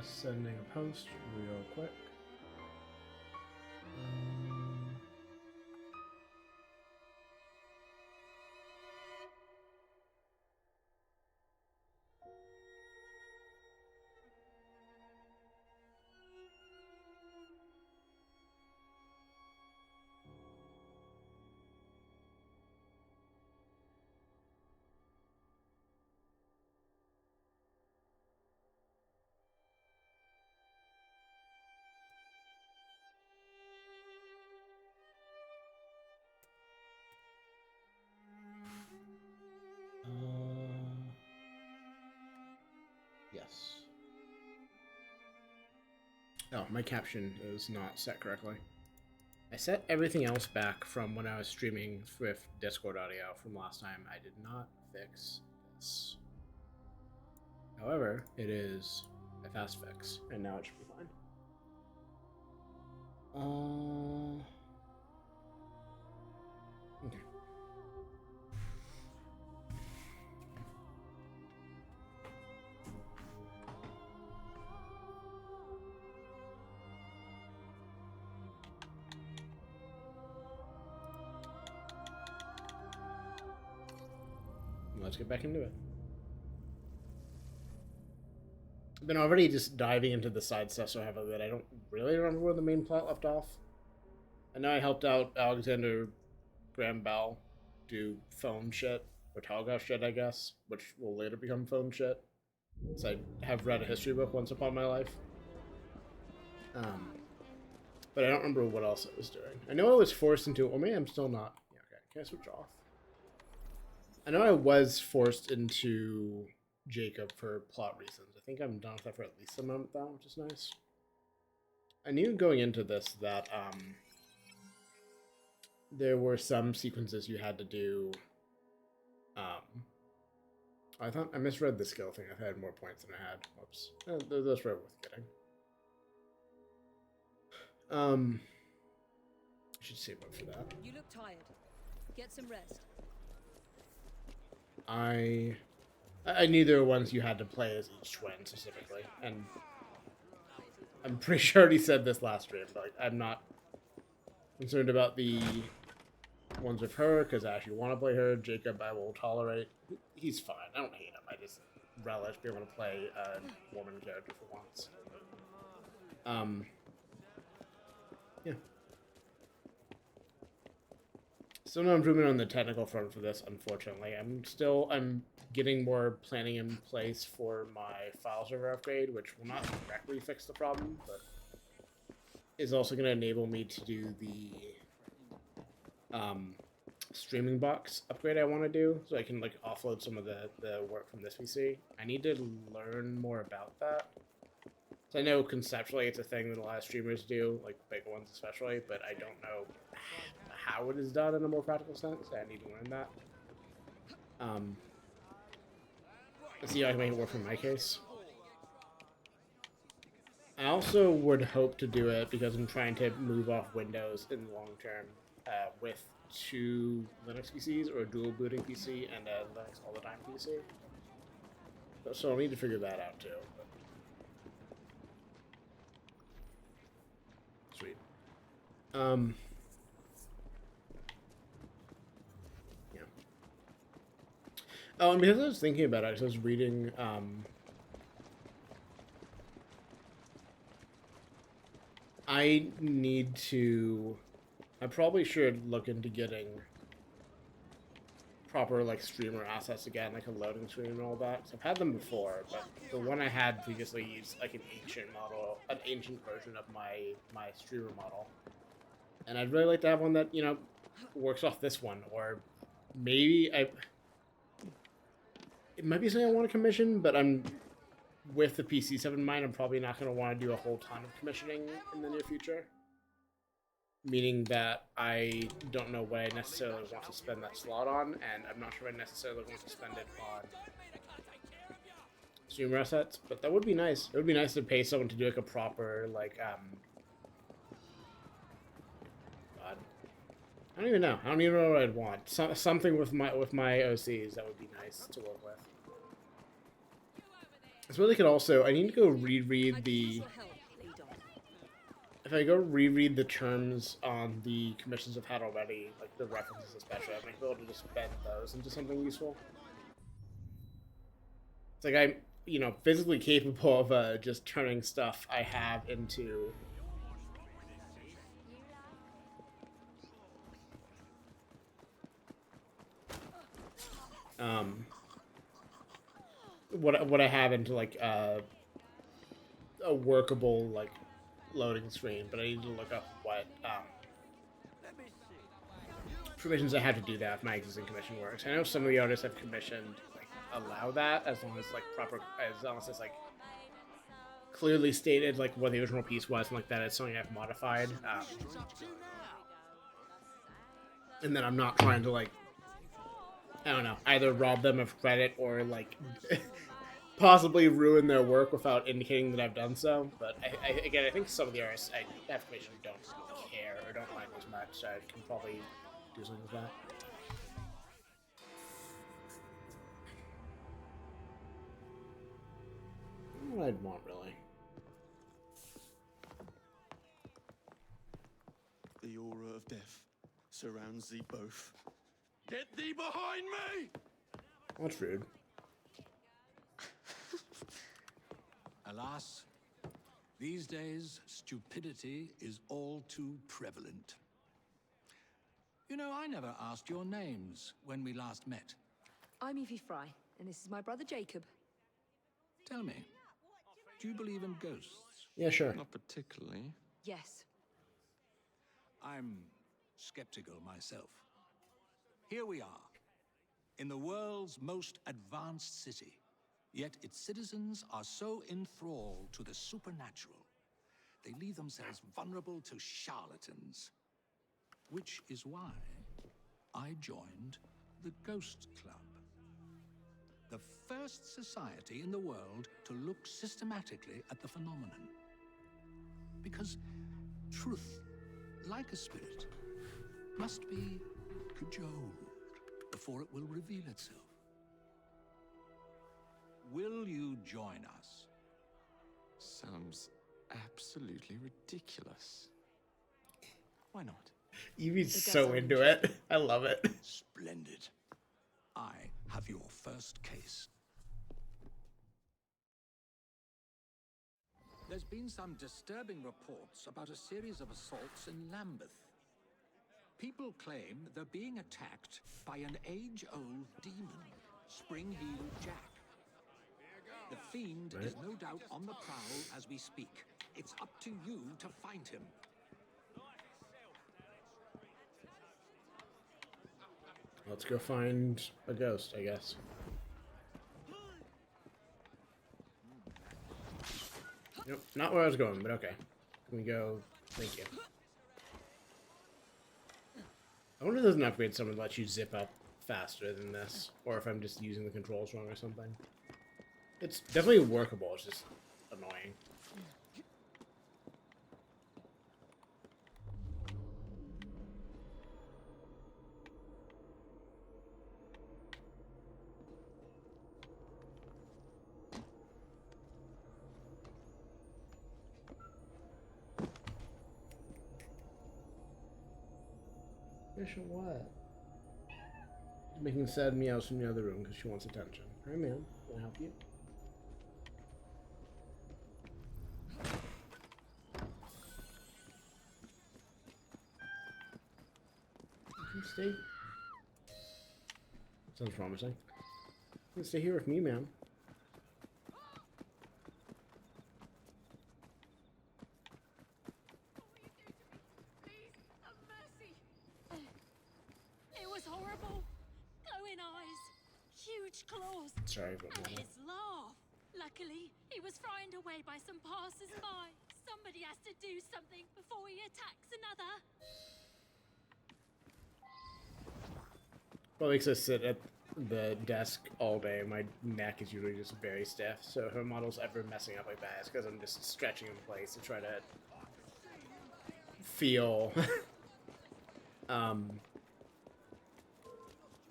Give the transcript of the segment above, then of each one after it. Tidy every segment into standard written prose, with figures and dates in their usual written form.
Sending a post real quick. Yes. Oh, my caption is not set correctly. I set everything else back from when I was streaming with Discord audio from last time. I did not fix this. However, it is a fast fix, and now it should be fine. Okay. Let's get back into it. I've been already just diving into the side stuff so heavily that I don't really remember where the main plot left off. I know I helped out Alexander Graham Bell do phone shit, or telegraph shit, I guess, which will later become phone shit. So I have read a history book once upon my life. But I don't remember what else I was doing. I know I was forced into, or maybe I'm still not. Yeah, okay. Can I switch off? I know I was forced into Jacob for plot reasons. I think I'm done with that for at least a moment though, which is nice. I knew going into this that there were some sequences you had to do. I thought I misread the skill thing. I had more points than I had. Whoops. Those were worth getting. I should save up for that. You look tired. Get some rest. I knew there were ones you had to play as each twin specifically, and I'm pretty sure I already said this last stream, but like, I'm not concerned about the ones with her because I actually want to play her. Jacob, I will tolerate. He's fine. I don't hate him. I just relish being able to play a woman character for once. Yeah. Still no improvement on the technical front for this, unfortunately. I'm getting more planning in place for my file server upgrade, which will not directly fix the problem, but is also going to enable me to do the streaming box upgrade I want to do, so I can like offload some of the work from this PC. I need to learn more about that. So I know conceptually it's a thing that a lot of streamers do, like big ones especially, but I don't know how it is done in a more practical sense. I need to learn that. Let's see how I can make it work for my case. I also would hope to do it because I'm trying to move off Windows in the long term with 2 Linux PCs or a dual booting PC and a Linux all the time PC. So I'll need to figure that out too. But... Sweet. Yeah. Oh, and because I was thinking about it, I was reading I probably should look into getting proper like streamer assets again, like a loading screen and all that. So I've had them before, but the one I had previously used like an ancient version of my streamer model. And I'd really like to have one that, you know, works off this one, or maybe it might be something I want to commission, but with the PC stuff in mind, I'm probably not going to want to do a whole ton of commissioning in the near future. Meaning that I don't know what I necessarily want to spend that slot on, and I'm not sure I necessarily want to spend it on streamer assets, but that would be nice. It would be nice to pay someone to do like a proper, like, God. I don't even know. I don't even know what I'd want. Something with my OCs that would be nice to work with. I suppose I could also. I need to go I reread could the. use your help, Lead on. If I go reread the terms on the commissions I've had already, like the references especially, I might be able to just bend those into something useful. It's like I'm, physically capable of just turning stuff I have into. What I have into like a workable like loading screen, but I need to look up what provisions I have to do that if my existing commission works. I know some of the artists I've commissioned like allow that as long as like proper, as long as it's like clearly stated like what the original piece was and like that it's something I've modified. And then I'm not trying to like, I don't know, either rob them of credit or like possibly ruin their work without indicating that I've done so. But again, I think some of the artists I have commissioned don't care or don't mind as much, so I can probably do something with that. What I'd want really. The aura of death surrounds thee both. Get thee behind me! That's rude. Alas, these days, stupidity is all too prevalent. You know, I never asked your names when we last met. I'm Evie Fry, and this is my brother Jacob. Tell me, do you believe in ghosts? Yeah, sure. Not particularly. Yes. I'm skeptical myself. Here we are, in the world's most advanced city, yet its citizens are so enthralled to the supernatural, they leave themselves vulnerable to charlatans. Which is why I joined the Ghost Club. The first society in the world to look systematically at the phenomenon. Because truth, like a spirit, must be cajoled before it will reveal itself. Will you join us? Sounds absolutely ridiculous. Why not? Evie's It does so sound into it. I love it. Splendid. I have your first case. There's been some disturbing reports about a series of assaults in Lambeth. People claim they're being attacked by an age-old demon, Spring-Heeled Jack. The fiend is no doubt on the prowl as we speak. It's up to you to find him. Let's go find a ghost, I guess. Nope, not where I was going, but okay. Can we go? Thank you. I wonder if there's an upgrade someone lets you zip up faster than this, or if I'm just using the controls wrong or something. It's definitely workable, it's just annoying. Mission what? Making sad meows from the other room because she wants attention. Hi, ma'am. Can I help you? You can stay. Sounds promising. You can stay here with me, ma'am. It was horrible. Glowing eyes, huge claws, Sorry, but and his laugh. Luckily, he was frightened away by some passers-by. Somebody has to do something before he attacks another. well, makes us sit at the desk all day. My neck is usually just very stiff, so if her model's ever messing up like that, it's because I'm just stretching in place to try to feel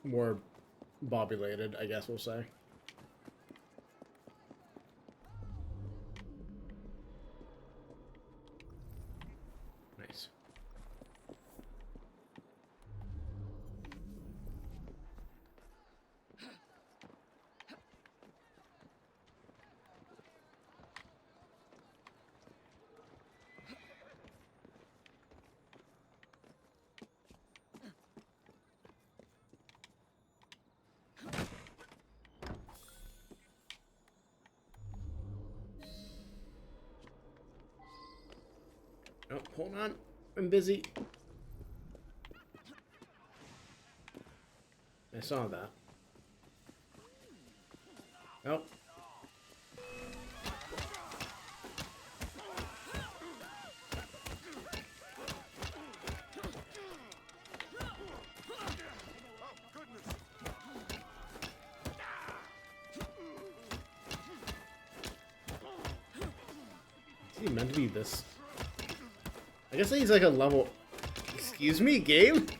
more bobulated, I guess we'll say. Oh, hold on. I'm busy. I saw that. Oh. Is he meant to be this? I guess he's like a level. Excuse me, Gabe?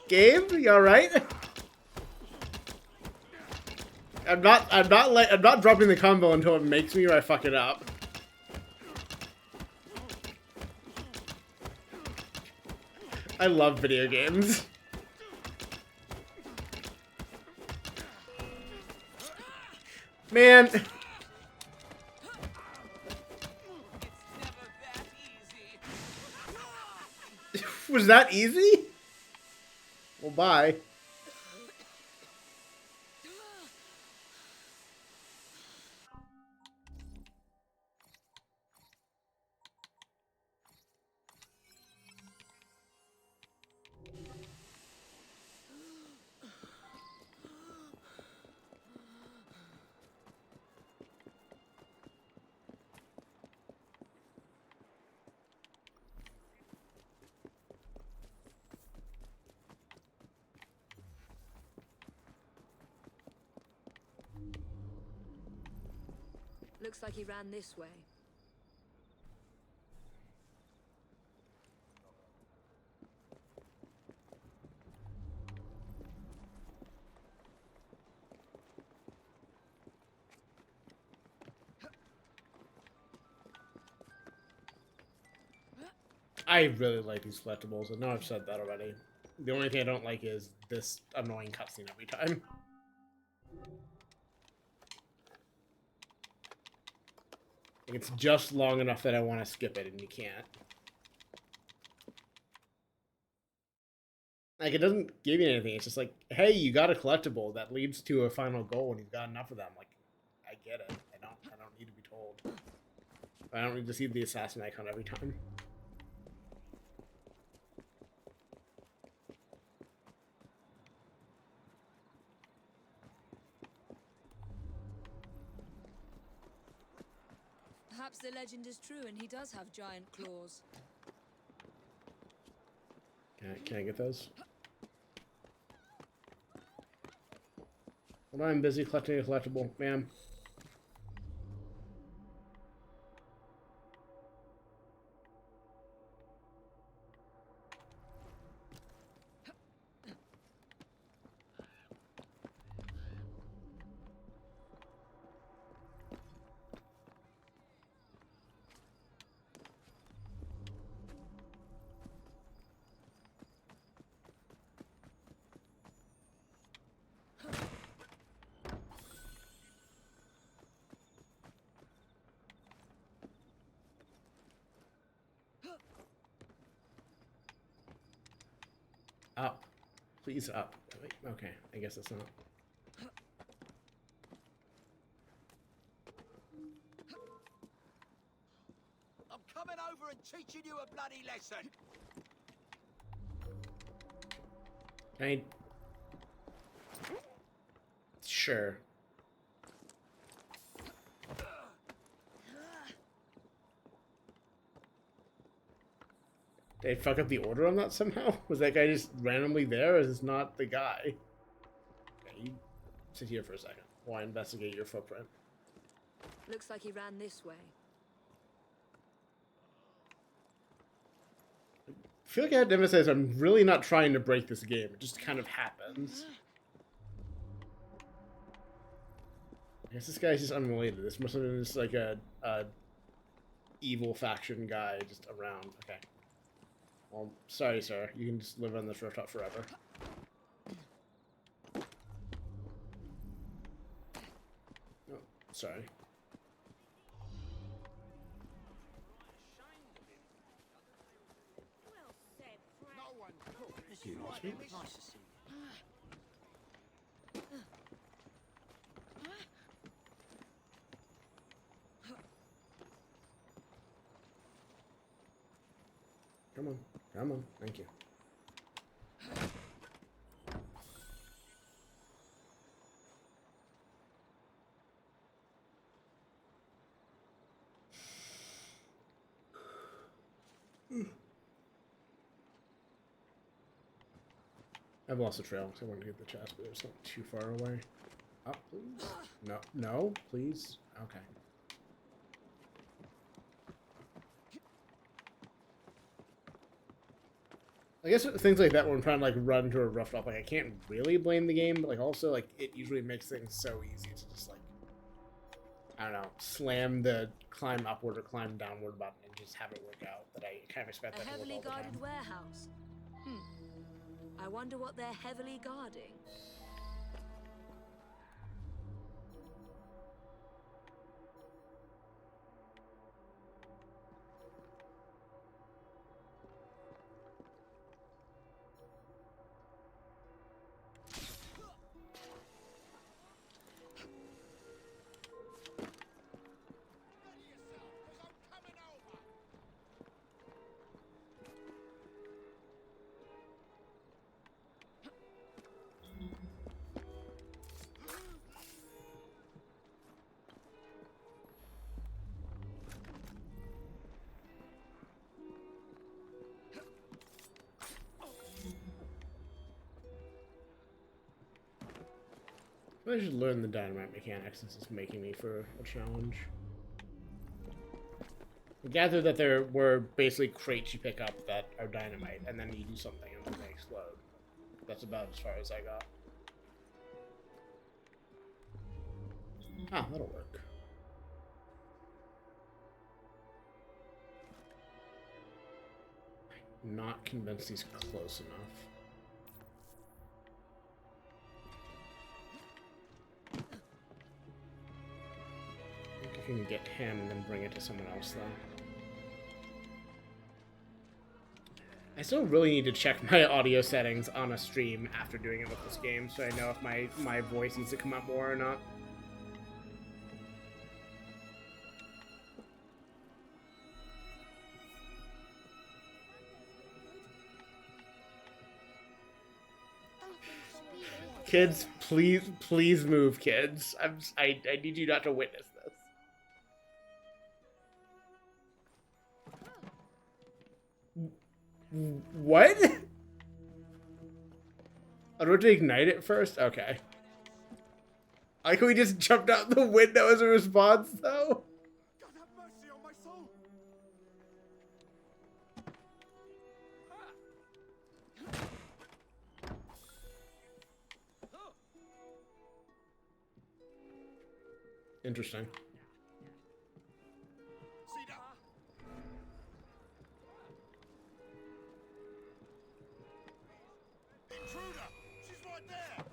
Gabe, you alright? I'm not dropping the combo until it makes me or I fuck it up. I love video games. Man. Was that easy? Well, bye. Looks like he ran this way. I really like these collectibles. I know I've said that already. The only thing I don't like is this annoying cutscene every time. Like, it's just long enough that I want to skip it, and you can't. Like, it doesn't give you anything. It's just like, hey, you got a collectible that leads to a final goal, and you've got enough of them. Like, I get it. I don't need to be told. I don't need to see the assassin icon every time. Perhaps the legend is true and he does have giant claws. Can I get those? Hold on, I'm busy collecting a collectible, ma'am. Up. Please up. Wait, okay, I guess that's not. I'm coming over and teaching you a bloody lesson. Can I... Sure. Did I fuck up the order on that somehow? Was that guy just randomly there, or is this not the guy? Okay, you sit here for a second while I investigate your footprint. Looks like he ran this way. I feel like I have to emphasize I'm really not trying to break this game. It just kind of happens. I guess this guy's just unrelated. This must have been just like a evil faction guy just around. Okay. Well, sorry, sir. You can just live on this rooftop forever. Oh, sorry. Nice to see you. Come on. Come on. Thank you. I've lost the trail, so I want to get the chest, but it's not too far away. Up, please. No, no, please. Okay. I guess things like that when I'm trying to like run to a rough drop, like I can't really blame the game, but like also like it usually makes things so easy to just like, I don't know, slam the climb upward or climb downward button and just have it work out. That I kind of expect A that to work heavily all the guarded time. warehouse. I wonder what they're heavily guarding. I should learn the dynamite mechanics since it's making me for a challenge. I gathered that there were basically crates you pick up that are dynamite, and then you do something and then they explode. That's about as far as I got. Ah, that'll work. I'm not convinced he's close enough. I think I can get him and then bring it to someone else, though. I still really need to check my audio settings on a stream after doing it with this game, so I know if my voice needs to come up more or not. Kids, please move, kids. I need you not to witness this. What? I do have to ignite it first? Okay. I like how we just jumped out the window as a response, though. God have mercy on my soul! Interesting. See that? Intruder! She's right there!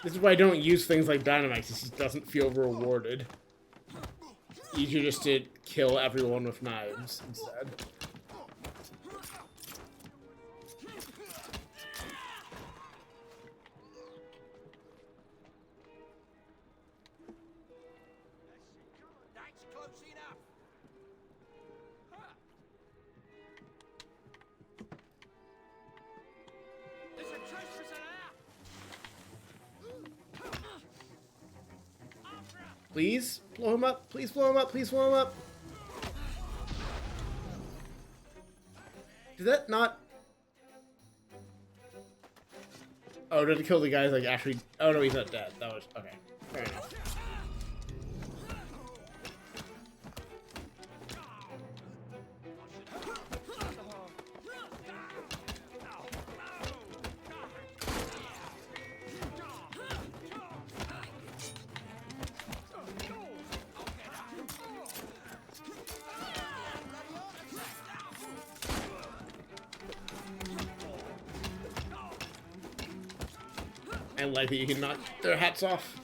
This is why I don't use things like dynamite. This just doesn't feel rewarded. Easier just to kill everyone with knives instead. That's close enough. There's a trespasser there. Please blow him up. Please blow him up. Please blow him up. Did that not? Oh, did it kill the guys like actually? Oh no, he's not dead. That was okay. Fair enough. I like that you can knock their hats off.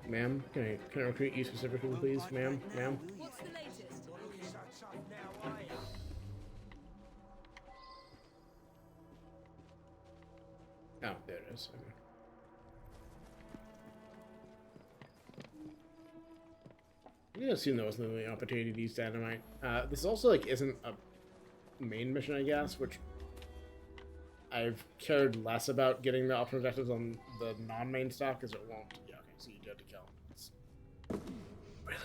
Ma'am, can I recruit you specifically, please, ma'am, ma'am? What's the latest? Oh, there it is. Okay. I'm gonna assume there wasn't any opportunity to use dynamite. This also like isn't a main mission, I guess, which I've cared less about getting the optional objectives on the non-main stuff because it won't. Yeah, okay, so you do have to kill. It's really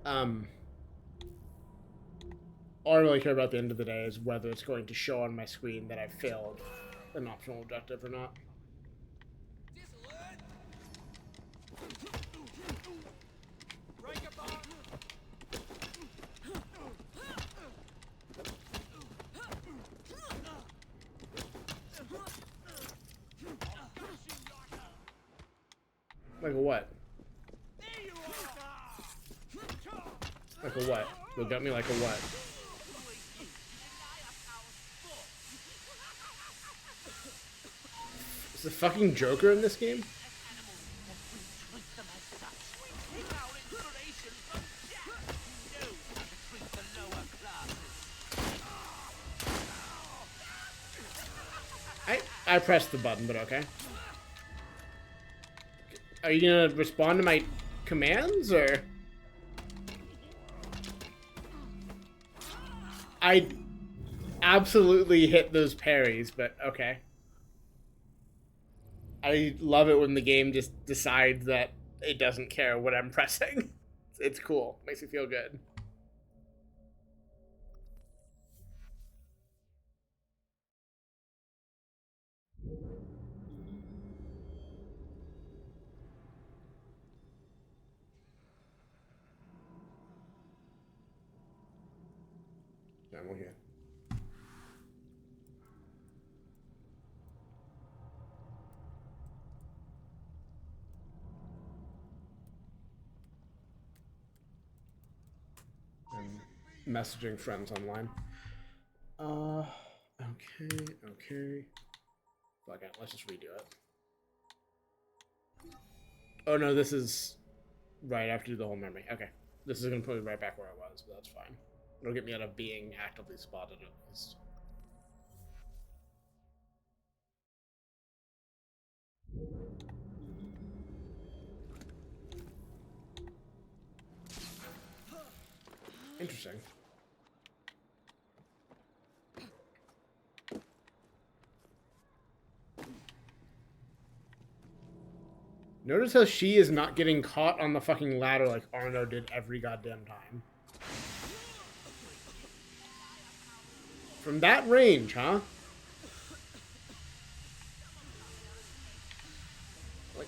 annoying. Okay. All I really care about at the end of the day is whether it's going to show on my screen that I failed an optional objective or not. Like a what? Like a what? You'll get me like a what? Is the fucking Joker in this game? I pressed the button, but okay. Are you gonna respond to my commands, or? I absolutely hit those parries, but okay. I love it when the game just decides that it doesn't care what I'm pressing. It's cool. Makes me feel good. I'm okay. I'm messaging friends online. Okay. Fuck it, let's just redo it. Oh no, this is right after the whole memory. Okay. This is gonna put me right back where I was, but that's fine. It'll get me out of being actively spotted at least. Interesting. Notice how she is not getting caught on the fucking ladder like Arno did every goddamn time. From that range, huh?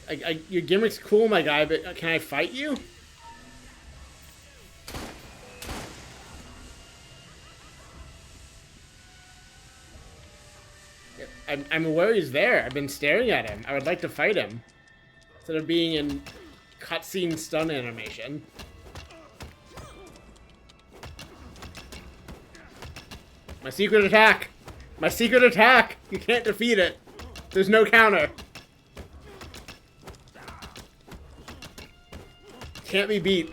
Like, your gimmick's cool, my guy, but can I fight you? I'm aware he's there. I've been staring at him. I would like to fight him. Instead of being in cutscene stun animation. My secret attack! My secret attack! You can't defeat it. There's no counter. Can't be beat.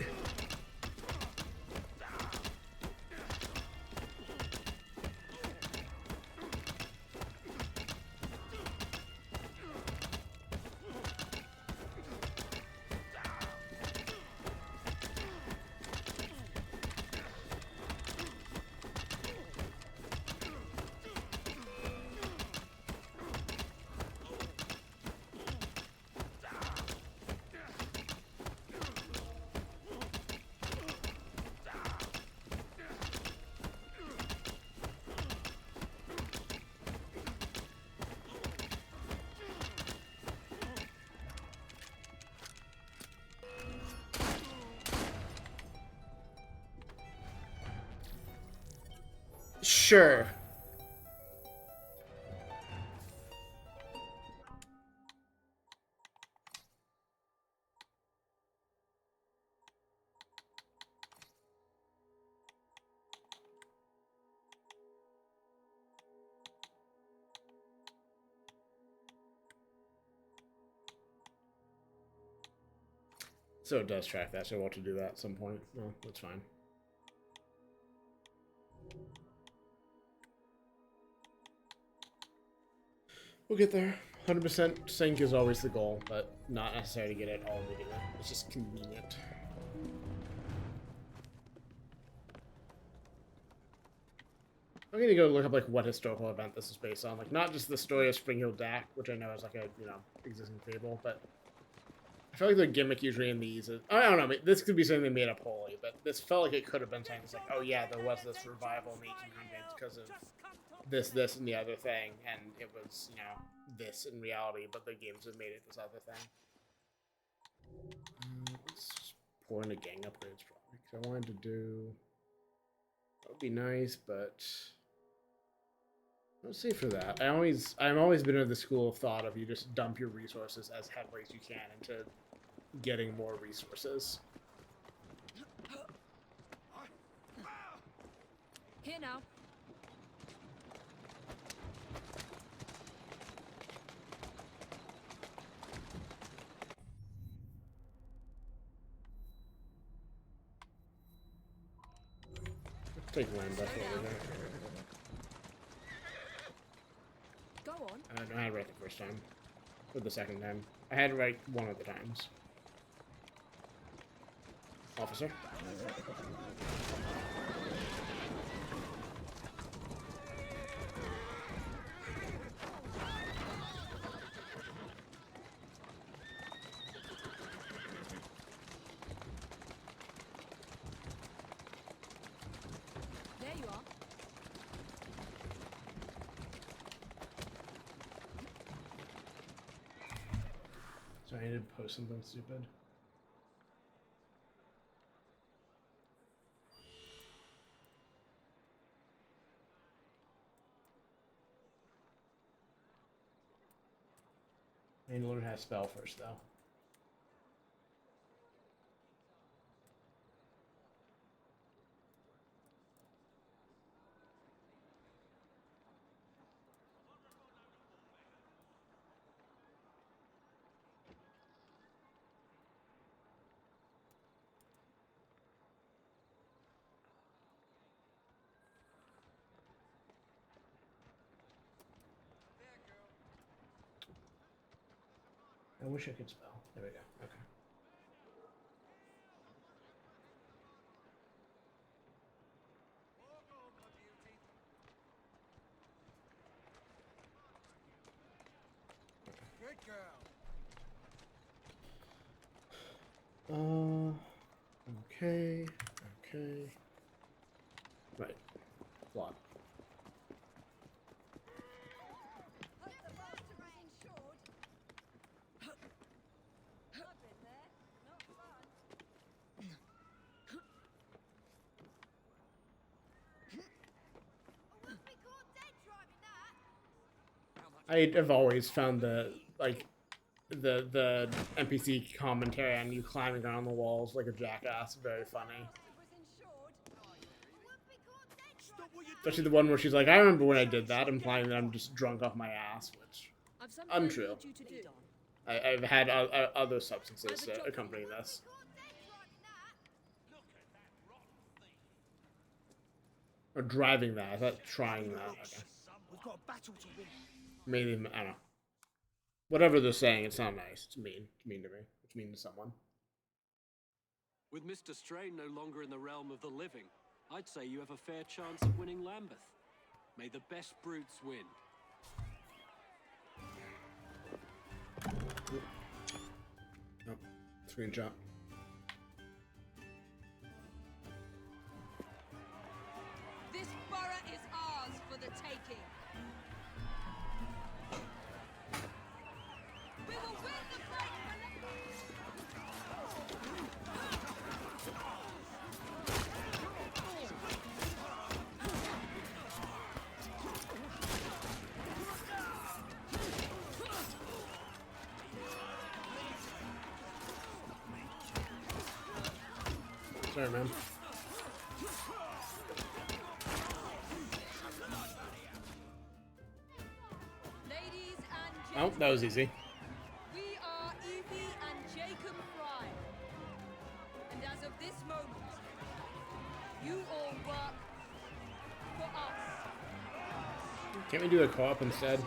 Sure. So it does track that, so we'll have to do that at some point. No, that's fine. We'll get there. 100% sync is always the goal, but not necessary to get it all immediately. It's just convenient. I'm gonna go look up like what historical event this is based on, like not just the story of Spring Hill Dak, which I know is like a existing fable, but I feel like the gimmick usually in these is, I don't know, this could be something they made up wholly, but this felt like it could have been something that's like, oh yeah, there was this revival in the 1800s because of this, and the other thing, and it was, this in reality, but the games have made it this other thing. Let's just pour in a gang upgrades probably, because I wanted to do, that would be nice, but let's see for that. I've always been of the school of thought of you just dump your resources as heavily as you can into getting more resources. Here now. Take land buff over there. Go on. I had it right the first time. Or the second time. I had it right one of the times. Officer. There you are. So I need to post something stupid. I need to learn how to spell first, though. I wish I could spell. There we go. Okay. Good girl. Okay. Okay. Right. Plot. I have always found the NPC commentary on you climbing around the walls like a jackass very funny. Especially the one where she's like, I remember when I did that, implying that I'm just drunk off my ass, which I've something I untrue. need you to do. I've had other substances to accompany this. Or driving that. I thought trying that. Okay. We've got a battle to win. Maybe, I don't know. Whatever they're saying, it's not nice. It's mean. It's mean to me. It's mean to someone. With Mr. Strain no longer in the realm of the living, I'd say you have a fair chance of winning Lambeth. May the best brutes win. Oh, screenshot. This borough is ours for the taking. We will win the fight. Sorry, man. Ladies and Oh, gentlemen, that was easy. we are Evie and Jacob Fry. Can't we do a co-op instead?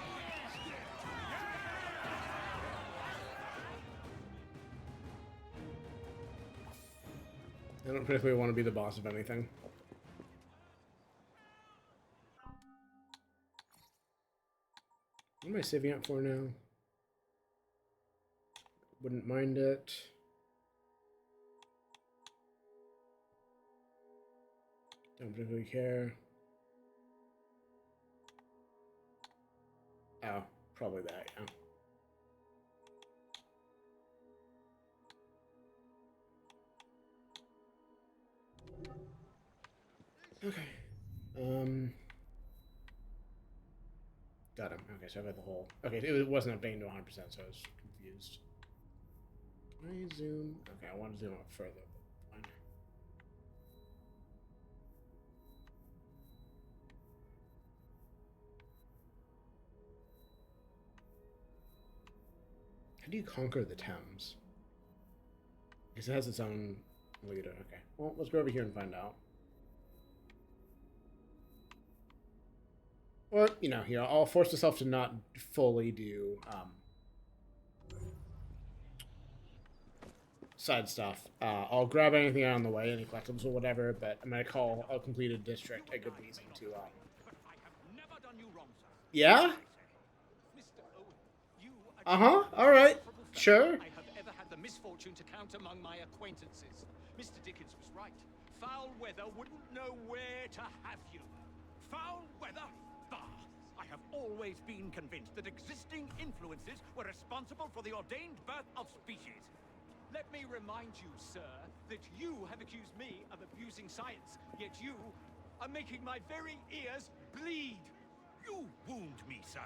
I don't particularly want to be the boss of anything. What am I saving up for now? Wouldn't mind it. Don't particularly care. Oh, probably that, yeah. Okay. Got him. Okay, so I got the whole. Okay, it wasn't updating to 100%, so I was confused. Can I zoom? Okay, I want to zoom up further. But fine. How do you conquer the Thames? Because it has its own leader. Okay. Well, let's go over here and find out. Or, you know, here, I'll force myself to not fully do side stuff. I'll grab anything out on the way, any collectibles or whatever, but I'm going to call a completed district a good reason to... Yeah? Uh-huh, alright, sure. I have ever had the misfortune to count among my acquaintances. Mr. Dickens was right. Foul weather wouldn't know where to have you. Foul weather? Bah! I have always been convinced that existing influences were responsible for the ordained birth of species. Let me remind you, sir, that you have accused me of abusing science, yet you are making my very ears bleed. You wound me, sir.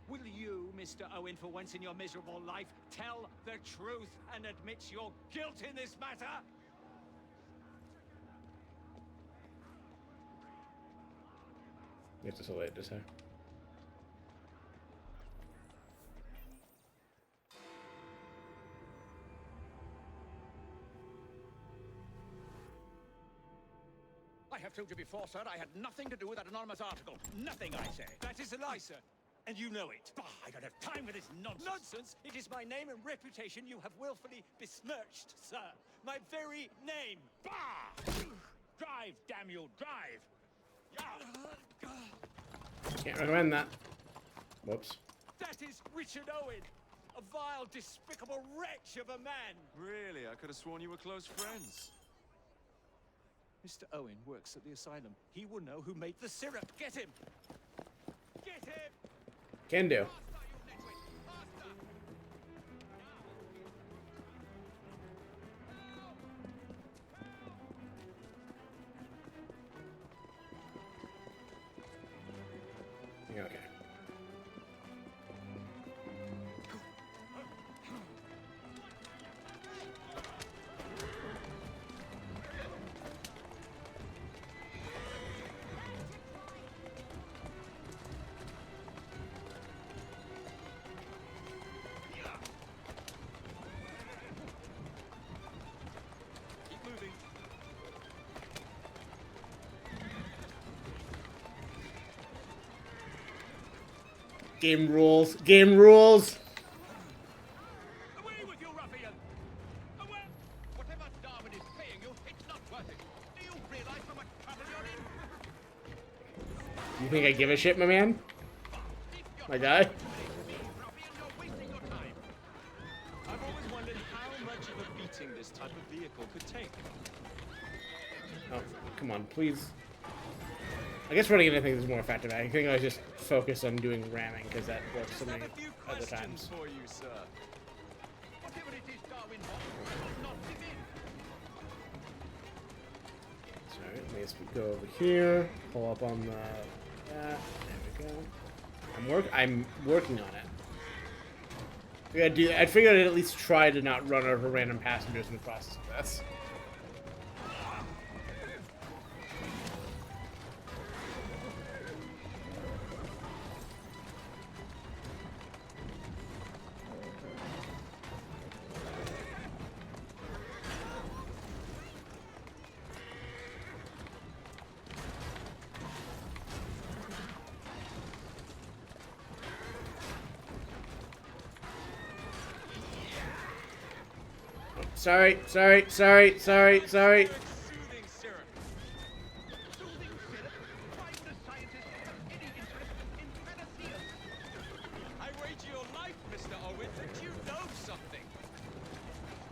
Will you, Mr. Owen, for once in your miserable life, tell the truth and admit your guilt in this matter? You have to select this, huh? I have told you before, sir, I had nothing to do with that anonymous article. Nothing, I say. That is a lie, sir. And you know it. Bah, I don't have time for this nonsense. Nonsense? It is my name and reputation you have willfully besmirched, sir. My very name. Bah! Drive, damn you, drive! Can't recommend that. Whoops. That is Richard Owen, a vile, despicable wretch of a man. Really? I could have sworn you were close friends. Mr. Owen works at the asylum. He will know who made the syrup. Get him! Get him! Can do. Yeah, okay. Keep moving. Game rules. Game rules. Away with you, ruffian! Away! Whatever Darwin is paying you, it's not worth it. Do you realize how much trouble you're in? You think I give a shit, my man? My guy? Ruffian, you're wasting your time. I've always wondered how much of a beating this type of vehicle could take. Oh, come on, please. I guess running into things is more effective. I think I was just focused on doing ramming because that works so many Have a few other questions times. for you, sir. Whatever it is Darwin wants, will not give in. Sorry, let me just go over here, pull up on the there we go. I'm working on it. I figured I'd at least try to not run over random passengers in the process of this. Sorry. Soothing syrup. Soothing syrup? Find the scientist who has any interest in panacea. I wager your life, Mr. Owen, that you know something.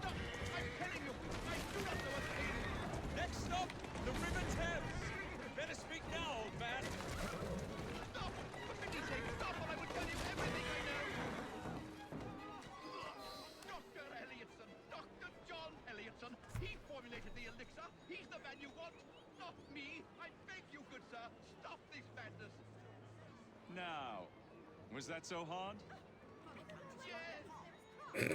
Stop! I'm telling you, I do not know what it is. Next stop, the River Thames. Better speak now, old man. Stop! For pity's sake, stop, or I will tell you everything I know. Dr. Elliotson, Dr. John Elliotson. He formulated the elixir. He's the man you want, not me. I beg you, good sir, stop this madness. Now, was that so hard? Yes. Where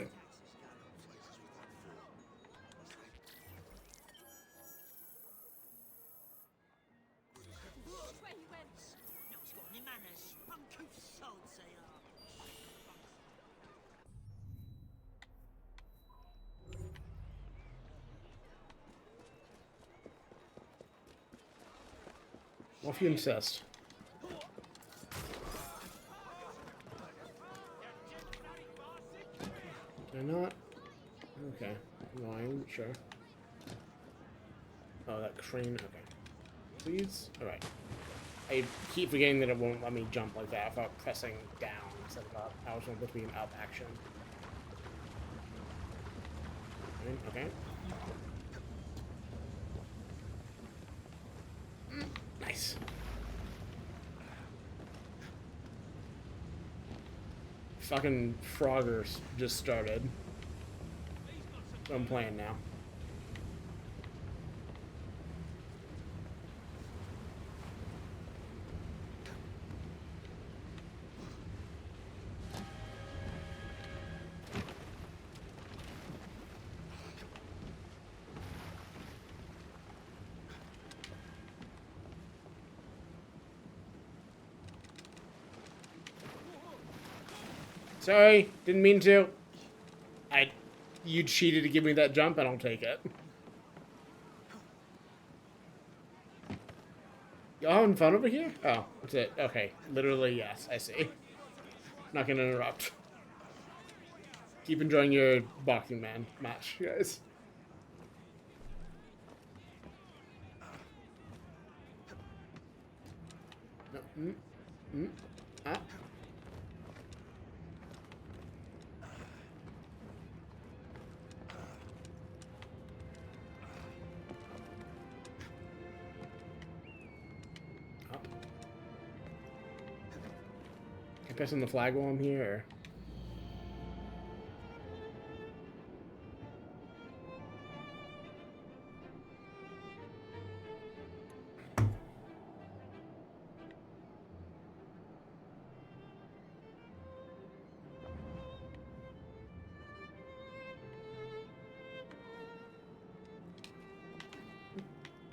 he went. No one's got any manners. Uncouth sods they are. Well, if you insist. Can I not? Okay. Line, sure. Oh, that crane. Okay. Please? Alright. I keep forgetting that it won't let me jump like that without pressing down instead of up. I was supposed to be an up action. Okay. Nice. Fucking Froggers just started. So I'm playing now. Sorry, didn't mean to. You cheated to give me that jump, and I'll take it. Y'all having fun over here? Oh, that's it. Okay, literally, yes, I see. Not gonna interrupt. Keep enjoying your boxing man match, guys. No, ah. Can I press on the flag while I'm here?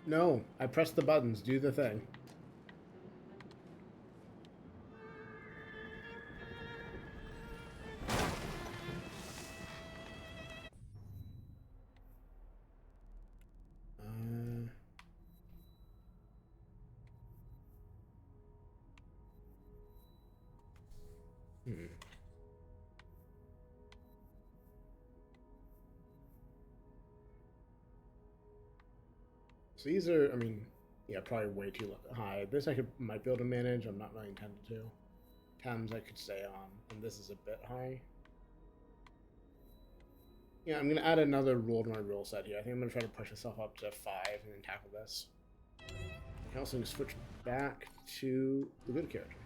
No, I pressed the buttons. Do the thing. So these are, I mean, yeah, probably way too high. This might be able to manage. I'm not really intended to. Thames I could stay on, and this is a bit high. Yeah, I'm gonna add another rule to my rule set here. I think I'm gonna try to push myself up to 5 and then tackle this. I can also switch back to the good character.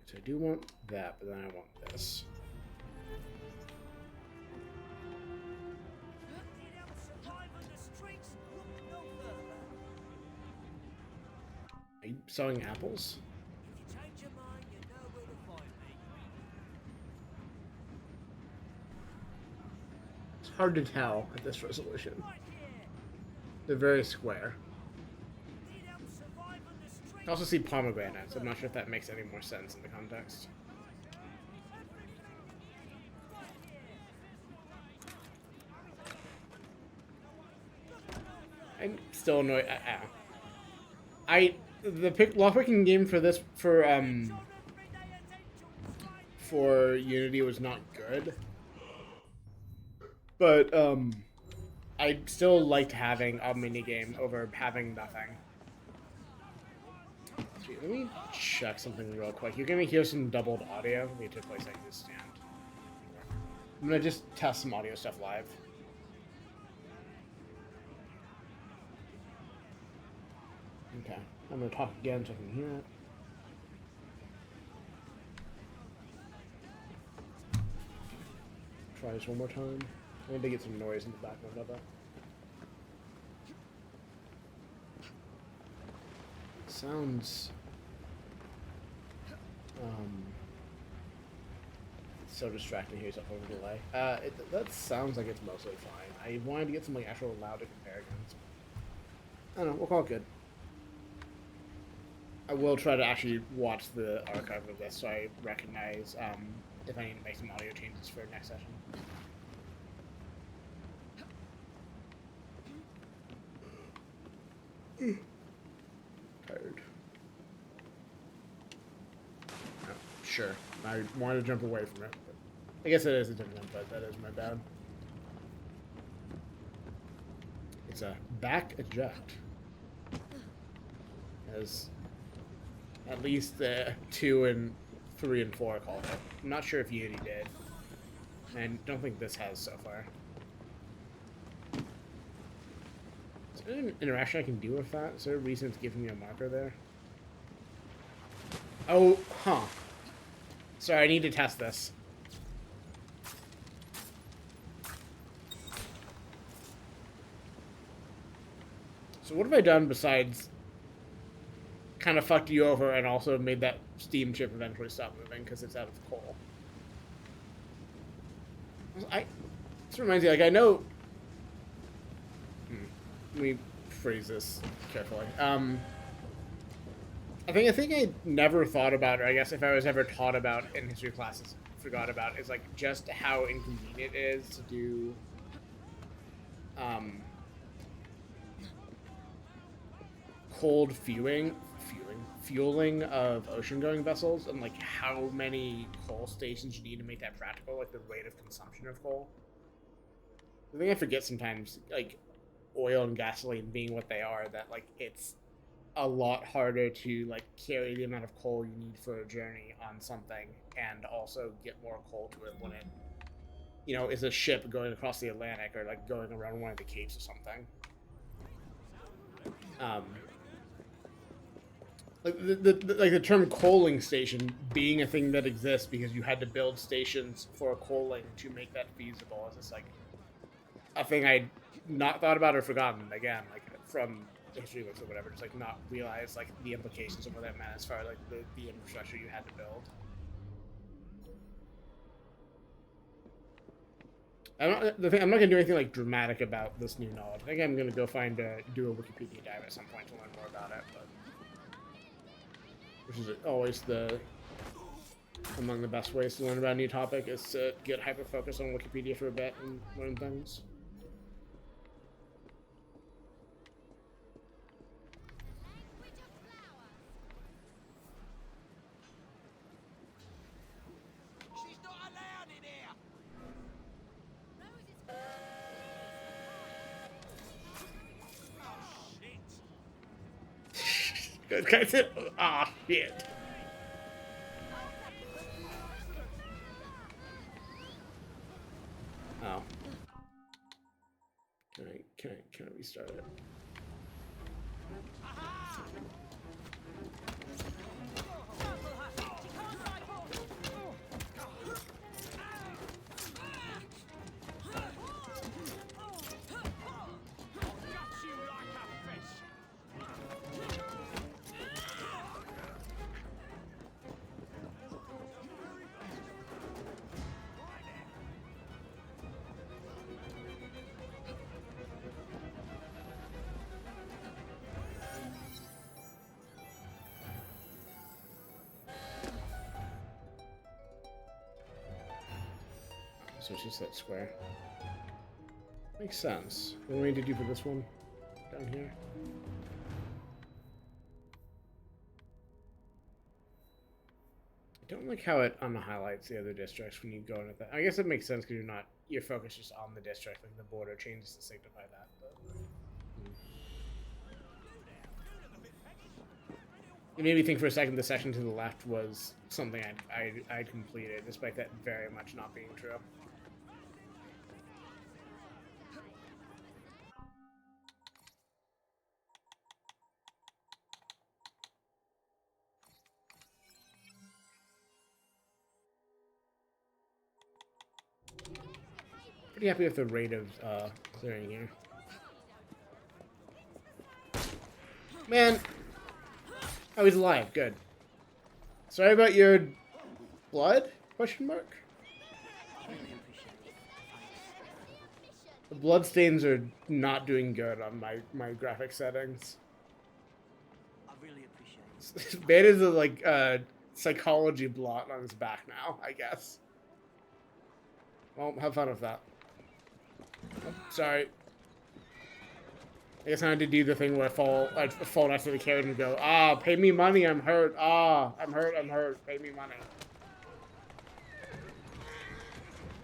So I do want that, but then I want this. Are you selling apples? If you change your mind, you know where to find me. It's hard to tell at this resolution. Right here. They're very square. Need help survive on the streets. I also see pomegranates. I'm not sure if that makes any more sense in the context. I'm still annoyed. The lockpicking game for this for Unity was not good. But I still liked having a minigame over having nothing. Gee, let me check something real quick. You're gonna hear some doubled audio. Let me take place like this stand. I'm gonna just test some audio stuff live. Okay, I'm gonna talk again so I can hear it. Try this one more time. I need to get some noise in the background of it. Sounds so distracting here yourself over delay. That sounds like it's mostly fine. I wanted to get some like actual loud to compare against. I don't know, we'll call it good. I will try to actually watch the archive of this so I recognize if I need to make some audio changes for next session. Tired. Oh, sure. I wanted to jump away from it. But I guess it is a different input. That is my bad. It's a back eject. As at least 2 and 3 and 4 called it. I'm not sure if Unity did. And don't think this has so far. Is there an interaction I can do with that? Is there a reason it's giving me a marker there? Oh, huh. Sorry, I need to test this. So what have I done besides kind of fucked you over and also made that steam chip eventually stop moving because it's out of coal? This reminds me, like, I know... Let me phrase this carefully. I think I never thought about, or I guess if I was ever taught about in history classes, forgot about, is like just how inconvenient it is to do cold fueling of ocean-going vessels, and like how many coal stations you need to make that practical, like the rate of consumption of coal. I think I forget sometimes, like oil and gasoline being what they are, that like it's a lot harder to like carry the amount of coal you need for a journey on something and also get more coal to it when it, you know, is a ship going across the Atlantic or like going around one of the capes or something. Like the term coaling station being a thing that exists because you had to build stations for coaling to make that feasible is just like a thing I'd not thought about or forgotten, again, like from history books or whatever, just like not realize like the implications of what that meant as far as like the infrastructure you had to build. I'm not gonna do anything like dramatic about this new knowledge. I think I'm gonna go do a Wikipedia dive at some point to learn more about it, but which is always among the best ways to learn about a new topic is to get hyper focused on Wikipedia for a bit and learn things. Guys, shit. Oh. Can I restart it? So it's just that square. Makes sense. What do we need to do for this one? Down here? I don't like how it unhighlights the other districts when you go into that. I guess it makes sense because you're focused just on the district, like the border changes to signify that. But, it made me think for a second the section to the left was something I completed, despite that very much not being true. Pretty happy with the rate of clearing here. Man! Oh, he's alive. Good. Sorry about your blood? Question mark? The blood stains are not doing good on my graphic settings. I really appreciate it. Beta's a, like, psychology blot on his back now, I guess. Well, have fun with that. Oh, sorry. I guess I had to do the thing where I'd fall next to the carrot and go, ah, pay me money, I'm hurt. Ah, I'm hurt, pay me money.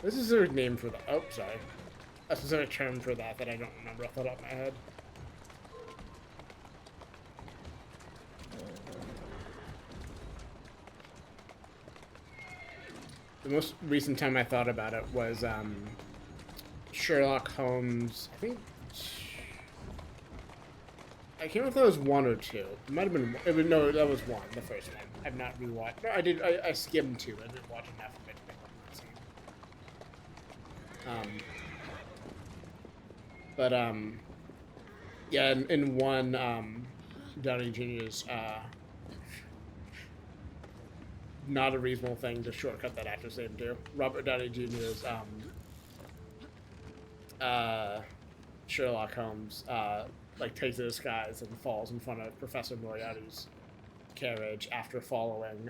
This is a name for that. Oh, sorry. A specific term for that I don't remember off the top of my head. The most recent time I thought about it was Sherlock Holmes. I can't remember if that was 1 or 2. It might have been. No, that was 1. The first one. I've not rewatched. No, I did. I skimmed 2. I didn't watch enough of it to pick up on the scene. Yeah. In 1, Downey Jr.'s not a reasonable thing to shortcut that actor's name to. Robert Downey Jr.'s Sherlock Holmes like takes a disguise and falls in front of Professor Moriarty's carriage after following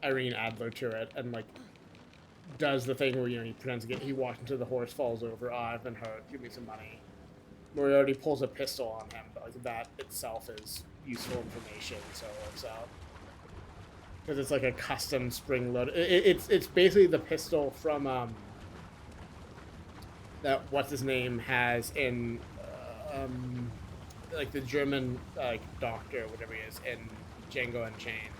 Irene Adler to it, and like does the thing where he pretends to he walks into the horse, falls over. I've been hurt. Give me some money. Moriarty pulls a pistol on him, but like that itself is useful information, so it works out. Because it's like a custom spring load. It's basically the pistol from that what's his name has in like the German like doctor, whatever he is, in Django Unchained.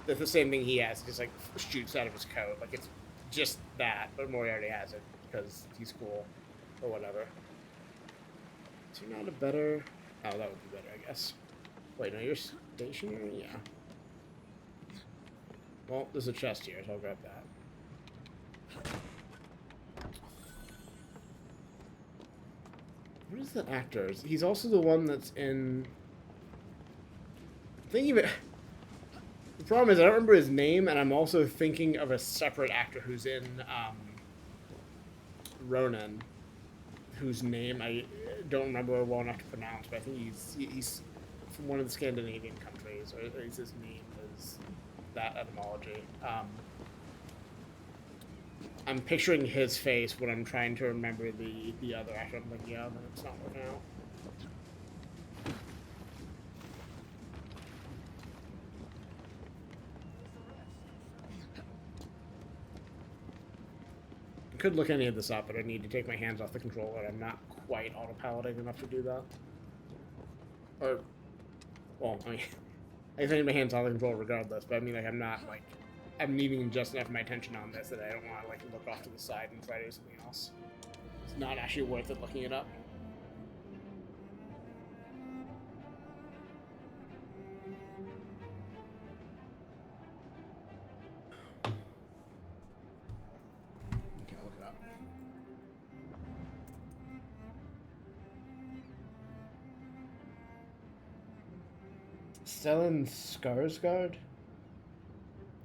That's the same thing he has. It just like shoots out of his coat. Like it's just that, but Moriarty has it because he's cool or whatever. Is he not a better? Oh, that would be better, I guess. Wait, no, you're stationary? Yeah. Well, there's a chest here, so I'll grab that. What is that actor? He's also the one that's in... Thinking of it... The problem is I don't remember his name, and I'm also thinking of a separate actor who's in Ronin, whose name I don't remember well enough to pronounce, but I think he's from one of the Scandinavian countries, or at least his name is that etymology. I'm picturing his face when I'm trying to remember the other actor. I'm like, yeah, but it's not working out. I could look any of this up, but I need to take my hands off the controller. I'm not quite autopiloting enough to do that. Or, well, I mean, I can take my hands off the controller regardless, but I mean, like, I'm not, like, I'm needing just enough of my attention on this that I don't want to, like, look off to the side and try to do something else. It's not actually worth it looking it up. Okay, I'll look it up. Stellan Skarsgård?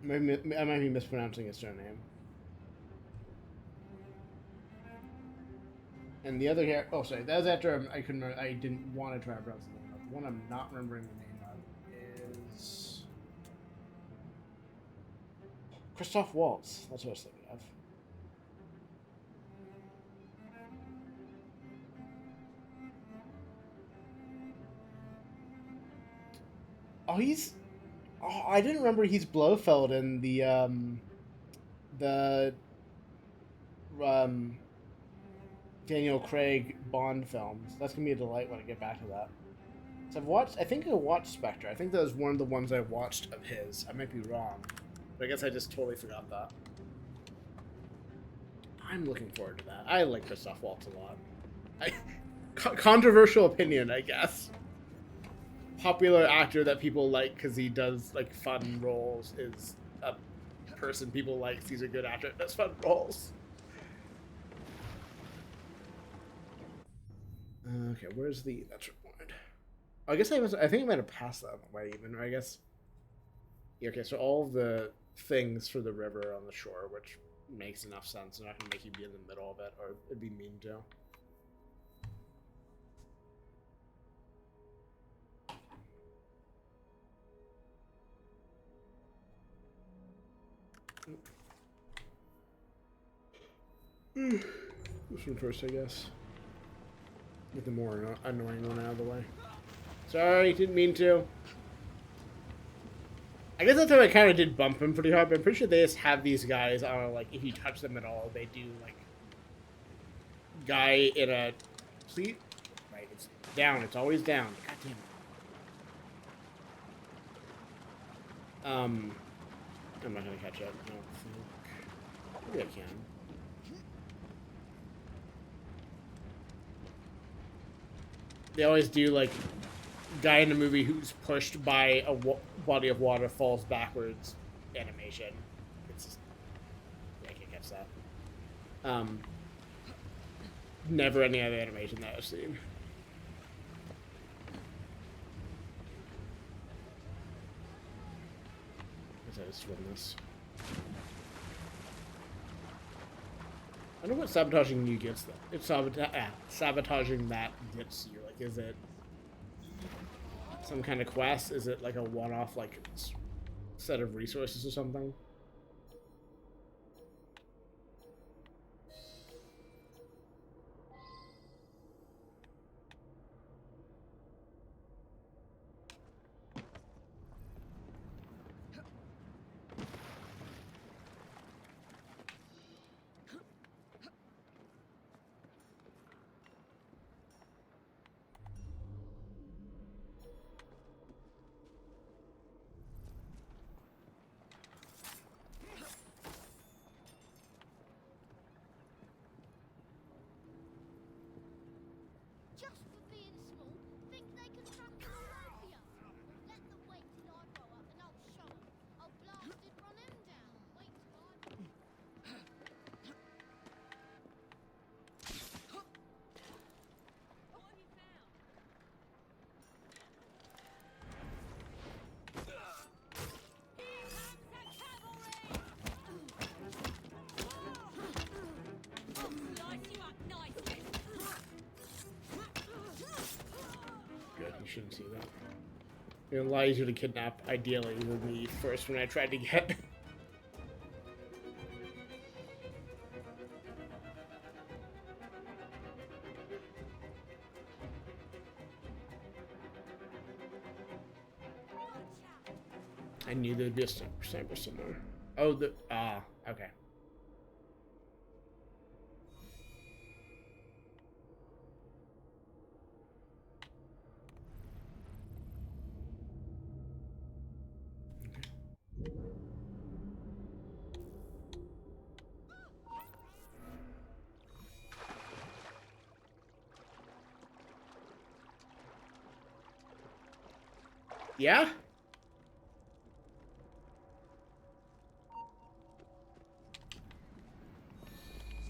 I might be mispronouncing his surname. And the other here, oh sorry, that was after I couldn't remember, I didn't want to try to pronounce the name of. The one I'm not remembering the name of is Christoph Waltz. That's what I was thinking of. Oh, I didn't remember he's Blofeld in the um, Daniel Craig Bond films. That's gonna be a delight when I get back to that. So I've watched. I think I watched Spectre. I think that was one of the ones I watched of his. I might be wrong, but I guess I just totally forgot that. I'm looking forward to that. I like Christoph Waltz a lot. Controversial opinion, I guess. Popular actor that people like because he does like fun roles is a person people like. He's a good actor that does fun roles. Okay, where's the metric point? I guess I think I might have passed that on the way even. Or I guess. Yeah, okay, so all of the things for the river on the shore, which makes enough sense. They're not gonna make you be in the middle of it, or it'd be mean to. This one first, I guess. Get the more annoying one out of the way. Sorry, didn't mean to. I guess that's how I kind of did bump him pretty hard, but I'm pretty sure they just have these guys on, like, if you touch them at all, they do, like, guy in a pleat. Right, it's down. It's always down. God damn it. I'm not gonna catch up. I don't think. Maybe I can. They always do, like, guy in the movie who's pushed by a body of water falls backwards animation. It's just, yeah, I can't catch that. Never any other animation that I've seen. Guess I just win this. I don't know what sabotaging you gets though. It's sabotaging that gets you. Like, is it some kind of quest? Is it like a one-off, like, set of resources or something? Just for being small, think they can track you all over you. Let them wait till I grow up and I'll show them. I'll blast it, run him down. Wait till I... What have you found? Here comes the cavalry! I'll slice you up nicely. Good, you shouldn't see that. It allows you to kidnap, ideally, with me first when I tried to get. I knew there'd be a sniper somewhere. Oh, okay. Yeah?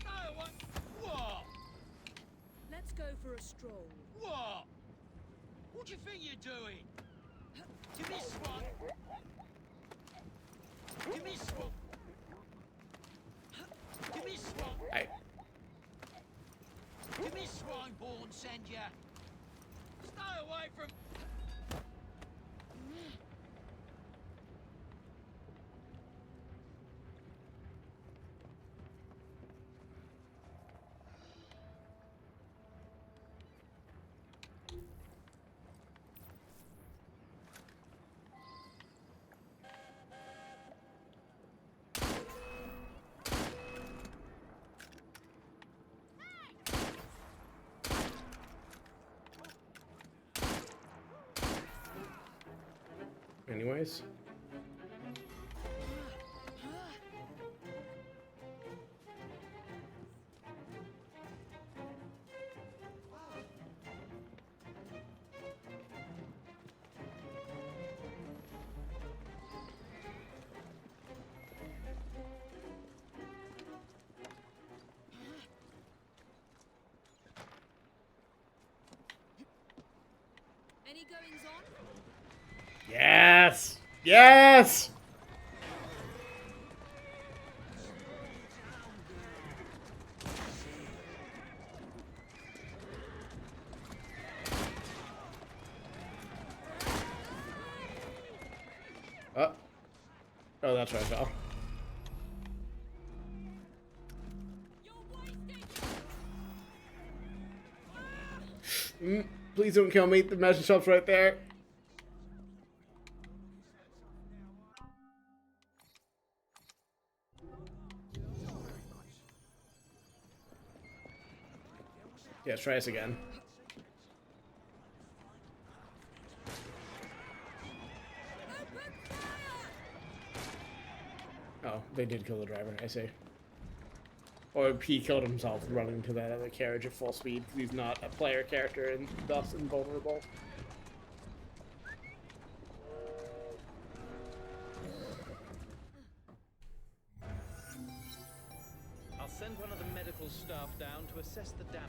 Stay away! What? Let's go for a stroll. What? What do you think you're doing? Give me swine. Give me swine. Give me swine. Give me swine-born, send ya. Stay away from... anyways. Any goings on? Yes! Yes! Oh. Oh, that's right, I fell. Please don't kill me. The magic shop's right there. Yeah, let's try this again. Oh, they did kill the driver, I see. Or he killed himself running to that other carriage at full speed because he's not a player character and thus invulnerable. I'll send one of the medical staff down to assess the damage.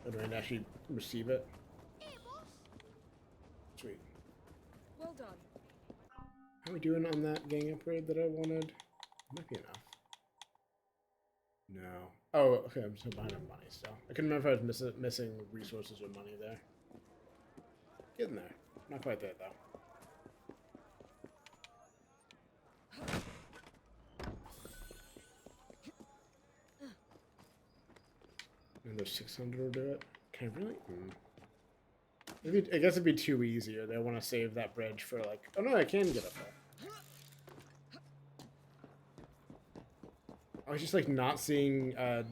I don't actually receive it. Sweet. Well done. How are we doing on that gang upgrade that I wanted? Might be enough. No. Oh, okay, I'm still behind on money still. I couldn't remember if I was missing resources or money there. Getting there. Not quite there, though. And there's 600 will do it. Can I really? Maybe, I guess it'd be too easy, or they want to save that bridge for like... Oh no, I can get up there. I was just like not seeing... I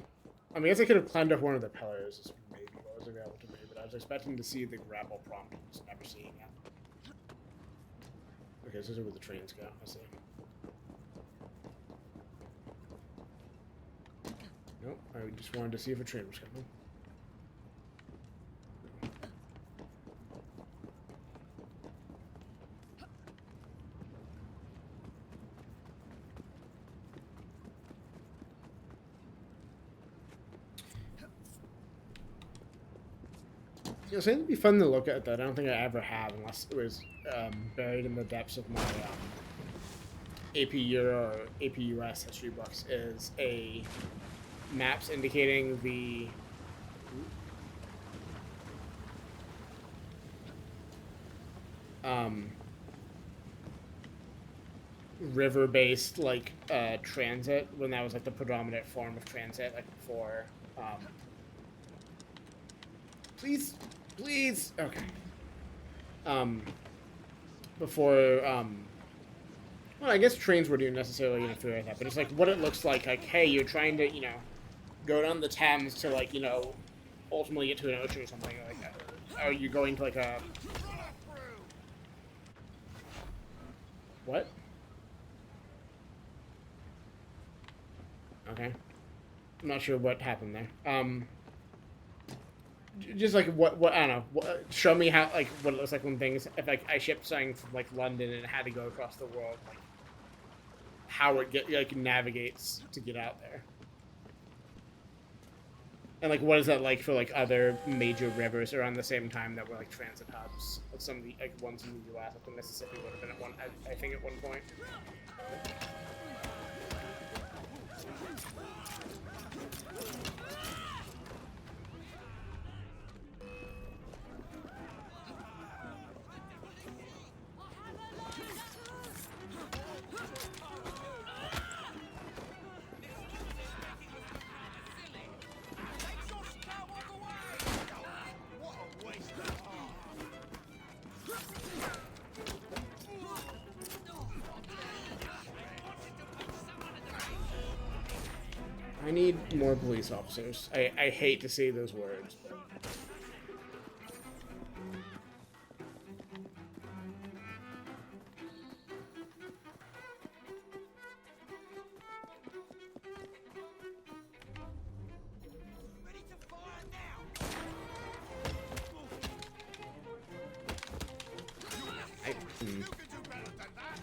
mean, I guess I could have climbed up one of the pillars. Is maybe what I was able to do, but I was expecting to see the grapple prompt and just never seeing it. Okay, so this is where the trains go. I see. Nope, I just wanted to see if a train was coming. Yeah, so it'd be fun to look at that. I don't think I ever have, unless it was buried in the depths of my AP Euro or AP US history books. Is a maps indicating the river-based like transit, when that was like the predominant form of transit, like before. Please. Please. Okay. Before well, I guess trains wouldn't necessarily interfere with that, but it's like what it looks like hey, you're trying to, go down the Thames to like, ultimately get to an ocean or something like that. Are you going to like a what? Okay. I'm not sure what happened there. Just like what I don't know. Show me how like what it looks like when things. If like I shipped something from like London and it had to go across the world, like how it navigates to get out there, and like what is that like for like other major rivers around the same time that were like transit hubs? Like some of the like ones in the U.S. like the Mississippi would have been at one. I think at one point. I need more police officers. I hate to say those words, but... Ready to fire now! I, You can do better than that!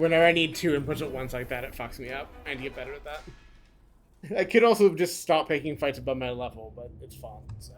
whenever I need two inputs at once like that, it fucks me up. I need to get better at that. I could also just stop picking fights above my level, but it's fun, so.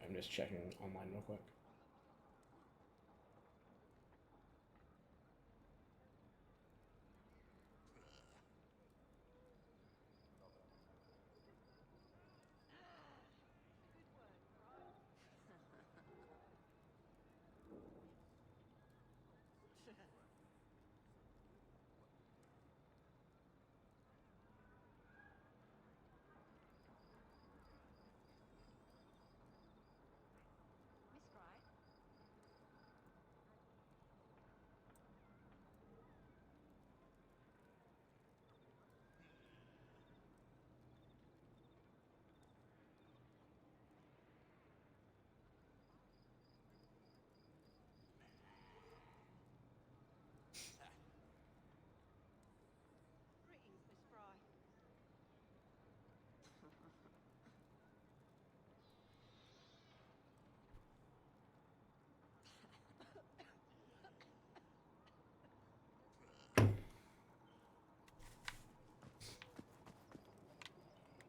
I'm just checking online real quick.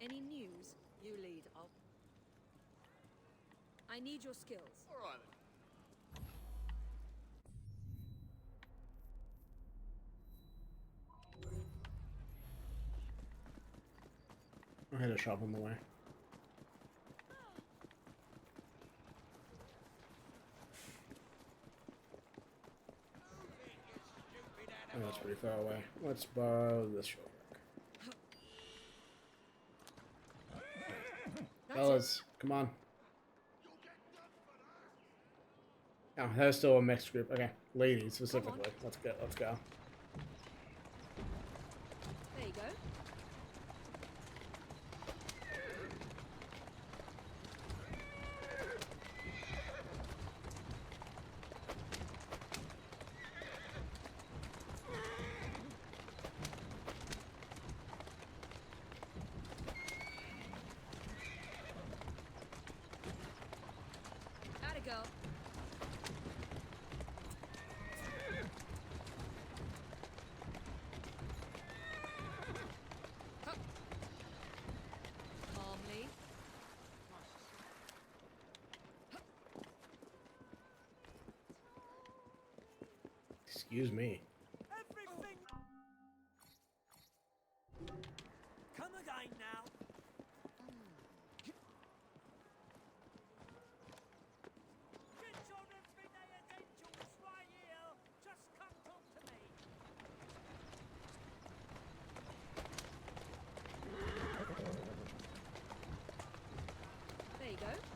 Any news? You lead. I need your skills. All right then. I had a shop on the way. Oh, that's pretty far away. Let's borrow this real quick. Fellas, come on. Oh, that was still a mixed group. Okay, ladies specifically. Let's go. Let's go. There you go. Gotta go. Calmly. Excuse me. Everything. Come again now. Get your everyday essentials right here. Just come talk to me. There you go.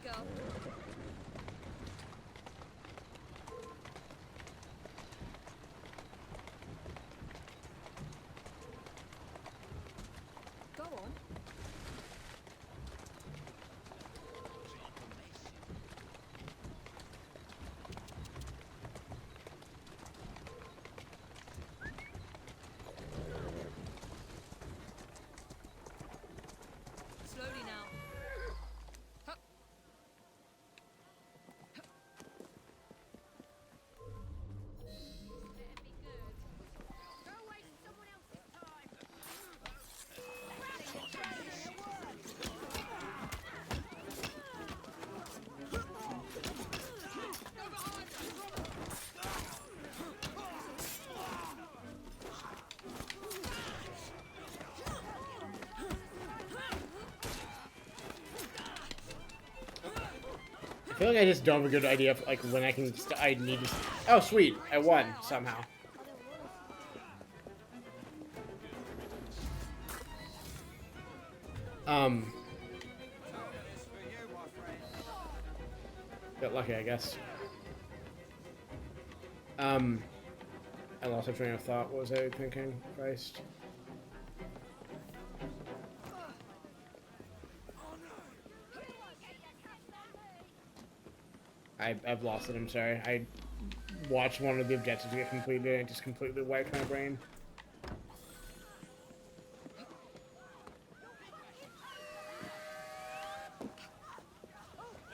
go. Go on. Slowly now. Hup. Don't waste someone else's time. I feel like I just don't have a good idea of like when I can. I need to. Oh, sweet! I won somehow. Got lucky, I guess. I lost a train of thought. What was I thinking? Christ. I've lost it. I'm sorry. I watched one of the objectives get completed and it just completely wiped my brain. There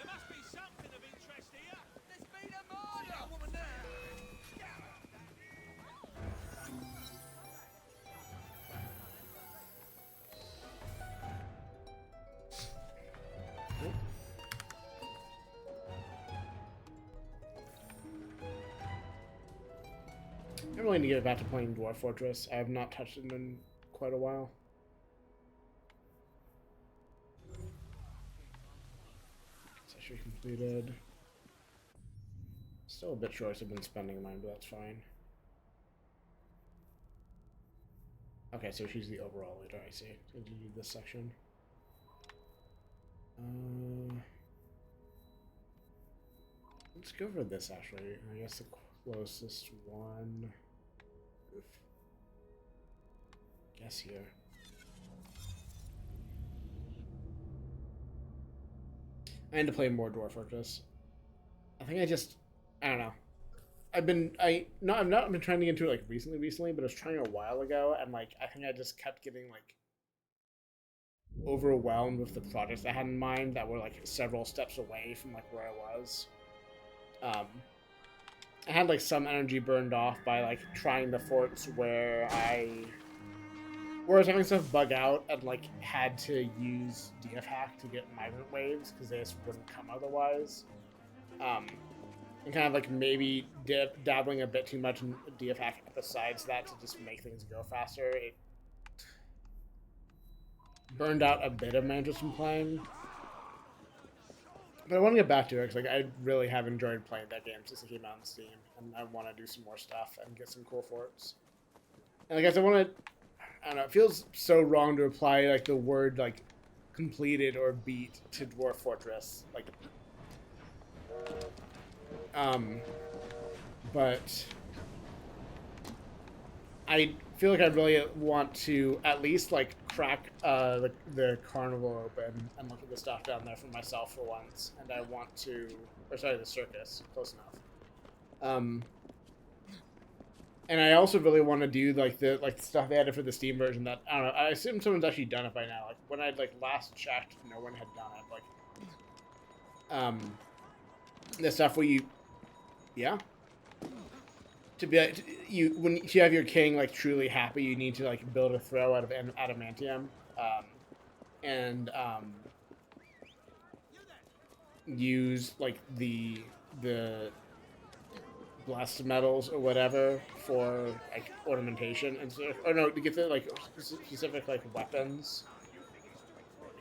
must be something of interest here. There's been a murder. That woman there. I really need to get back to playing Dwarf Fortress. I have not touched it in quite a while. Session completed. Still a bit short. I've been spending mine, but that's fine. Okay, so she's the overall leader. I see. So to do this section. Let's go for this actually. I guess the closest one. Oof. Guess here. I need to play more Dwarf Fortress. I think I don't know. I've not been trying to get into it like recently, but I was trying a while ago, and like I think I just kept getting like overwhelmed with the projects I had in mind that were like several steps away from like where I was. I had like some energy burned off by like trying the forts where I was having stuff bug out and like had to use DF hack to get migrant waves because they just wouldn't come otherwise. And kind of like maybe dabbling a bit too much in DF hack besides that to just make things go faster. It burned out a bit of my interest in playing. But I want to get back to it because like, I really have enjoyed playing that game since it came out on Steam. And I want to do some more stuff and get some cool forts. And I guess I want to... I don't know, it feels so wrong to apply like the word like completed or beat to Dwarf Fortress. Like... but I feel like I really want to at least like crack the carnival open and look at the stuff down there for myself for once. And I want to, or sorry, the circus, close enough. And I also really want to do like the stuff they added for the Steam version that I don't know. I assume someone's actually done it by now. Like when I like last checked, no one had done it. Like, the stuff where you, yeah. To be when you have your king like truly happy, you need to like build a throw out of adamantium, and use like the blessed metals or whatever for like ornamentation and stuff. Or no, to get the like specific like weapons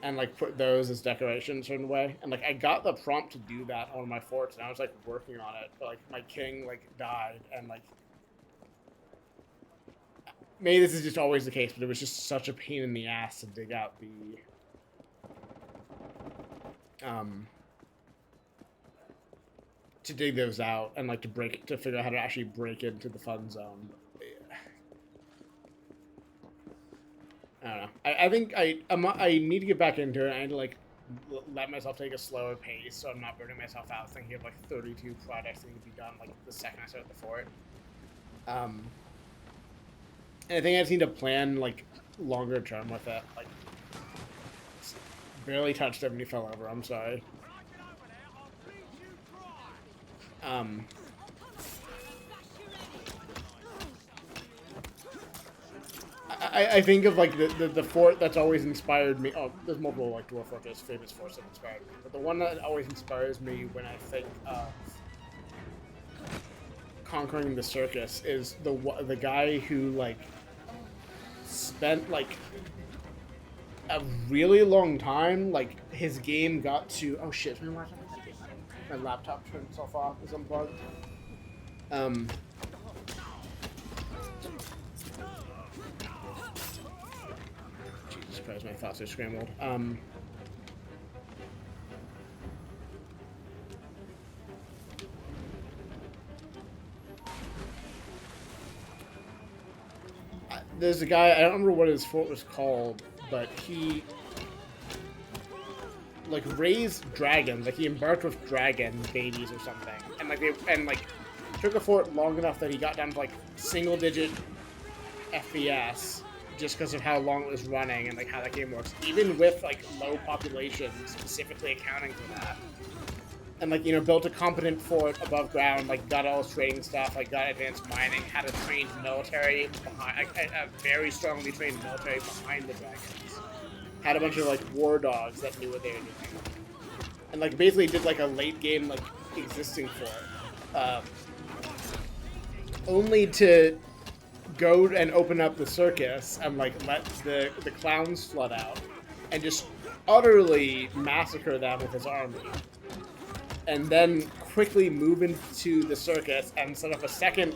and like put those as decoration a certain way. And like I got the prompt to do that on my forts, and I was like working on it, but like my king like died, and like maybe this is just always the case, but it was just such a pain in the ass to dig out to dig those out and like to figure out how to actually break into the fun zone. But, yeah. I don't know. I think I need to get back into it. I need to like let myself take a slower pace so I'm not burning myself out thinking of like 32 projects that need to be done like the second I start the fort. And I think I just need to plan like longer term with it. Like barely touched him and he fell over. I'm sorry. I think of like the fort that's always inspired me. Oh, there's multiple like Dwarf Fortress famous forts that inspired me, but the one that always inspires me when I think of conquering the circus is the guy who like spent like a really long time. Like his game got to shit. My laptop turned itself off. Is unplugged. Jesus Christ, my thoughts are scrambled. There's a guy, I don't remember what his fort was called, but he like raised dragons, like he embarked with dragon babies or something, and like took a fort long enough that he got down to like single digit FPS just because of how long it was running and like how that game works, even with like low population specifically accounting for that. And like, you know, built a competent fort above ground, like got all his trading stuff, like got advanced mining, had a trained military behind, a very strongly trained military behind the dragons. Had a bunch of like war dogs that knew what they were doing, and like basically did like a late game like existing fort, only to go and open up the circus and like let the clowns flood out and just utterly massacre them with his army. And then quickly move into the circus and set up a second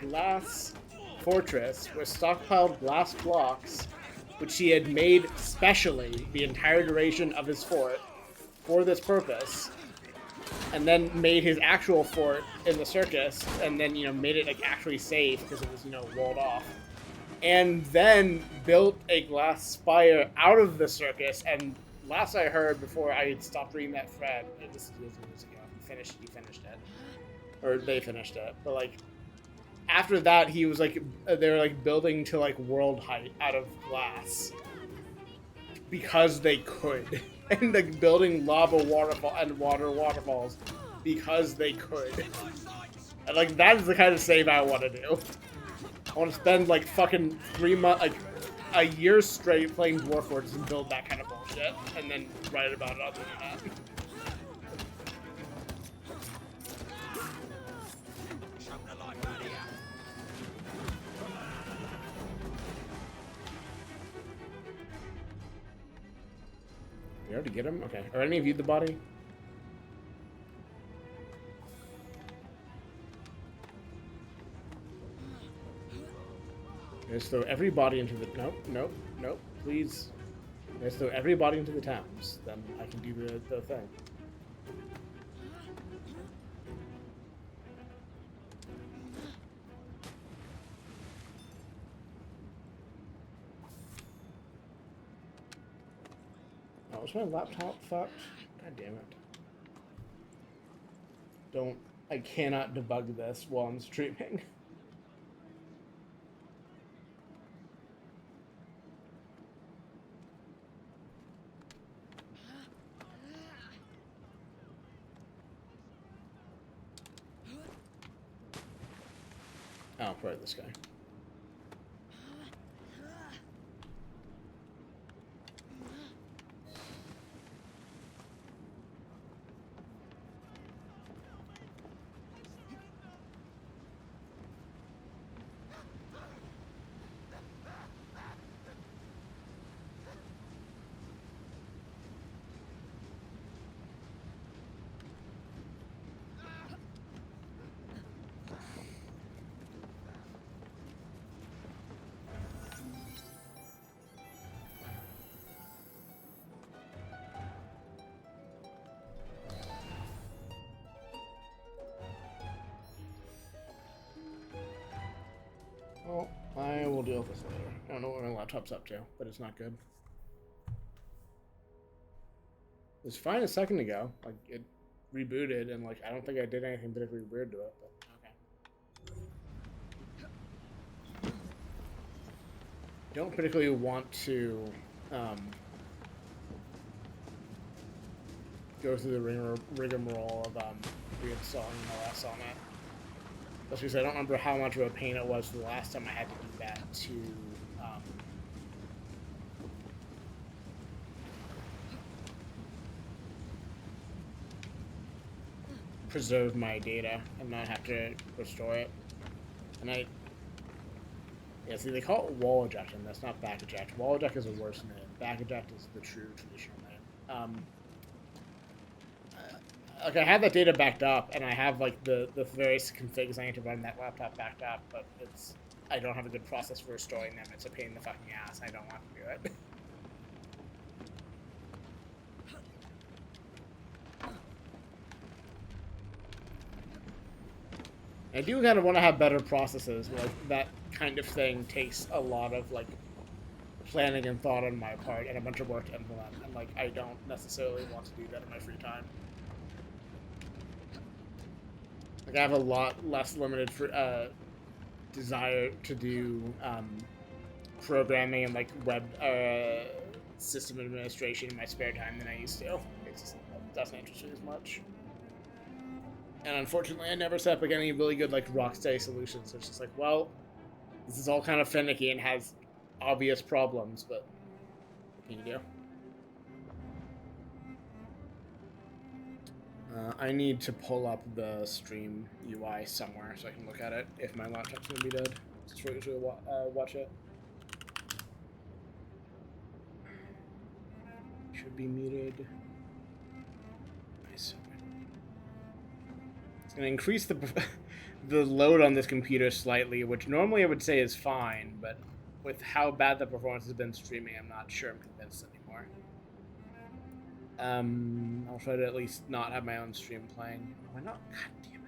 glass fortress with stockpiled glass blocks, which he had made specially the entire duration of his fort for this purpose, and then made his actual fort in the circus, and then, you know, made it like actually safe because it was, you know, walled off. And then built a glass spire out of the circus, and last I heard, before I had stopped reading that thread, this is years and years ago, he finished it. Or they finished it. But, like, after that, he was, like, they were, like, building to, like, world height out of glass. Because they could. And, like, building lava waterfall and water waterfalls because they could. And, like, that is the kind of save I want to do. I want to spend, like, fucking 3 months, like, a year straight playing Dwarf Fortress and build that kind of bullshit, and then write about it on the internet. You already get him? Okay. Are any of you the body? Let's throw every body into the... Nope. Please. Let's throw every body into the Thames. Then I can do the thing. Oh, is my laptop fucked? God damn it. I cannot debug this while I'm streaming. Oh, probably this guy. deal with this later. I don't know what my laptop's up to, but it's not good. It was fine a second ago. Like, it rebooted, and, like, I don't think I did anything particularly weird to it, but okay. Don't particularly want to go through the rigmarole of reinstalling OS on it. That's because I don't remember how much of a pain it was the last time I had to do that to preserve my data and not have to restore it. And yeah, see, they call it wall eject, and that's not back eject. Wall eject is a worse name. Back eject is the true traditional name. Like, I have that data backed up, and I have, like, the various configs I need to run that laptop backed up, but I don't have a good process for restoring them. It's a pain in the fucking ass. I don't want to do it. I do kind of want to have better processes. Like, that kind of thing takes a lot of, like, planning and thought on my part and a bunch of work to implement. And, like, I don't necessarily want to do that in my free time. Like, I have a lot less limited desire to do programming and, like, web system administration in my spare time than I used to. It doesn't interest me as much. And unfortunately, I never set up, like, any really good, like, rock-steady solutions. So it's just like, well, this is all kind of finicky and has obvious problems, but what can you do? I need to pull up the stream UI somewhere so I can look at it if my laptop's gonna be dead. Just to usually watch it. Should be muted. Nice. It's gonna increase the the load on this computer slightly, which normally I would say is fine, but with how bad the performance has been streaming, I'm not sure I'm convinced anymore. I'll try to at least not have my own stream playing. Why not? God damn it.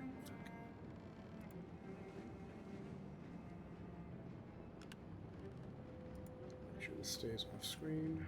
Make sure this stays off screen.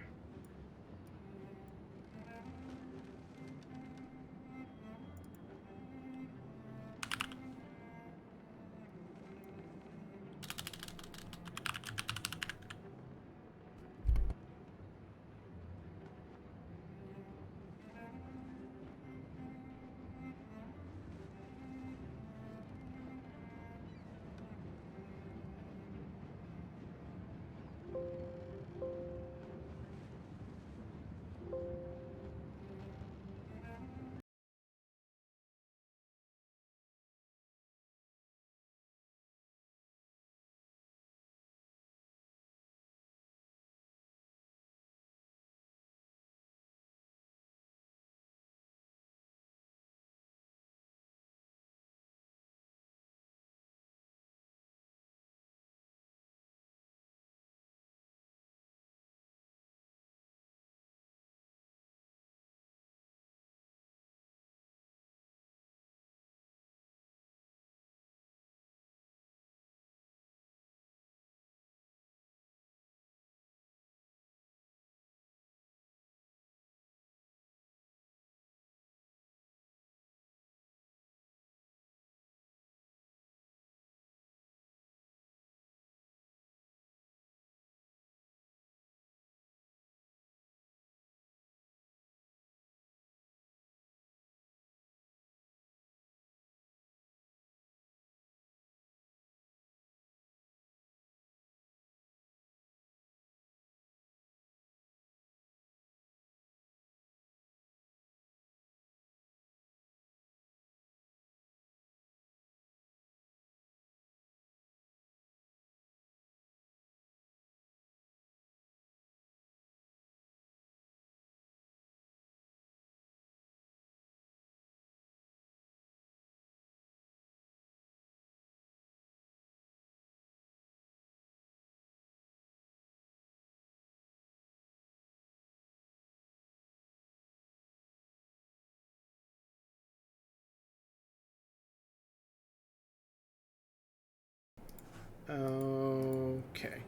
Okay.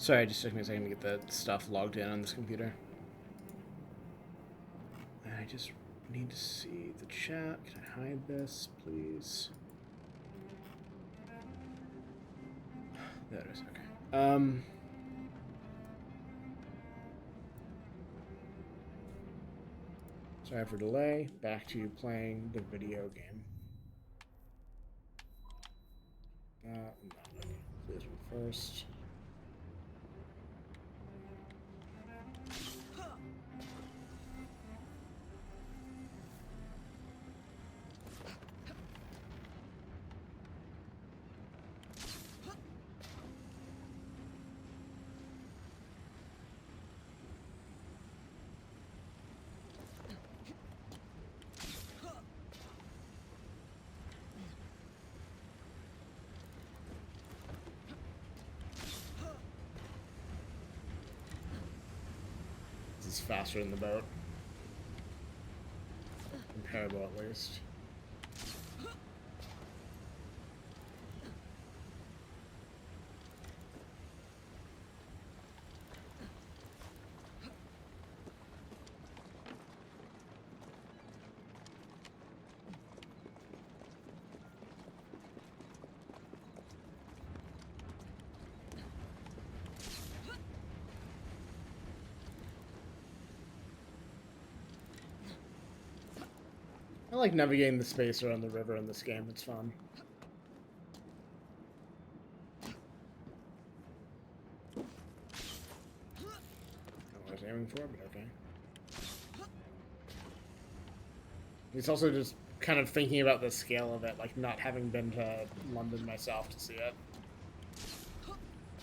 Sorry, it just took me a second to get the stuff logged in on this computer. And I just need to see the chat. Can I hide this, please? There it is. Okay. Sorry for delay. Back to playing the video game. No, okay. This one first. This is faster than the boat. Comparable, at least. I like navigating the space around the river in this game. It's fun. I don't know what I was aiming for, but okay. It's also just kind of thinking about the scale of it, like not having been to London myself to see it.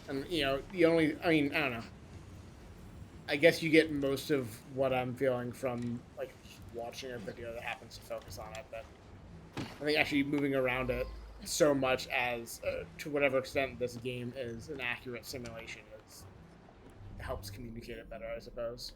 And, you know, I mean, I don't know. I guess you get most of what I'm feeling from, like, watching a video that happens to focus on it, but I think actually moving around it so much as, to whatever extent this game is an accurate simulation, helps communicate it better, I suppose.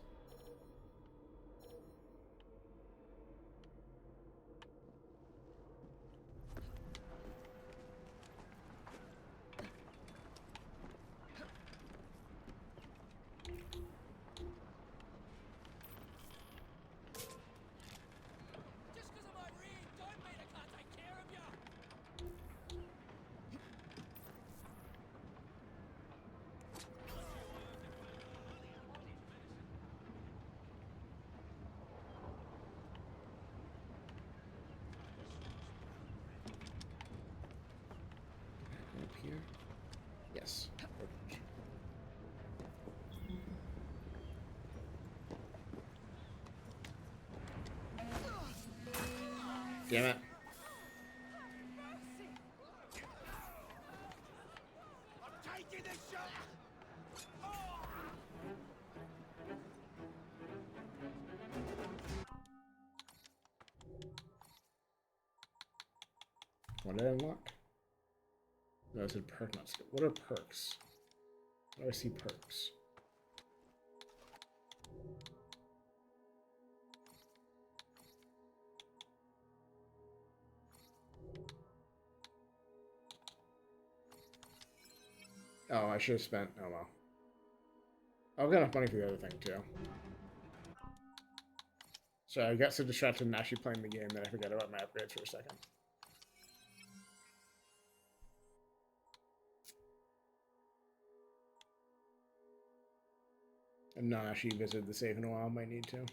Just 'cause I'm over here, don't mean I can't take care of you. Up here? Yes. Perfect. Damn it. I'm taking this shot. What did I unlock? No, it said perk not skill. What are perks? Where do I see perks? Oh, I should have spent. Oh well. I've got enough money for the other thing too. So I got so distracted in actually playing the game that I forgot about my upgrades for a second. I've not actually visited the save in a while. Might need to.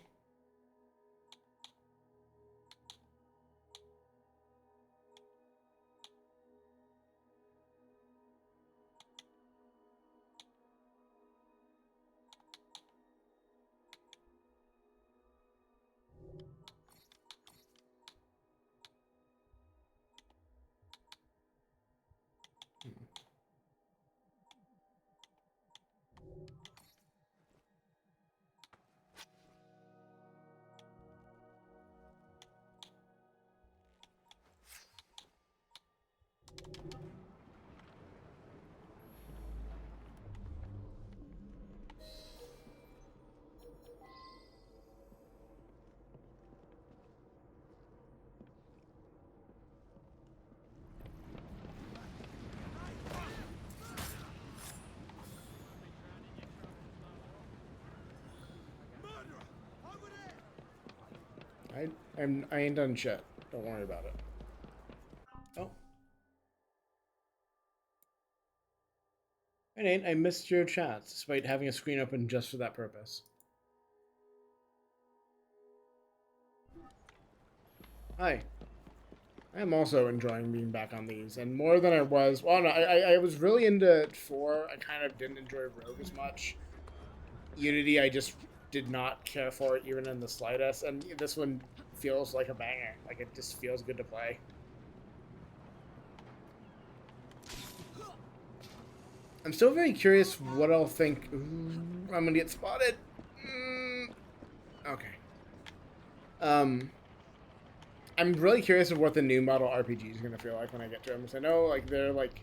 I ain't done shit. Don't worry about it. Oh. Hey Nate, I missed your chats despite having a screen open just for that purpose. Hi. I'm also enjoying being back on these, and more than I was. Well, no, I was really into 4. I kind of didn't enjoy Rogue as much. Unity, I just did not care for it even in the slightest, and this one feels like a banger. Like, it just feels good to play. I'm still very curious what I'll think. Ooh, I'm gonna get spotted. Okay. I'm really curious of what the new model RPG is gonna feel like when I get to them. Because I know, like, they're like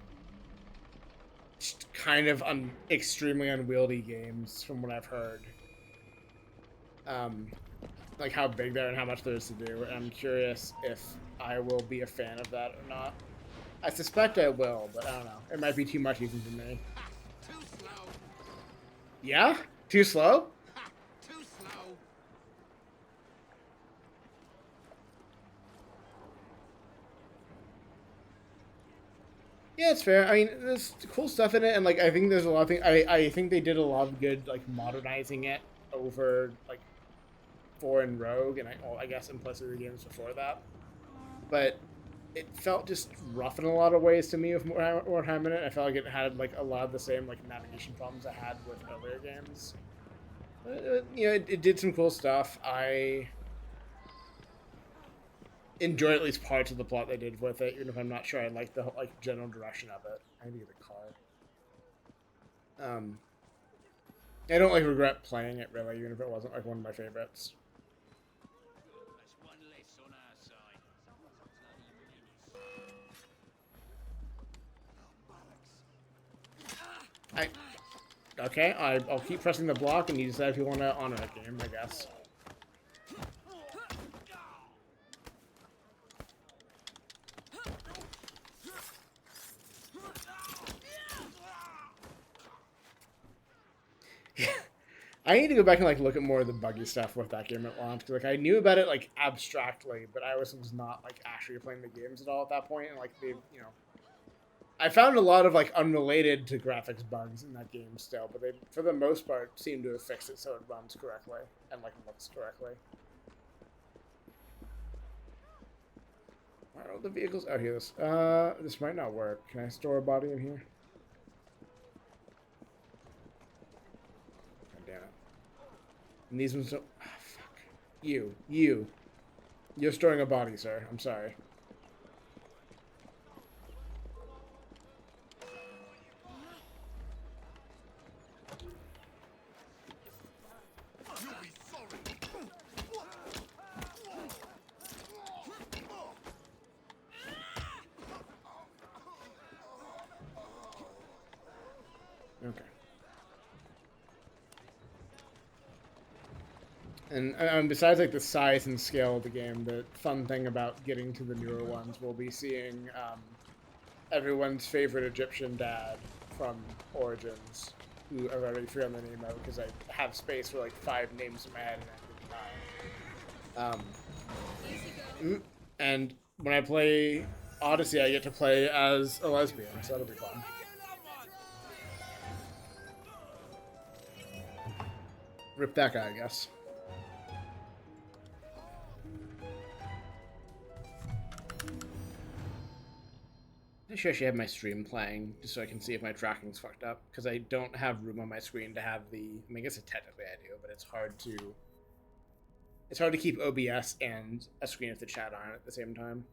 kind of extremely unwieldy games from what I've heard. Like how big they are and how much there is to do. And I'm curious if I will be a fan of that or not. I suspect I will, but I don't know. It might be too much even for me. Too slow. Yeah? Too slow? Too slow. Yeah, it's fair. I mean, there's cool stuff in it, and like I think there's a lot of things. I think they did a lot of good like modernizing it over like 4 and Rogue, and I guess implicitly the games before that. But it felt just rough in a lot of ways to me with more time in it. I felt like it had like a lot of the same like navigation problems I had with earlier games. But, you know, it did some cool stuff. I enjoy at least parts of the plot they did with it, even if I'm not sure I like the whole, like general direction of it. I need a car. I don't like regret playing it really, even if it wasn't like one of my favorites. That's one less on our side. Okay, I'll keep pressing the block, and you decide if you want to honor that game, I guess. I need to go back and like look at more of the buggy stuff with that game at launch. Cause like I knew about it like abstractly, but I was not like actually playing the games at all at that point. And like they, you know, I found a lot of like unrelated to graphics bugs in that game still, but they for the most part seem to have fixed it so it runs correctly and like looks correctly. Why are all the vehicles out here? This might not work. Can I store a body in here? God damn it. And these ones don't. Oh, fuck. You. You're storing a body, sir. I'm sorry. Okay. And besides like the size and scale of the game, the fun thing about getting to the newer ones will be seeing everyone's favorite Egyptian dad from Origins, who I've already forgotten the name of because I have space for like 5 names in my head at any time. And when I play Odyssey, I get to play as a lesbian, so that'll be fun. Rip that guy, I guess. I should actually have my stream playing just so I can see if my tracking's fucked up because I don't have room on my screen to have the. I mean, I guess technically I do, but it's hard to. It's hard to keep OBS and a screen with the chat on at the same time.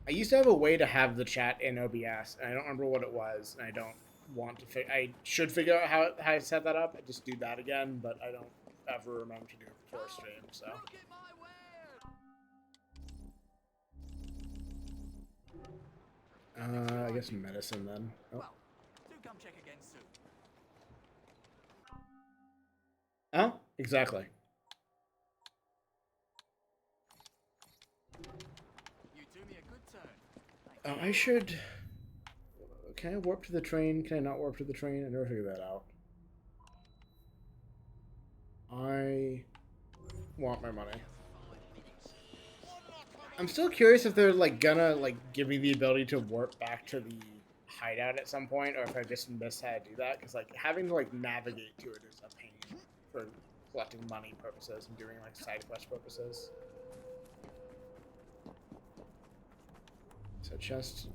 I used to have a way to have the chat in OBS, and I don't remember what it was, and I don't want to. I should figure out how I set that up. I just do that again, but I don't ever remember to do it before stream. So. I guess medicine then. Oh. Well, do come check again soon. Oh, exactly. You do me a good turn. Oh, I should. Can I warp to the train? Can I not warp to the train? I never figured that out. want my money. I'm still curious if they're like gonna like give me the ability to warp back to the hideout at some point, or if I just missed how to do that. Because like having to like navigate to it is a pain for collecting money purposes and doing like side quest purposes. So chest.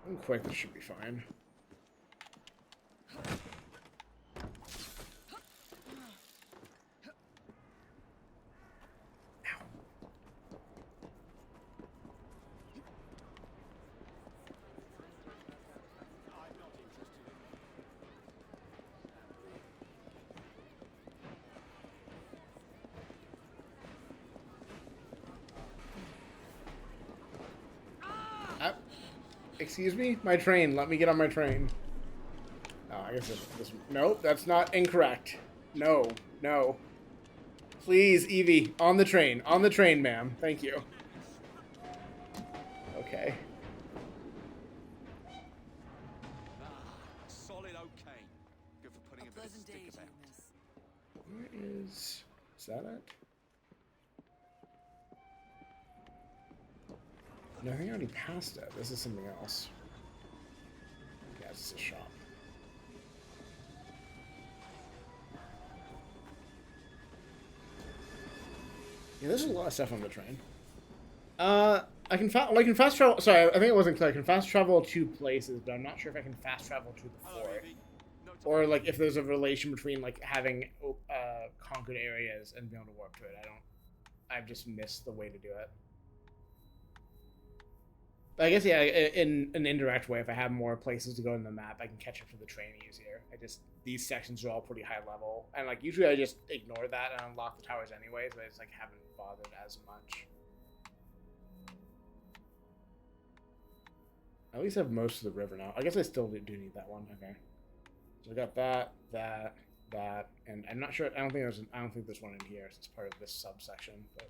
I'm quick. This should be fine. Excuse me? My train. Let me get on my train. Oh, I guess this... Nope, that's not incorrect. No. No. Please, Evie. On the train. On the train, ma'am. Thank you. Okay. Solid okay. Good for putting a bit of stick about. Where is... Is that it? No, I think I already passed it. This is something else. Yeah, this is a shop. Yeah, there's a lot of stuff on the train. I can fast travel. Sorry, I think it wasn't clear. I can fast travel to places, but I'm not sure if I can fast travel to the fort, or like if there's a relation between like having conquered areas and being able to warp to it. I've just missed the way to do it. But I guess yeah, in an indirect way, if I have more places to go in the map, I can catch up to the train easier. These sections are all pretty high level, and like usually I just ignore that and unlock the towers anyways. But I just like haven't bothered as much. I at least have most of the river now. I guess I still do need that one. Okay, so I got that, and I'm not sure. I don't think there's one in here. So it's part of this subsection, but.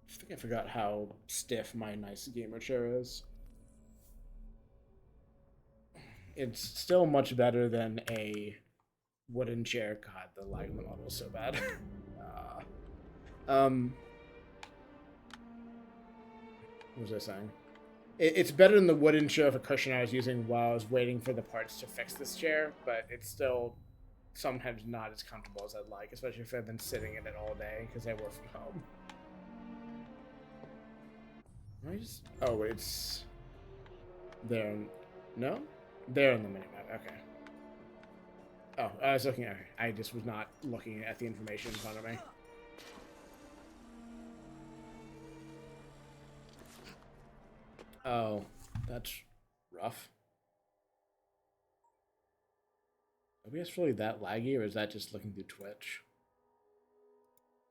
I think I forgot how stiff my nice gamer chair is. It's still much better than a wooden chair. God, the lag on the model is so bad. What was I saying? It's better than the wooden chair of a cushion I was using while I was waiting for the parts to fix this chair, but it's still sometimes not as comfortable as I'd like, especially if I've been sitting in it all day because I work from home. Oh, it's there. No, there on the minimap. Okay. Oh, I was looking at it. I just was not looking at the information in front of me. Oh, that's rough. OBS really that laggy, or is that just looking through Twitch?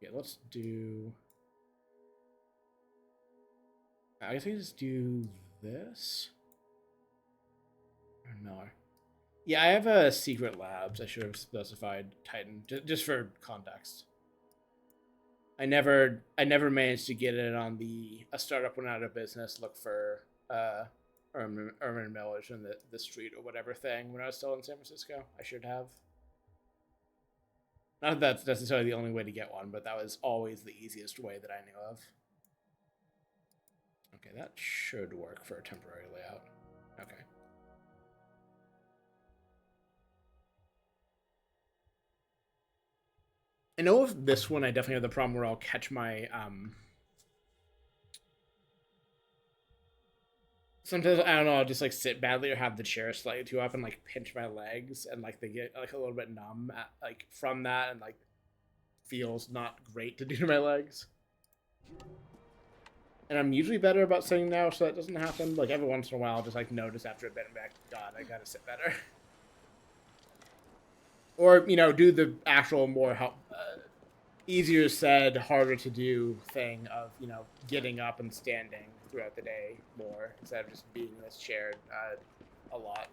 Yeah, let's do. I guess I can just do this. Or no. Yeah, I have a secret labs. I should have specified Titan just for context. I never managed to get it on a startup went out of business. Look for Urban Millage in the street or whatever thing when I was still in San Francisco. I should have. Not that that's necessarily the only way to get one, but that was always the easiest way that I knew of. Okay, that should work for a temporary layout. Okay. I know with this one, I definitely have the problem where I'll catch my, sometimes, I don't know, I'll just, like, sit badly or have the chair slightly too up and, like, pinch my legs and, like, they get, like, a little bit numb, from that and, like, feels not great to do to my legs. And I'm usually better about sitting now, so that doesn't happen. Like, every once in a while, I'll just, like, notice after a bit and be like, God, I gotta sit better. Or, you know, do the actual more easier said, harder to do thing of, you know, getting up and standing throughout the day more instead of just being in this chair a lot.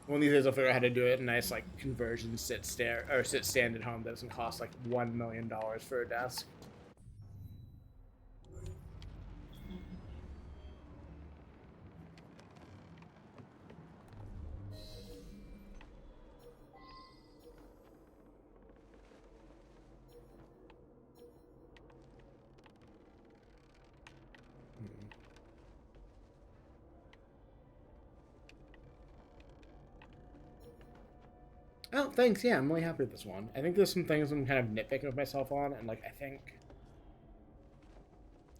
One of these days I'll figure out how to do it a nice like conversion sit stand at home that doesn't cost like $1 million for a desk. Oh, thanks. Yeah, I'm really happy with this one. I think there's some things I'm kind of nitpicking with myself on, and like I think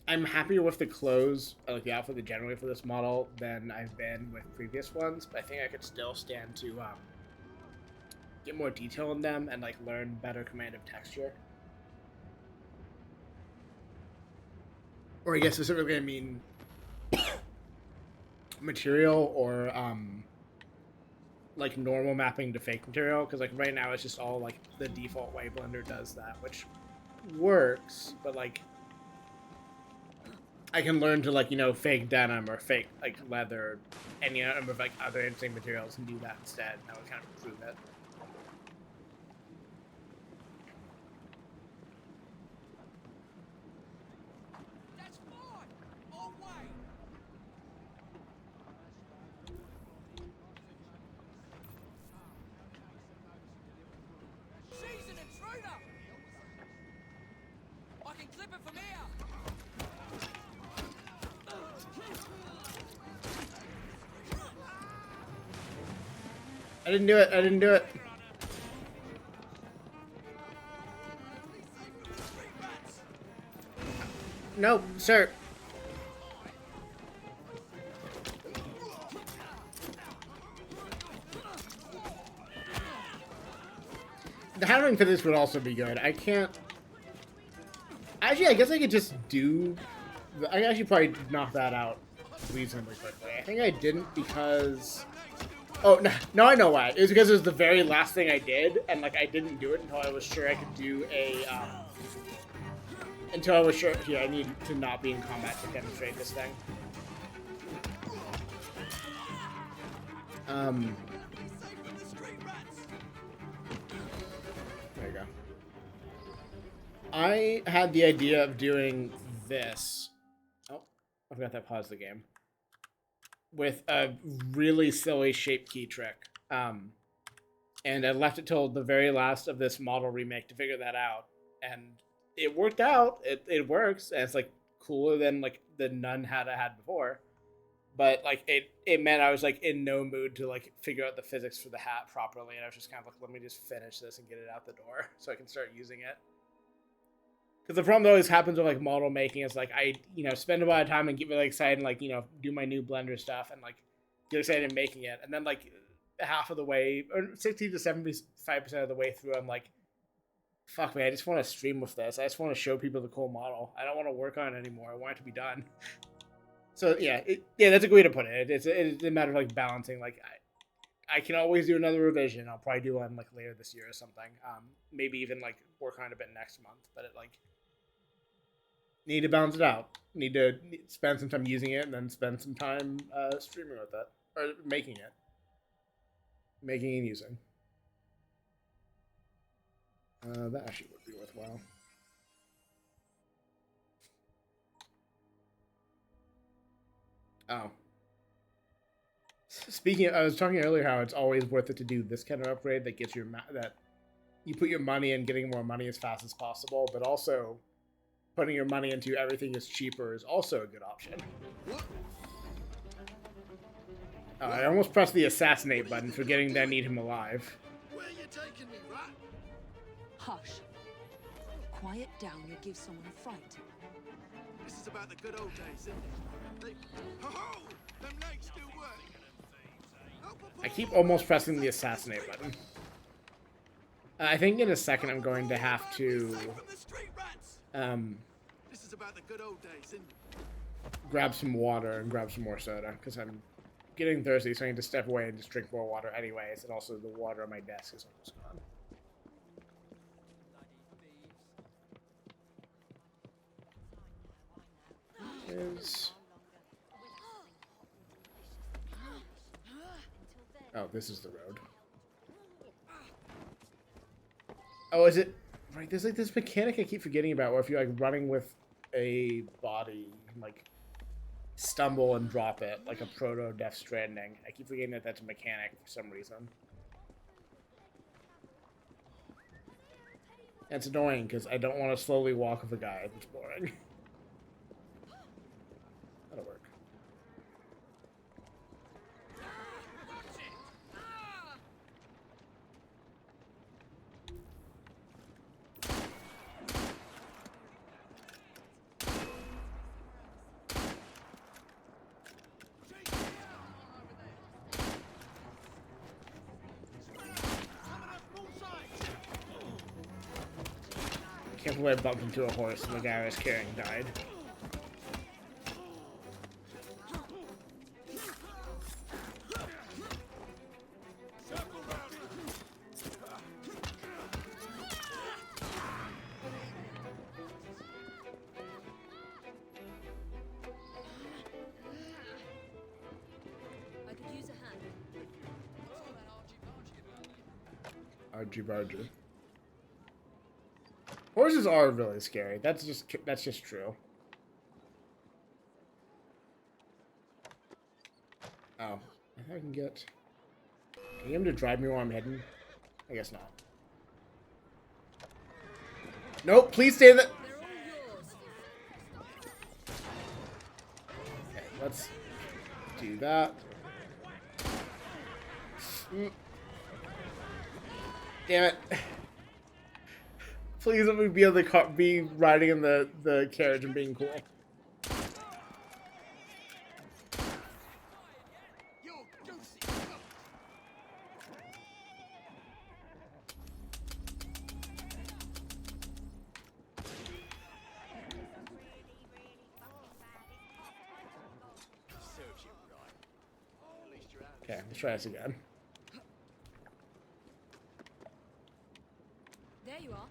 I'm happier with the clothes, like the outfit generally for this model than I've been with previous ones. But I think I could still stand to get more detail in them and like learn better command of texture. Or I guess specifically, I mean material or like normal mapping to fake material, because like right now it's just all like the default way Blender does that, which works, but like I can learn to like, you know, fake denim or fake like leather, any number of like other interesting materials and do that instead. That would kind of improve it. That's fine. I'll wait. She's an intruder. I can clip it from here. I didn't do it. I didn't do it. No, sir. The handling for this would also be good. I can't. Actually, I guess I could just do. I could actually probably knock that out reasonably quickly. I think I didn't because. Oh no! No, I know why. It was because it was the very last thing I did, and like I didn't do it until I was sure I could do a. Until I was sure. Yeah, I need to not be in combat to demonstrate this thing. There you go. I had the idea of doing this. Oh, I forgot that paused the game. With a really silly shape key trick. And I left it till the very last of this model remake to figure that out. And it worked out. It works. And it's like cooler than like the none hat I had before. But like it meant I was like in no mood to like figure out the physics for the hat properly. And I was just kind of like, let me just finish this and get it out the door so I can start using it. Because the problem that always happens with like model making is like I, you know, spend a lot of time and get really excited and like, you know, do my new Blender stuff and like get excited in making it. And then like half of the way, or 60 to 75% of the way through, I'm like, fuck man, I just want to stream with this. I just want to show people the cool model. I don't want to work on it anymore. I want it to be done. So yeah, that's a good way to put it. It's a matter of like balancing. Like I can always do another revision. I'll probably do one like later this year or something. Maybe even like work on it a bit next month. But it like need to balance it out. Need to spend some time using it and then spend some time streaming with it or making it, making and using. That actually would be worthwhile. Oh. Speaking of, I was talking earlier how it's always worth it to do this kind of upgrade that gets your that you put your money in getting more money as fast as possible, but also putting your money into everything is cheaper is also a good option. I almost pressed the assassinate button, forgetting that I need him alive. Where you taking me, rat? Hush. Quiet down, you'll give someone a fright. This is about the good old days, isn't it? They... Ho-ho! Them legs still work. I keep almost pressing the assassinate button. I think in a second I'm going to have to This is about the good old days, isn't it? grab some water and grab some more soda because I'm getting thirsty, so I need to step away and just drink more water anyways, and also the water on my desk is almost gone. Oh, this is the road. Oh, is it? Right, there's like this mechanic I keep forgetting about where if you're like running with a body, you can like stumble and drop it like a proto Death Stranding. I keep forgetting that that's a mechanic for some reason. And it's annoying because I don't want to slowly walk with a guy. It's boring. That'll work. Thankfully, I bumped into a horse and the guy I was carrying died. I could use a hand. Argy bargy. Horses are really scary. That's just true. Oh, I think I can get. Can you get him to drive me while I'm hidden? I guess not. Nope. Please stay that. They're all yours. Okay, let's do that. Damn it. Please let me be able to be riding in the carriage and being cool. Okay, let's try this again. There you are.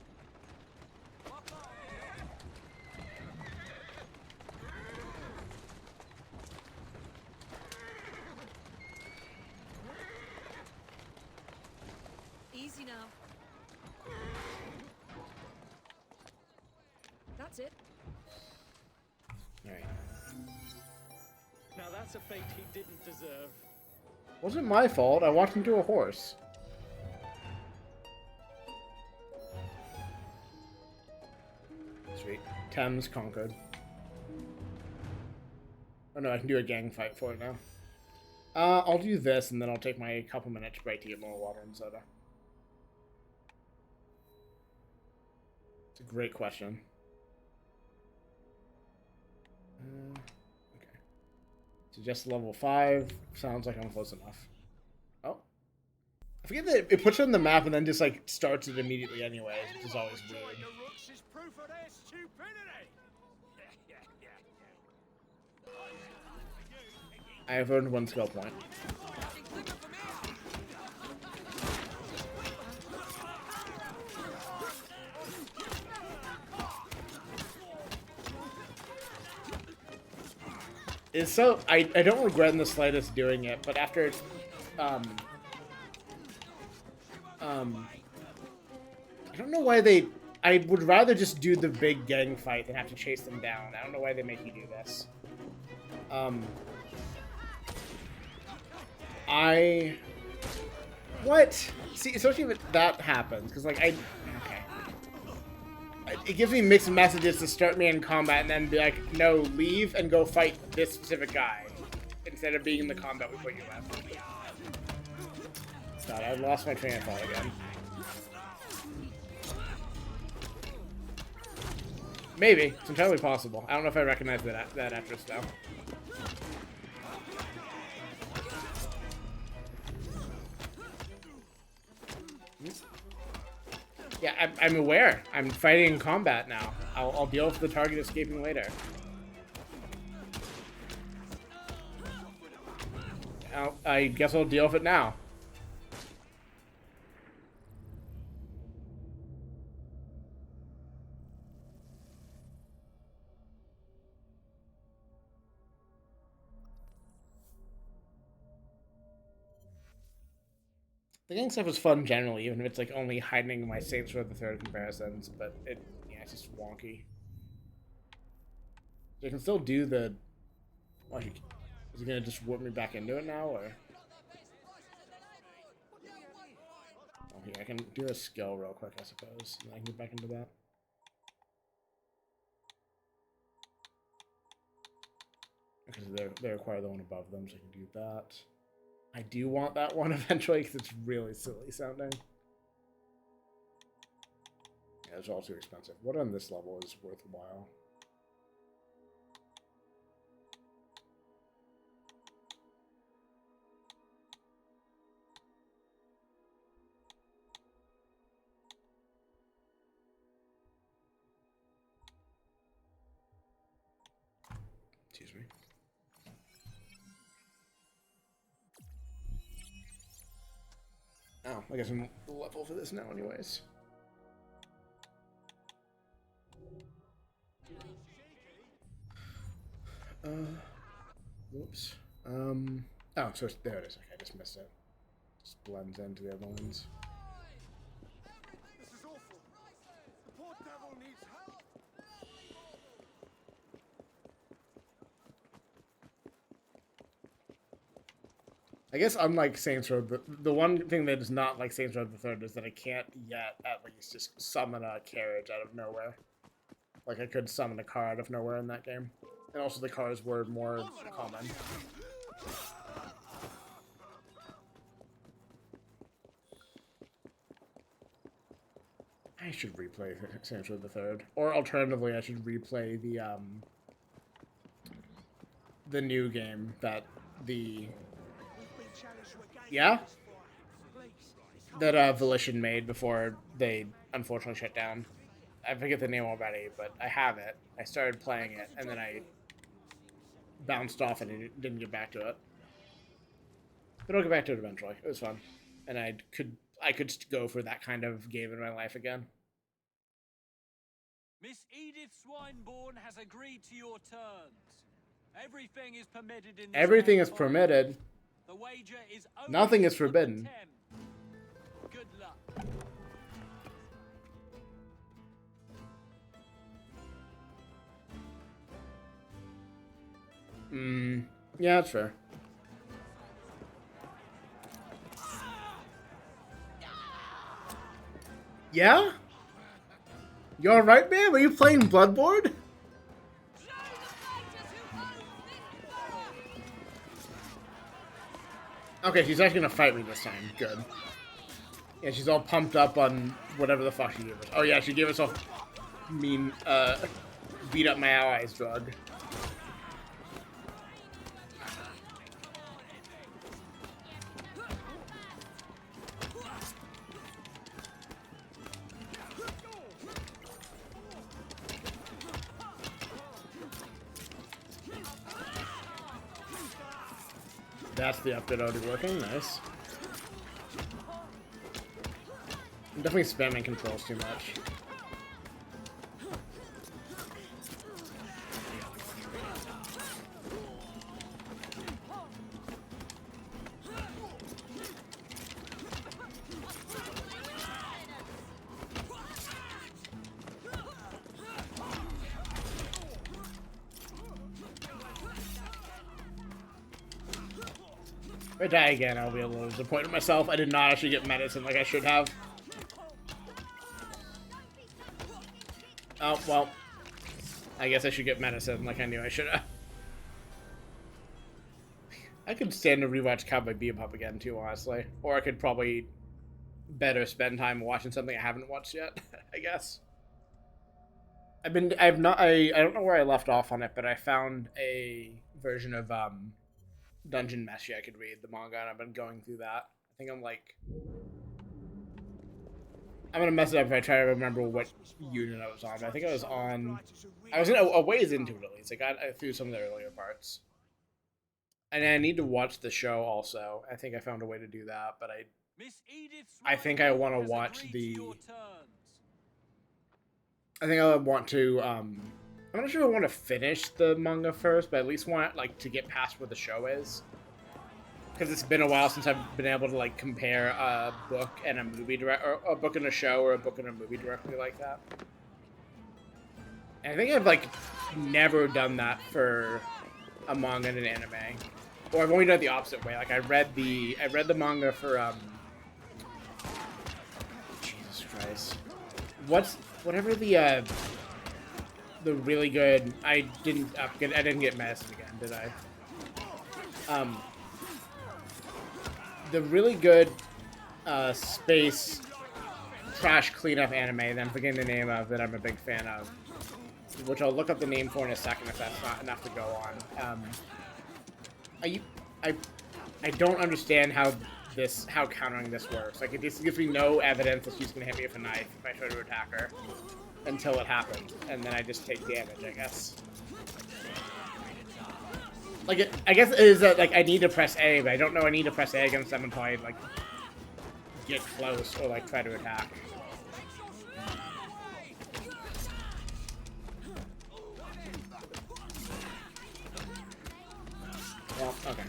Easy now. That's it. Alright. Now that's a fate he didn't deserve. Wasn't my fault. I walked into a horse. Sweet. Thames conquered. Oh no, I can do a gang fight for it now. I'll do this, and then I'll take my couple minutes break to get more water and soda. It's a great question. Okay. So just level 5. Sounds like I'm close enough. Oh. I forget that it puts it on the map and then just, like, starts it immediately anyway, which is always weird. is proof of their stupidity. I have earned 1 skill point. It's so I don't regret in the slightest doing it, but after I don't know why I would rather just do the big gang fight than have to chase them down. I don't know why they make you do this. What? See, especially if that happens, because like okay. It gives me mixed messages to start me in combat and then be like, no, leave and go fight this specific guy instead of being in the combat we put you in. God, I lost my train of thought again. Maybe. It's entirely possible. I don't know if I recognize that actress though. Yeah, I'm aware. I'm fighting in combat now. I'll deal with the target escaping later. I guess I'll deal with it now. The gang stuff is fun generally, even if it's like only heightening my Saints Row the Third comparisons, but it's just wonky. So I can still do the. Well, is he gonna just warp me back into it now, or? Oh, here I can do a skill real quick, I suppose, and I can get back into that. Because they require the one above them, so I can do that. I do want that one eventually because it's really silly sounding. Yeah, it's all too expensive. What on this level is worthwhile? Excuse me. Oh, I guess I'm level for this now anyways. Whoops. Oh, so there it is. Okay, I just missed it. Just blends into the other ones. This is awful. The poor devil needs help. I guess unlike Saints Row, the one thing that is not like Saints Row the Third is that I can't yet at least just summon a carriage out of nowhere. Like I could summon a car out of nowhere in that game. And also the cars were more common. I should replay Saints Row the Third. Or alternatively, I should replay the new game that that Volition made before they unfortunately shut down. I forget the name already, but I have it. I started playing it, and then I bounced off and didn't get back to it. But I'll get back to it eventually. It was fun, and I could go for that kind of game in my life again. Miss Edith Swineborn has agreed to your terms. Everything is permitted in this Everything is campaign. permitted. The wager is only Nothing is for the forbidden. 10. Good luck. Yeah, that's fair. Yeah? You alright, man? Were you playing Bloodborne? Okay, she's actually gonna fight me this time. Good. Yeah, she's all pumped up on whatever the fuck she gave us. Oh yeah, she gave us a mean, beat up my allies drug. That's the upgrade already working. Nice. I'm definitely spamming controls too much. If I die again, I'll be a little disappointed in myself. I did not actually get medicine like I should have. Oh, well. I guess I should get medicine like I knew I should have. I could stand to rewatch Cowboy Bebop again too, honestly. Or I could probably better spend time watching something I haven't watched yet, I guess. I don't know where I left off on it, but I found a version of, Dungeon Meshi I could read, the manga, and I've been going through that. I think I'm gonna mess it up if I try to remember what unit I was on. But I think I was in a ways into it at least. I got through some of the earlier parts. And I need to watch the show also. I think I found a way to do that, but I think I want to watch I think I want to, I'm not sure I want to finish the manga first, but at least want, like, to get past where the show is. Because it's been a while since I've been able to, like, compare a book and a movie or a book and a show or a book and a movie directly like that. And I think I've, like, never done that for a manga and an anime. Or I've only done it the opposite way. Like, I read the manga for, Jesus Christ. Whatever the really good, I didn't get medicine again, did I? The really good space trash cleanup anime that I'm forgetting the name of that I'm a big fan of, which I'll look up the name for in a second if that's not enough to go on. I don't understand how countering this works. Like, it just gives me no evidence that she's gonna hit me with a knife if I try to attack her until it happens, and then I just take damage, I guess. Like, I guess it is that, like, I need to press A, but I don't know I need to press A against them until I, like, get close or, like, try to attack. Well, okay.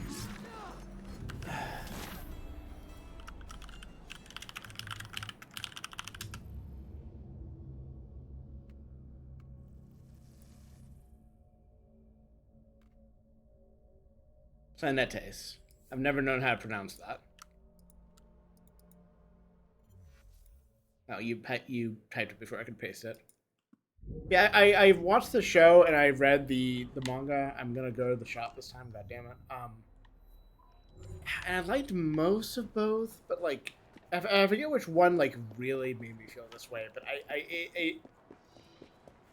Sinetes. I've never known how to pronounce that. Oh, you typed it before I could paste it. Yeah, I watched the show and I read the manga. I'm gonna go to the shop this time. God damn it. And I liked most of both, but like, I forget which one like really made me feel this way. But it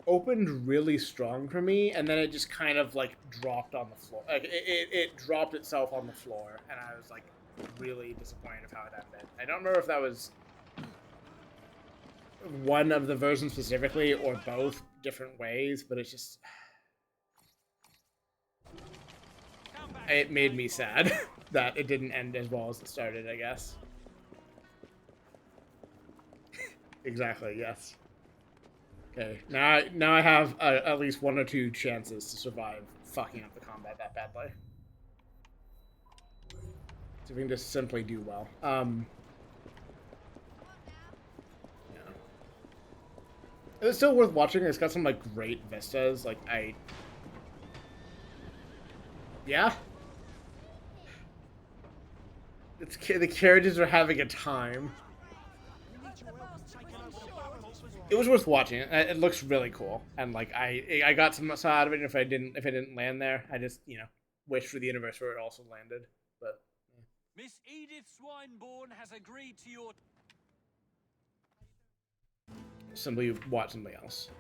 opened really strong for me, and then it just kind of like dropped on the floor. Like it dropped itself on the floor, and I was like really disappointed of how it ended. I don't remember if that was one of the versions specifically or both different ways, but it's just it made me sad that it didn't end as well as it started, I guess. Exactly, yes. Okay, now I have at least 1 or 2 chances to survive fucking up the combat that badly. So we can just simply do well. Yeah. It was still worth watching. It's got some like great vistas. Like yeah. The carriages are having a time. It was worth watching. It looks really cool, and like I got some out of it. If I didn't land there, I just wish for the universe where it also landed. But Miss Edith Swineborn has agreed to your... simply watch something else.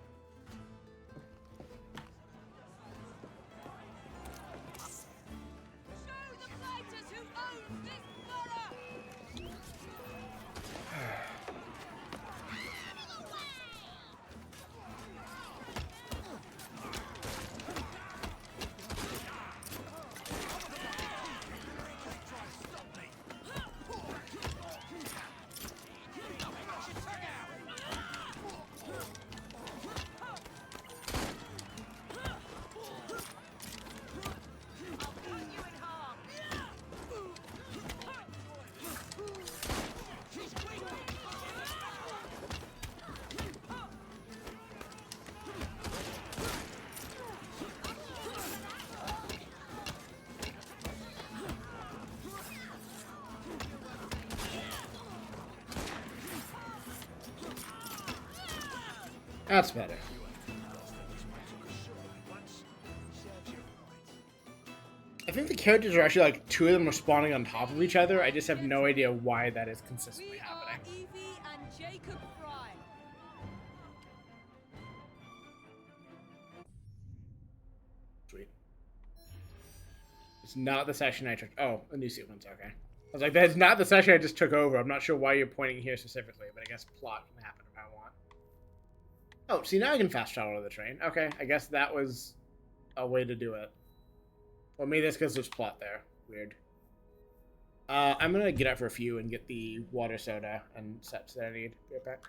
Show the fighters who own this borough! That's better. I think the characters are actually like 2 of them are spawning on top of each other. I just have no idea why that is consistently We happening. are Evie and Jacob Fry. Sweet. It's not the section I took. Oh, a new sequence. Okay. I was like, that's not the section I just took over. I'm not sure why you're pointing here specifically, but I guess plot can happen if I want. Oh, see, now I can fast travel to the train. Okay, I guess that was a way to do it. Well, maybe that's because there's plot there. Weird. I'm gonna get out for a few and get the water soda and sets that I need. Be right back.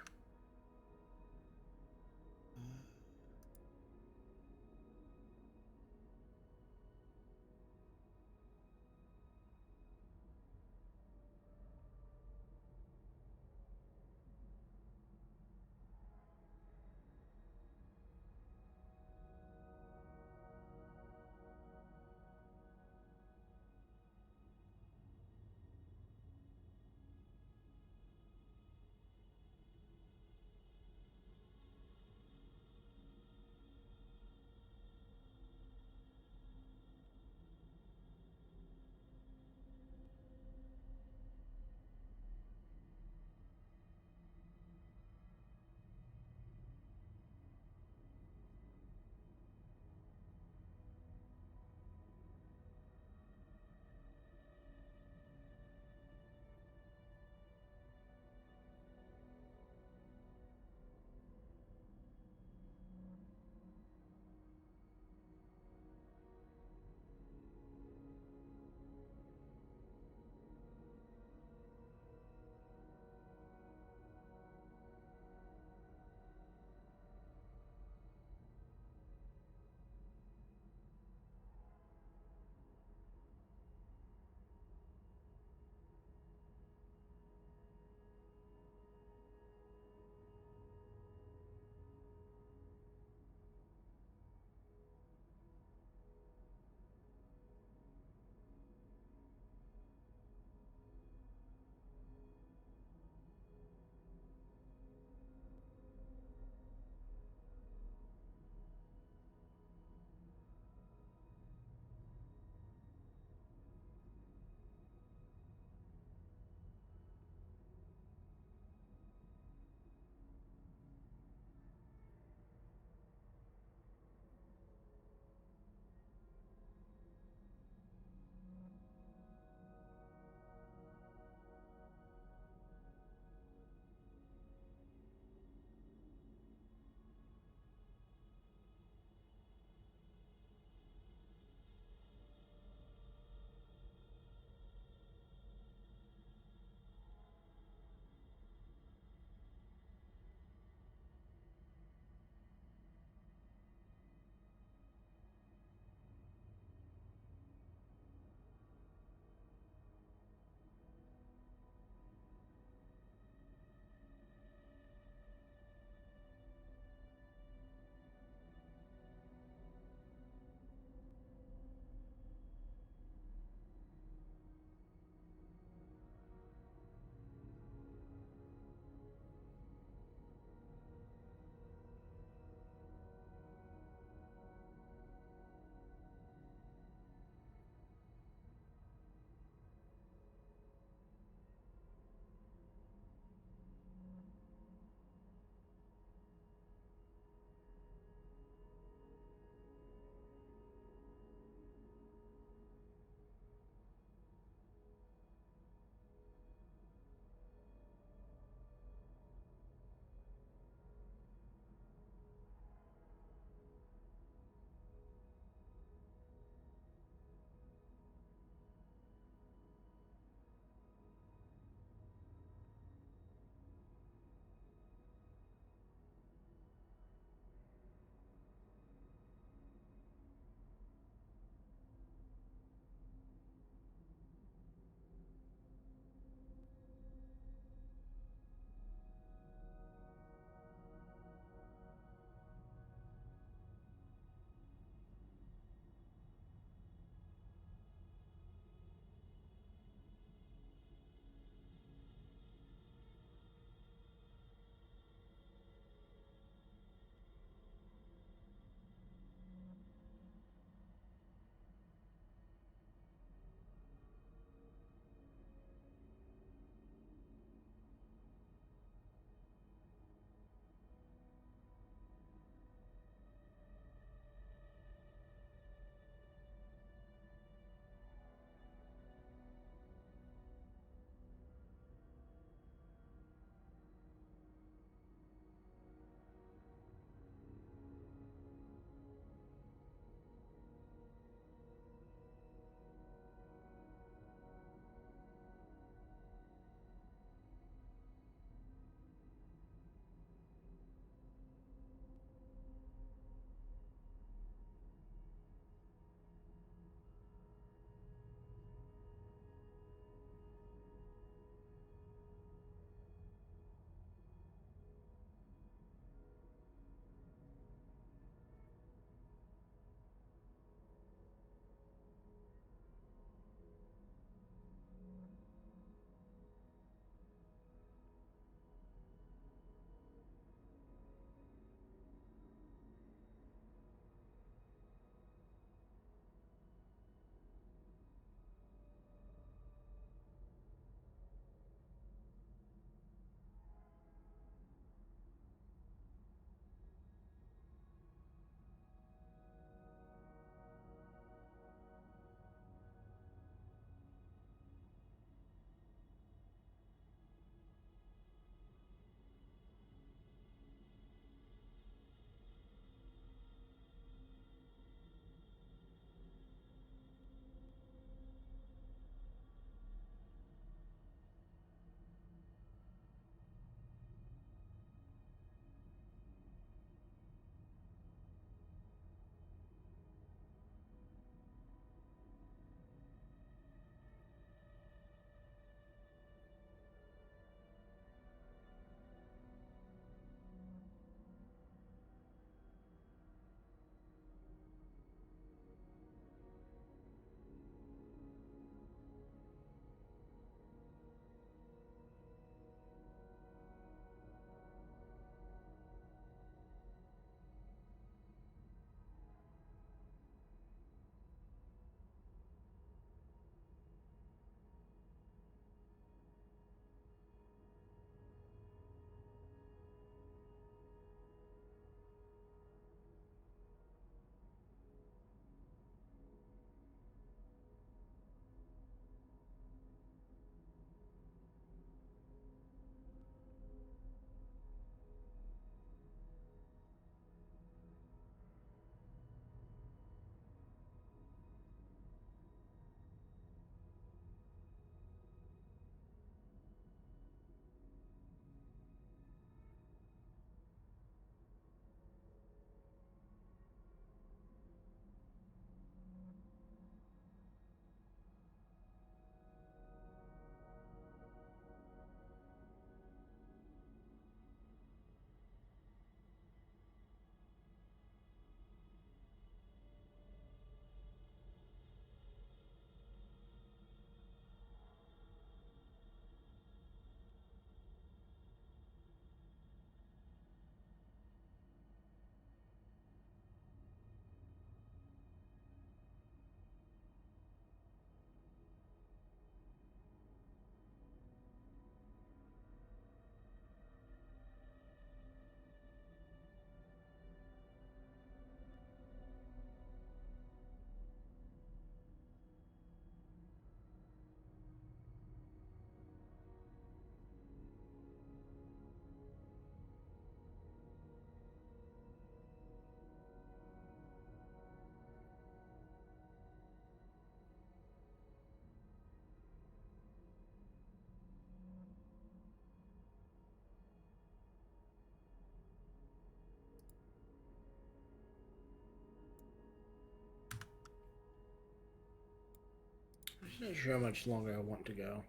Not sure how much longer I want to go.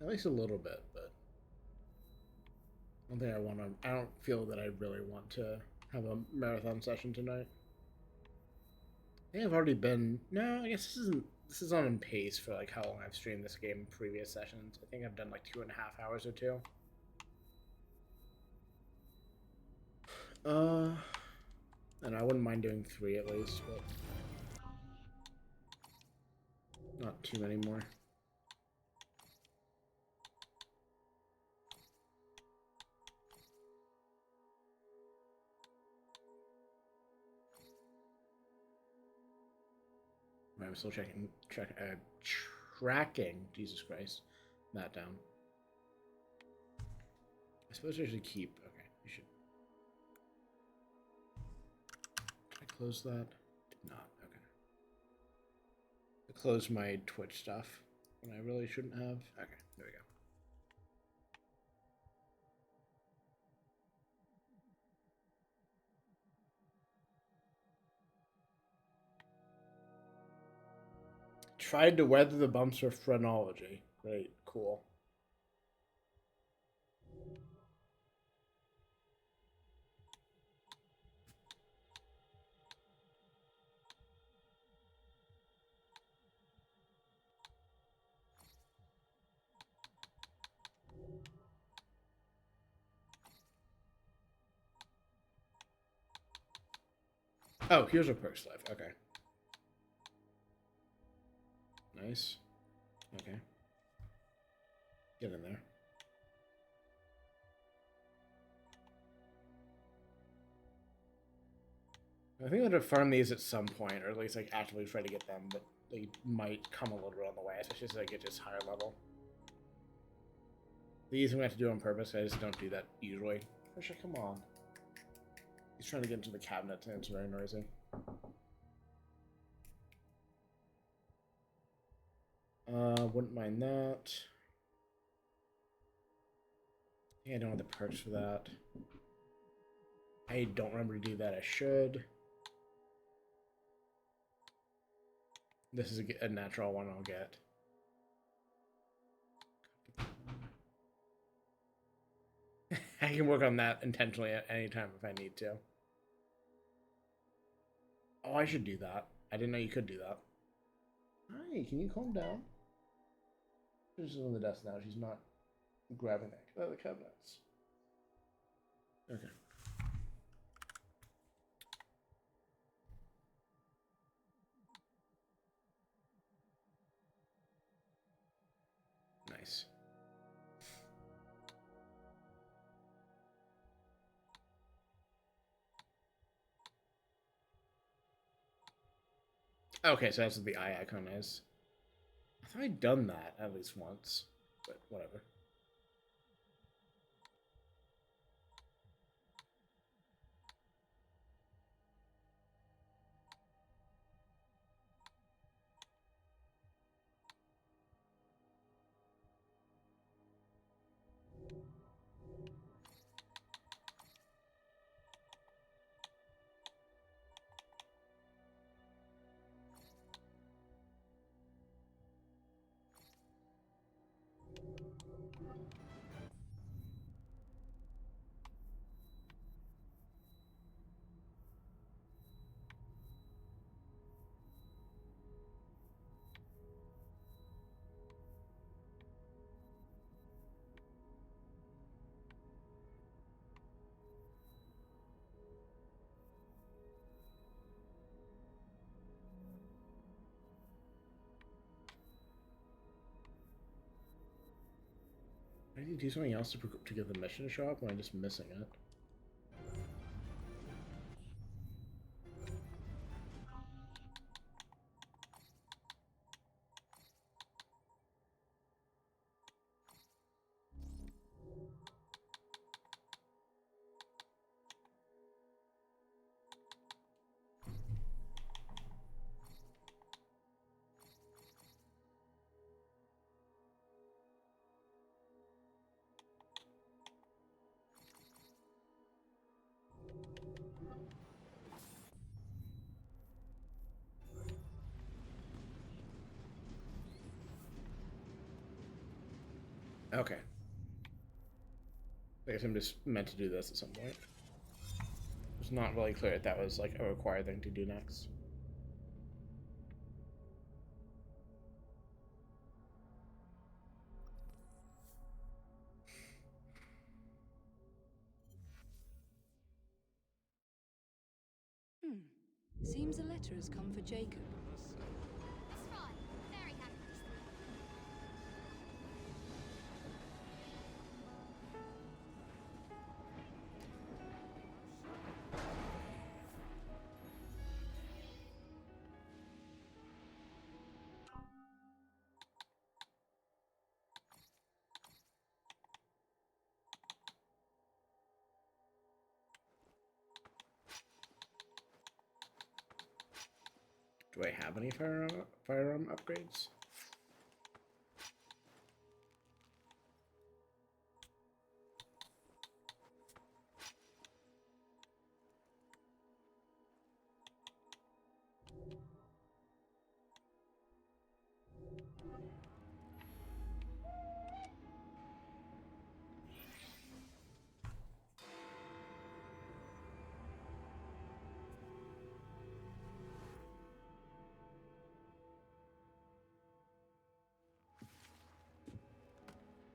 At least a little bit, but I don't think I want to. I don't feel that I really want to have a marathon session tonight. I think I've already been. No, I guess this isn't. This is on pace for like how long I've streamed this game in previous sessions. I think I've done like 2.5 hours or 2. And I wouldn't mind doing 3 at least, but not too many more. I'm still tracking. Jesus Christ, that down. I suppose I should keep. Okay, you should. Can I close that? Did not. Okay. I closed my Twitch stuff when I really shouldn't have. Okay, there we go. Tried to weather the bumps for phrenology. Great, cool. Oh, here's a perk life. Okay. Nice. Okay. Get in there. I think I'm gonna farm these at some point, or at least like actively try to get them, but they might come a little bit on the way, especially as I get just higher level. These I'm gonna have to do on purpose. I just don't do that usually. Fisher, come on. He's trying to get into the cabinet, and it's very noisy. Wouldn't mind that. Yeah, I don't have the perks for that. I don't remember to do that. I should. This is a natural one I'll get. I can work on that intentionally at any time if I need to. Oh, I should do that. I didn't know you could do that. Hi, can you calm down? She's on the desk now. She's not grabbing the cabinets. Okay. Nice. Okay, so that's what the eye icon is. I thought I'd done that at least once, but whatever. I need to do something else to get the mission to show up, or am I just missing it? Okay. I guess I'm just meant to do this at some point. It's not really clear if that was like a required thing to do next. Seems a letter has come for Jacob. That's right. Very happy to see you. Do I have any firearm upgrades?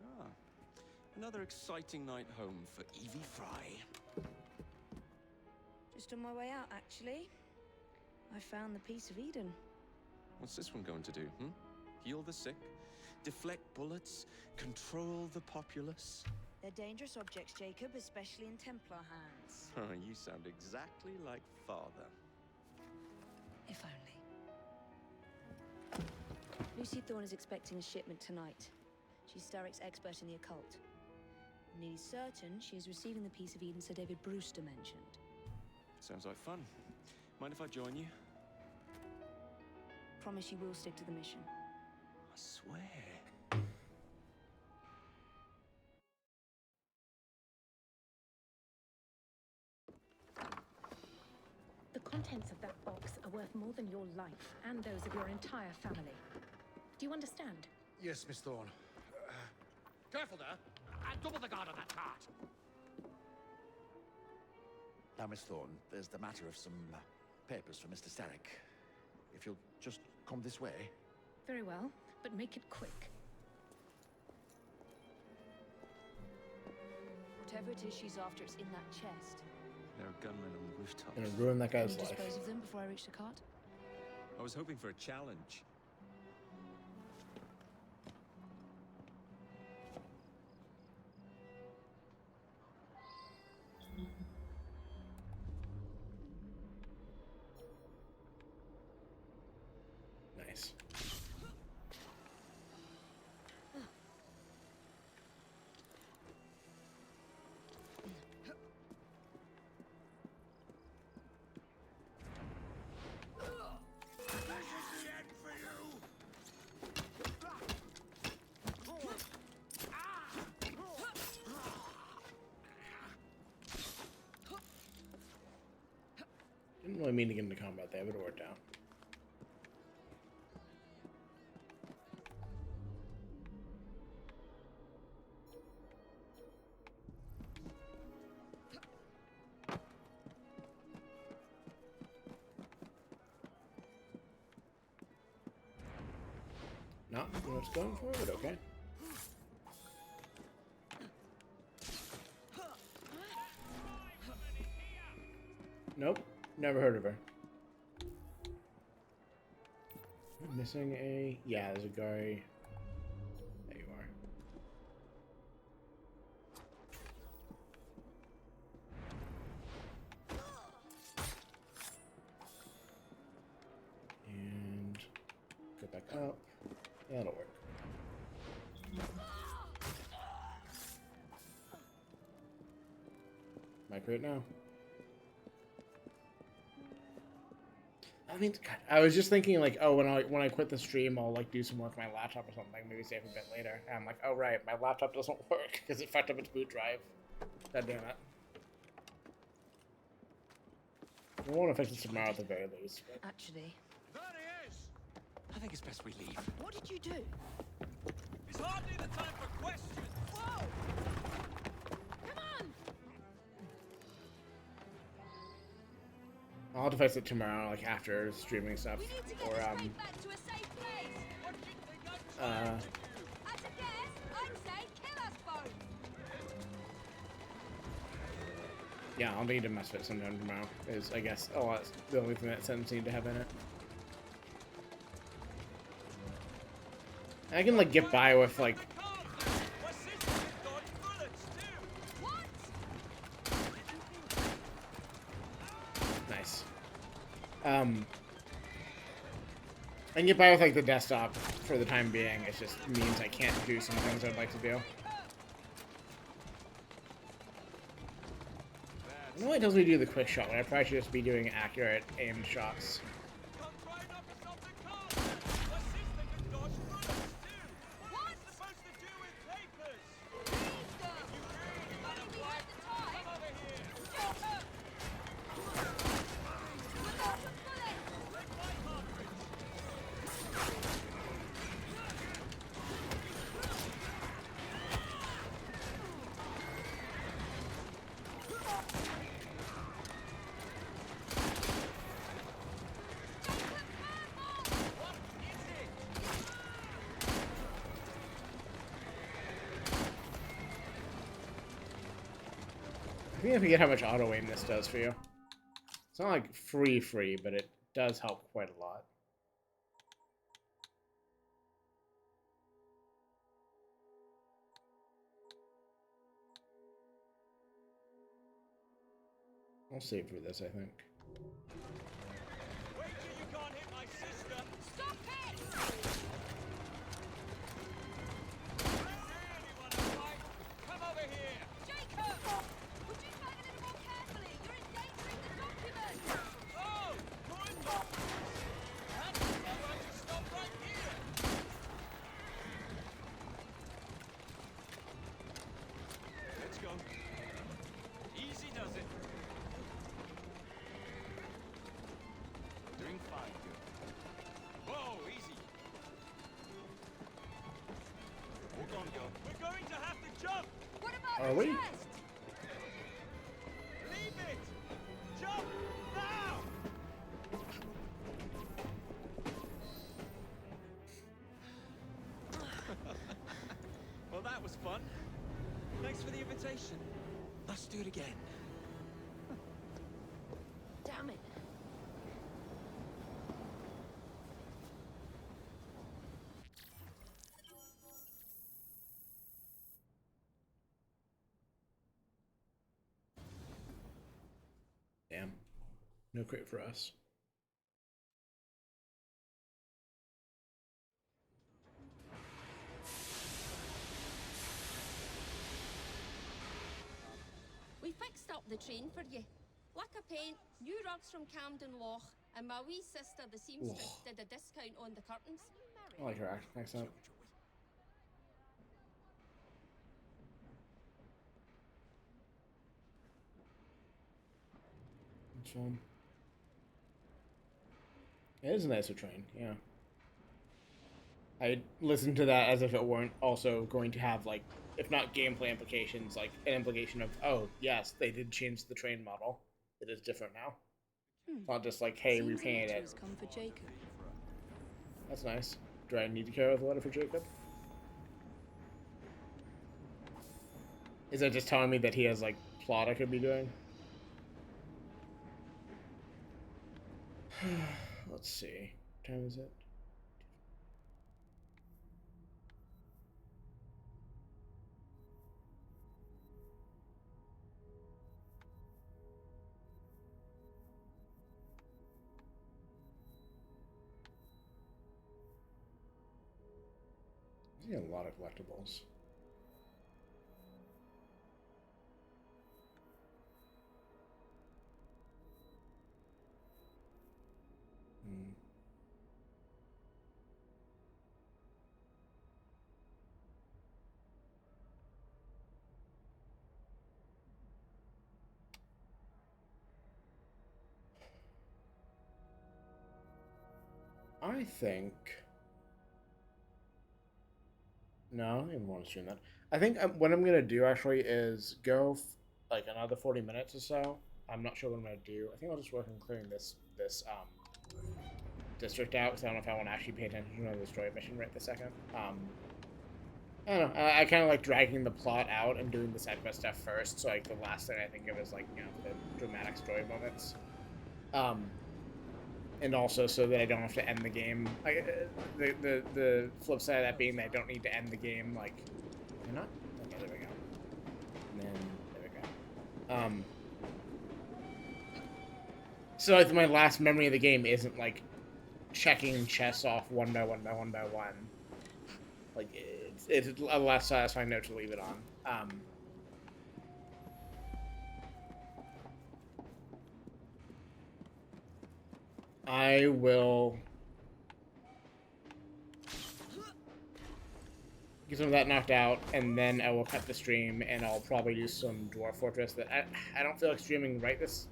Ah, another exciting night home for Evie Fry. Just on my way out, actually. I found the piece of Eden. What's this one going to do, hmm? Heal the sick? Deflect bullets? Control the populace? They're dangerous objects, Jacob, especially in Templar hands. Oh, you sound exactly like Father. If only. Lucy Thorne is expecting a shipment tonight. She's Starrick's expert in the occult. I'm nearly certain she is receiving the piece of Eden Sir David Brewster mentioned. Sounds like fun. Mind if I join you? Promise you will stick to the mission. I swear. The contents of that box are worth more than your life and those of your entire family. Do you understand? Yes, Miss Thorne. Careful there! Double the guard on that cart! Now, Miss Thorne, there's the matter of some papers for Mr. Starrick. If you'll just come this way. Very well, but make it quick. Whatever it is she's after, it's in that chest. There are gunmen on the rooftops. Gonna ruin that Can guy's you life. dispose of them before I reach the cart? I was hoping for a challenge. Nice. Didn't really mean to get into combat there, but it worked out. Not what's going for, but okay. Nope, never heard of her. I'm missing a... Yeah, there's a guy... There you are. And... Go back up. That'll work. Mic right now. I mean, God, I was just thinking like, oh, when I quit the stream, I'll like do some work on my laptop or something, maybe save a bit later. And I'm like, oh right, my laptop doesn't work because it fucked up its boot drive. God damn it. It won't affect it tomorrow at the very least. But... Actually, There he is! I think it's best we leave. what did you do? It's hardly the time for questions. Whoa! Come on! I'll have to fix it tomorrow, like after streaming stuff, We need to get or this crate back to a safe place. What do you think I'm trying to do? As a guess, I'd say kill us both. yeah, I'll need to mess with it sometime tomorrow. Is I guess that's the only thing that Sims need to have in it. I can like get by with like. My sister can dodge bullets too. What? Nice. I can get by with like the desktop for the time being. It just means I can't do some things I'd like to do. I know it tells me to do the quick shot when I probably should just be doing accurate aimed shots. Come try and knock us off the car. My sister can dodge bullets too. What? It's supposed to do with papers. Please, girl. You really want to We fight? had the time. Come over here. Jacob! Look out for bullets! Take my cartridge. What is it? I think I forget how much auto aim this does for you. It's not like free, but it does help quite a lot. I'll save for this, I think. Wait till you can't hit my sister. Stop it! Really want to fight? Come over here. Jacob! Would you bang a little more carefully? You're endangering the document! Oh, good. Perhaps it's all right to stop right here. Let's go. Easy does it. Doing fine, girl. Whoa, easy. Walk on, girl. We're going to have to jump. What about Are the we? chest? Leave it. Jump now. Well, that was fun. Thanks for the invitation. Let's do it again. Damn it. Damn. No crate for us. We fixed up the train for you. Lacquer paint, new rugs from Camden Loch, and my wee sister, the seamstress, did a discount on the curtains. I like her accent. It's fun. It is a nicer train, yeah. I listened to that as if it weren't also going to have, like, if not gameplay implications, like an implication of, oh, yes, they did change the train model. It is different now. It's not just like, hey, Seems repainted a letter it. has come for Jacob. That's nice. Do I need to carry with a letter for Jacob? Is that just telling me that he has, like, plot I could be doing? Let's see. What time is it? I see a lot of collectibles. Hmm. I think No, I don't even want to stream that. I think what I'm gonna do actually is go like another 40 minutes or so. I'm not sure what I'm gonna do. I think I'll just work on clearing this district out because I don't know if I want to actually pay attention to the story mission right this second. I don't know. I kind of like dragging the plot out and doing the side quest stuff first. So like the last thing I think of is like the dramatic story moments. And also so that I don't have to end the game. The flip side of that being that I don't need to end the game like. You're not. Okay, there we go. And then there we go. So like my last memory of the game isn't like checking chests off one by one by one by one. Like it's a less satisfying note to leave it on. I will get some of that knocked out, and then I will cut the stream, and I'll probably do some Dwarf Fortress. That I don't feel like streaming right this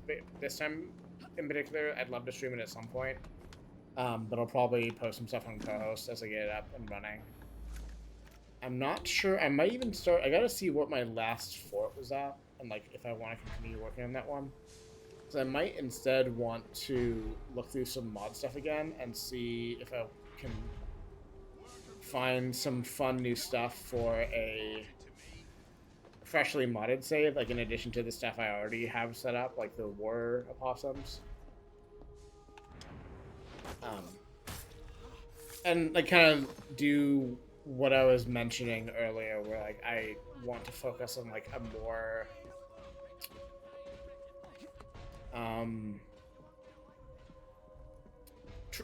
time in particular. I'd love to stream it at some point, but I'll probably post some stuff on co-host as I get it up and running. I'm not sure. I might even start. I gotta see what my last fort was at, and like if I want to continue working on that one. So I might instead want to look through some mod stuff again and see if I can find some fun new stuff for a freshly modded save, like in addition to the stuff I already have set up, like the war opossums. And like kind of do what I was mentioning earlier, where like I want to focus on like a more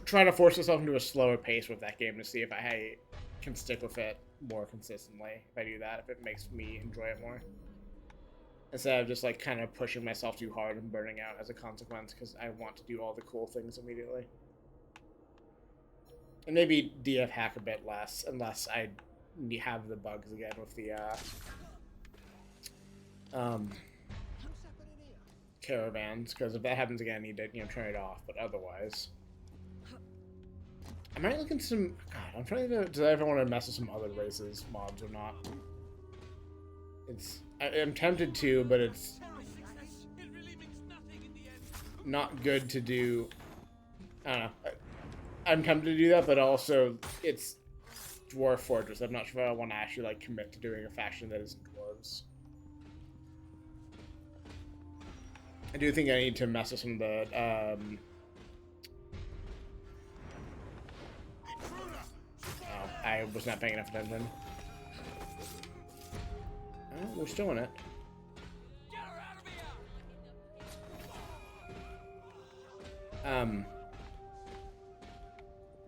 try to force myself into a slower pace with that game to see if I can stick with it more consistently. If I do that, if it makes me enjoy it more, instead of just like kind of pushing myself too hard and burning out as a consequence because I want to do all the cool things immediately. And maybe DF hack a bit less, unless I have the bugs again with the caravans, because if that happens again, I need to turn it off. But otherwise, I might look into some. God, I'm trying to. Do I ever want to mess with some other races mods or not? I'm tempted to, but it's not good to do. I don't know. I'm tempted to do that, but also it's Dwarf Fortress. I'm not sure if I want to actually like commit to doing a faction that isn't dwarves. I do think I need to mess with some of the oh, I was not paying enough attention. Oh, we're still in it.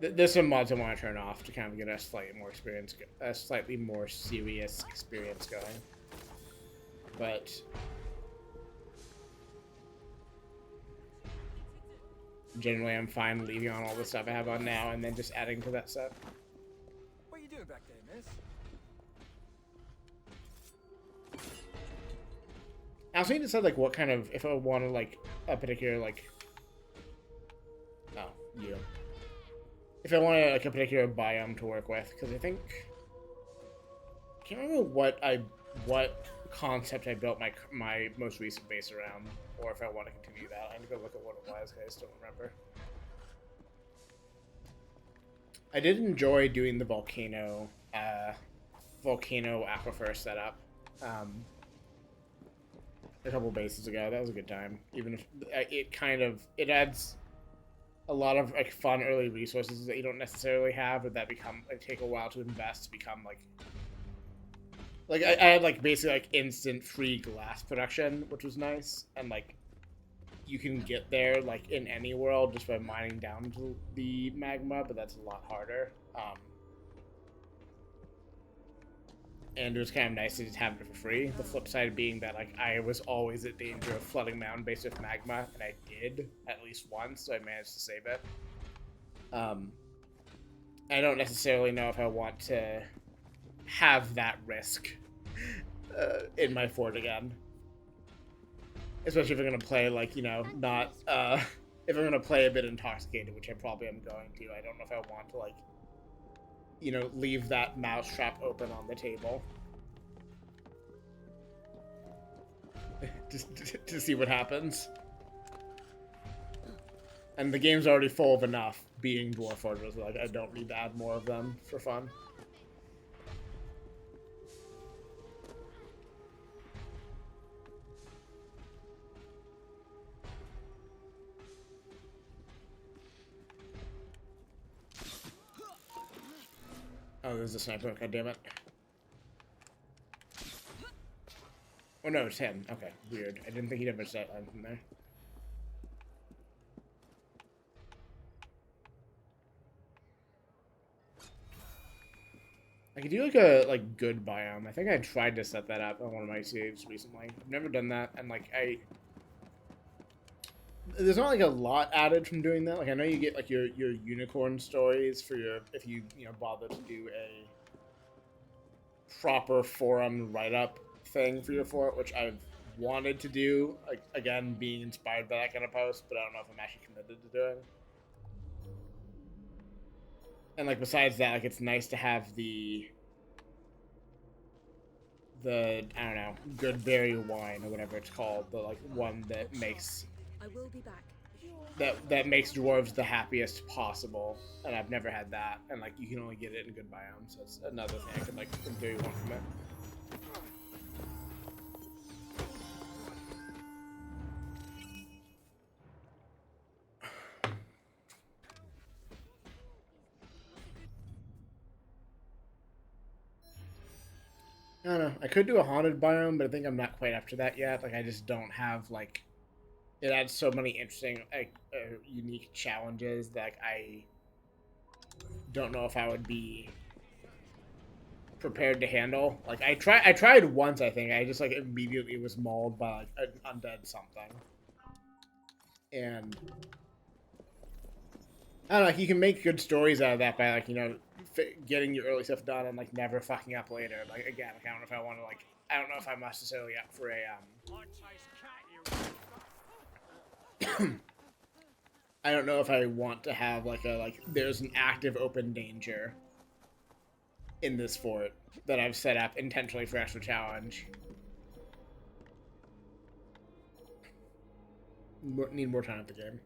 There's some mods I want to turn off to kind of get a slightly more serious experience going. But generally, I'm fine leaving on all the stuff I have on now and then just adding to that set. What are you doing back there, miss? I also need to decide like what kind of, if I want to like a particular like, oh, you. If I want like a particular biome to work with, because I think I can't remember what concept I built my most recent base around, or if I want to continue that. I need to go look at what it was. I just don't remember. I did enjoy doing the volcano aquifer setup a couple bases ago. That was a good time. Even if it adds a lot of like fun early resources that you don't necessarily have, but that take a while to invest to become like I had like basically like instant free glass production, which was nice, and like you can get there like in any world just by mining down to the magma, but that's a lot harder. And it was kind of nice to just have it for free. The flip side being that like I was always at danger of flooding my own base with magma, and I did at least once, so I managed to save it. I don't necessarily know if I want to have that risk in my fort again. Especially if I'm going to play, like, not, if I'm going to play a bit intoxicated, which I probably am going to. I don't know if I want to, like, you know, leave that mousetrap open on the table. Just to see what happens. And the game's already full of enough being Dwarf Fortress. Like, I don't need to add more of them for fun. Oh, there's a sniper. God damn it. Oh no, it's him. Okay, weird. I didn't think he'd ever set one from there. I could do like a good biome. I think I tried to set that up on one of my saves recently. I've never done that, and like there's not like a lot added from doing that. Like I know you get like your unicorn stories for your if you bother to do a proper forum write up thing for your fort, which I've wanted to do. Like again, being inspired by that kind of post, but I don't know if I'm actually committed to doing. And like besides that, like it's nice to have the I don't know, good berry wine or whatever it's called, the like one that makes I will be back. that makes dwarves the happiest possible. And I've never had that, and like you can only get it in good biomes, so it's another thing I could like in theory want from it. I don't know. I could do a haunted biome, but I think I'm not quite up to that yet. Like, I just don't have, like... It adds so many interesting, like, unique challenges that like, I don't know if I would be prepared to handle. Like, I tried once, I think. I just, like, immediately was mauled by, like, an undead something. And... I don't know, like, you can make good stories out of that by, like, you know, getting your early stuff done and, like, never fucking up later. Like, again, like, I don't know if I want to, like... I don't know if I'm necessarily up for a, I don't know if I want to have, like, there's an active open danger in this fort that I've set up intentionally for extra challenge. Need more time at the game.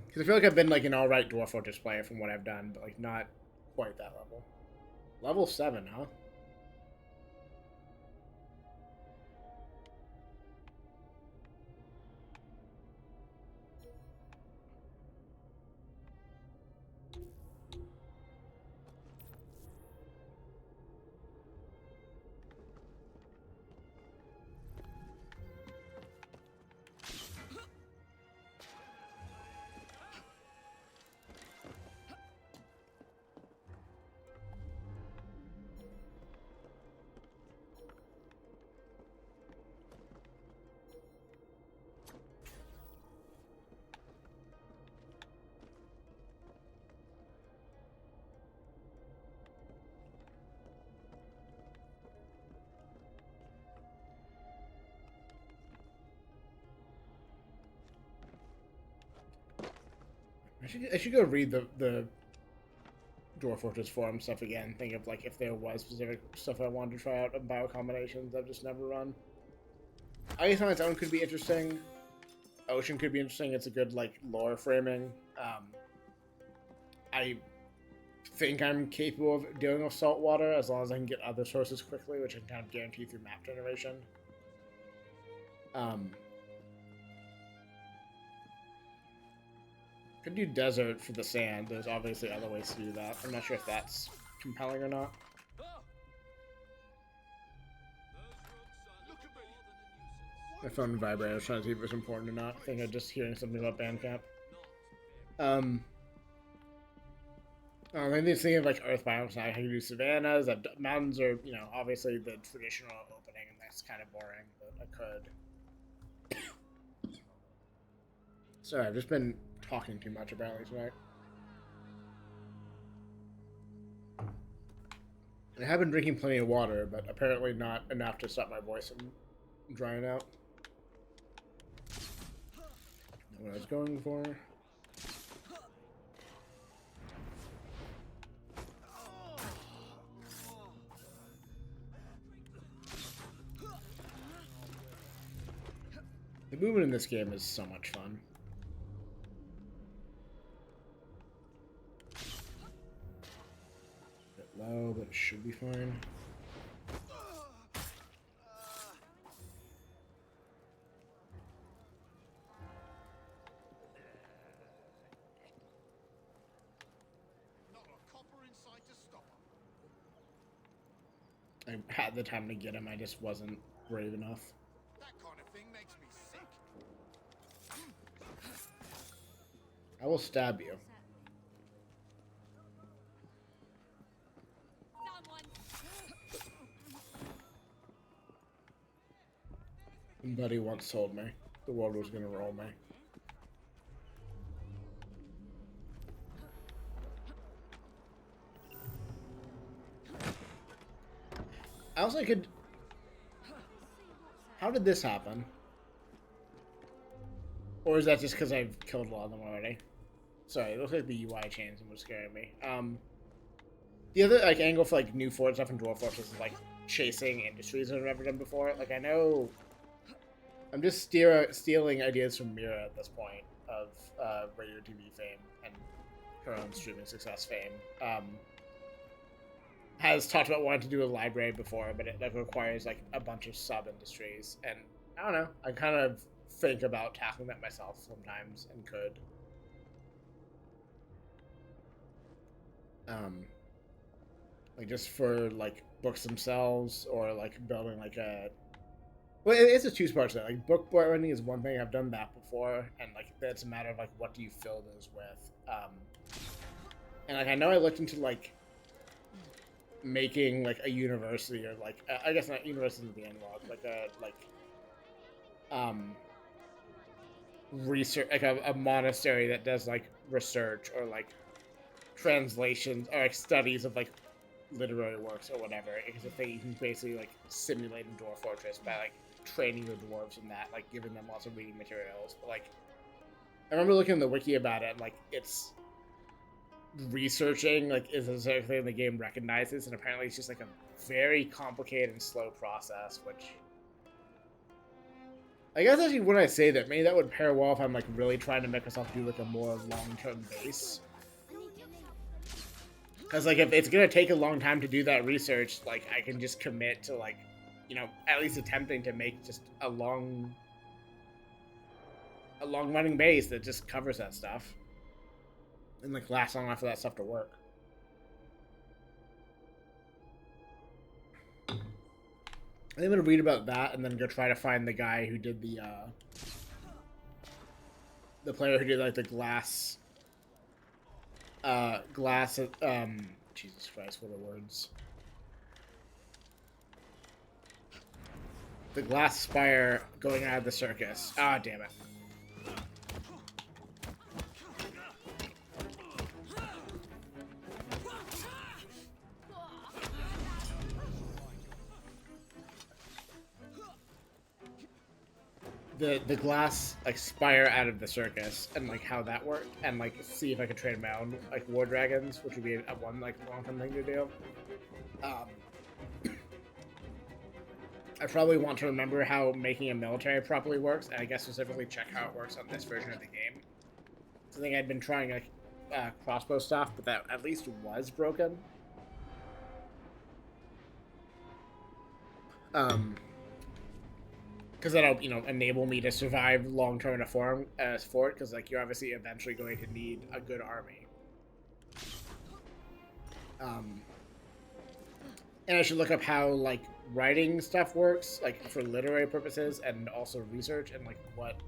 Because I feel like I've been, like, an alright Dwarf Fortress player from what I've done, but, like, not quite that level. Level 7, huh? I should go read the Dwarf Fortress forum stuff again. Think of like if there was specific stuff I wanted to try out of bio combinations I've just never run. Ice on its own could be interesting. Ocean could be interesting. It's a good like lore framing. I think I'm capable of dealing with saltwater as long as I can get other sources quickly, which I can kind of guarantee through map generation. Could do desert for the sand. There's obviously other ways to do that. I'm not sure if that's compelling or not. My phone vibrated. I was trying to see if it was important or not. I think I'm just hearing something about Bandcamp. Maybe thinking of like earth biomes now. I can do savannas. Mountains are, you know, obviously the traditional opening, and that's kind of boring, but I could. Sorry, I've just been talking too much apparently tonight. I have been drinking plenty of water, but apparently not enough to stop my voice from drying out. Not what I was going for. movement in this game is so much fun. Bit low, but it should be fine. I had the time to get him, I just wasn't brave enough. That kind of thing makes me sick. I will stab you. Somebody once told me the world was gonna roll me. I also could... How did this happen? Or is that just because I've killed a lot of them already? Sorry, it looks like the UI change and was scaring me. The other like angle for like new Fort stuff and Dwarf Fortress is like chasing industries I've never done before. Like I know I'm just stealing ideas from Mira at this point of radio TV fame and her own streaming success fame. Has talked about wanting to do a library before, but it like requires like a bunch of sub industries, and I don't know. I kind of think about tackling that myself sometimes, and could. Like just for like books themselves, or like building like a. Well, it's a two-part thing. Like book branding is one thing. I've done that before, and like it's a matter of like what do you fill those with. And like I know I looked into like making like a university, or like I guess not university is the analog, like a research, like a monastery that does like research or like translations or like studies of like literary works or whatever. Because if you can basically like simulate a Dwarf Fortress by like training the dwarves in that, like giving them lots of reading materials. But like I remember looking in the wiki about it, and like it's researching like is a certain thing the game recognizes, and apparently it's just like a very complicated and slow process, which I guess actually when I say that, maybe that would pair well if I'm like really trying to make myself do like a more long-term base. Because like if it's gonna take a long time to do that research, like I can just commit to like, you know, at least attempting to make just a long running base that just covers that stuff. And like last long enough for that stuff to work. I'm gonna read about that and then go try to find the guy who did the player who did like the glass Jesus Christ, what are words? The glass spire going out of the circus. Ah, damn it. The glass like spire out of the circus and like how that worked, and like see if I could train my own like war dragons, which would be a one like long-term thing to do. I probably want to remember how making a military properly works, and I guess specifically check how it works on this version of the game. So I think I'd been trying like crossbow stuff, but that at least was broken. Because that'll, you know, enable me to survive long term in a fort. Because like you're obviously eventually going to need a good army. And I should look up how like writing stuff works, like for literary purposes, and also research, and like what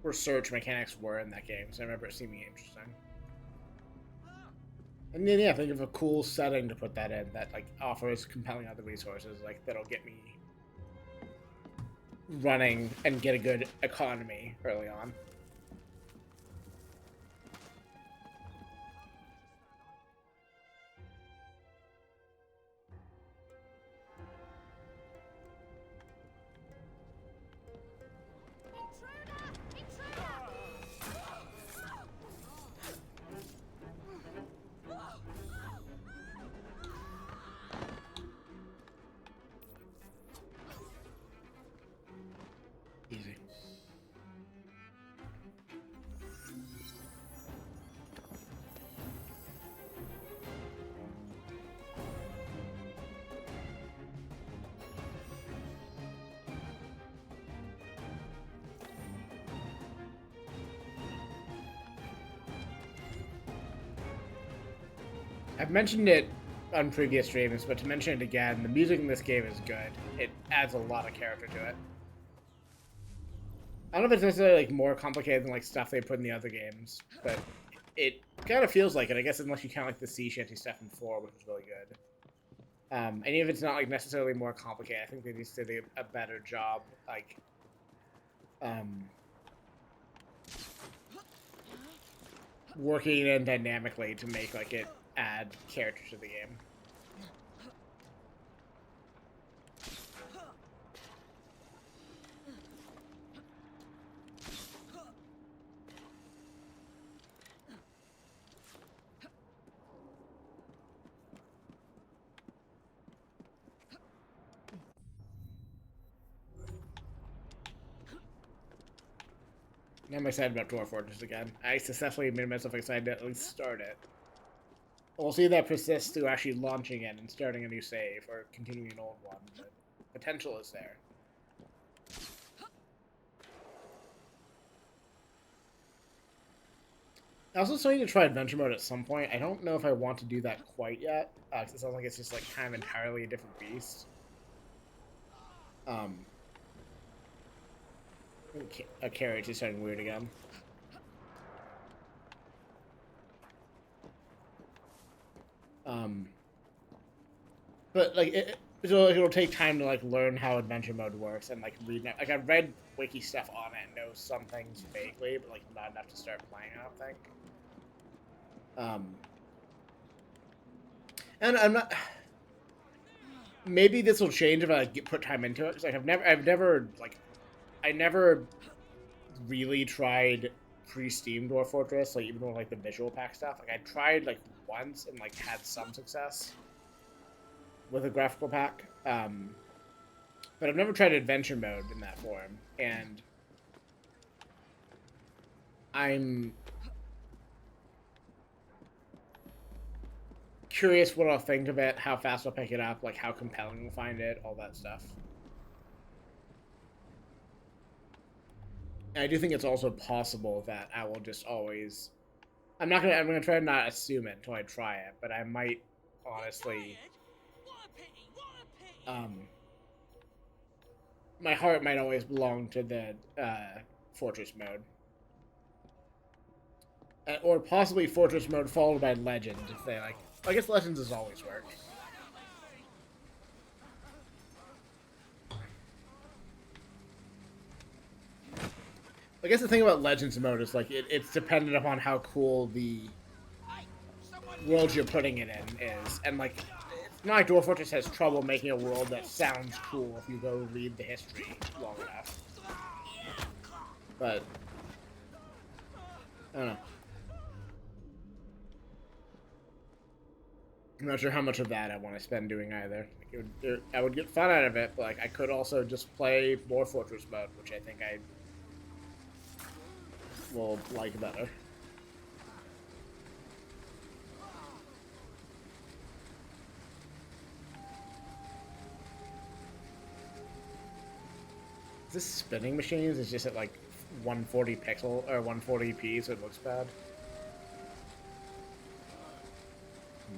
research mechanics were in that game. So I remember it seeming interesting. And then yeah, think of a cool setting to put that in that like offers compelling other resources, like that'll get me running and get a good economy early on. Easy. I've mentioned it on previous streams, but to mention it again, the music in this game is good. It adds a lot of character to it. I don't know if it's necessarily like more complicated than like stuff they put in the other games, but it kind of feels like it. I guess unless you count like the sea shanty stuff in 4, which is really good. And even if it's not like necessarily more complicated, I think they just did a better job, like, working in dynamically to make like it add character to the game. Now I'm excited about Dwarf Fortress again. I successfully made myself excited to at least start it. We'll see if that persists through actually launching it and starting a new save, or continuing an old one, but potential is there. I also still need to try Adventure Mode at some point. I don't know if I want to do that quite yet, because it sounds like it's just like kind of entirely a different beast. A carriage is starting weird again. But like it'll take time to like learn how adventure mode works and like read. Like I've read wiki stuff on it and know some things vaguely, but like not enough to start playing. I don't think. And I'm not. Maybe this will change if I like, put time into it. Because like, I never really tried pre-Steam Dwarf Fortress, like even with like the visual pack stuff. Like I tried like once and like had some success with a graphical pack, but I've never tried adventure mode in that form, and I'm curious what I'll think of it, how fast I'll pick it up, like how compelling I'll find it, all that stuff. And I do think it's also possible that I will just always. I'm gonna try to not assume it until I try it, but I might honestly. My heart might always belong to the Fortress mode. Or possibly Fortress mode followed by Legend, if they like. I guess Legends has always worked. I guess the thing about Legends mode is like it's dependent upon how cool the world you're putting it in is, and like it's not like Dwarf Fortress has trouble making a world that sounds cool if you go read the history long enough. But I don't know. I'm not sure how much of that I want to spend doing either. Like I would get fun out of it, but like I could also just play more Fortress mode, which I think I will like better. Is this spinning machines? It's just at like 140 pixel or 140p, so it looks bad.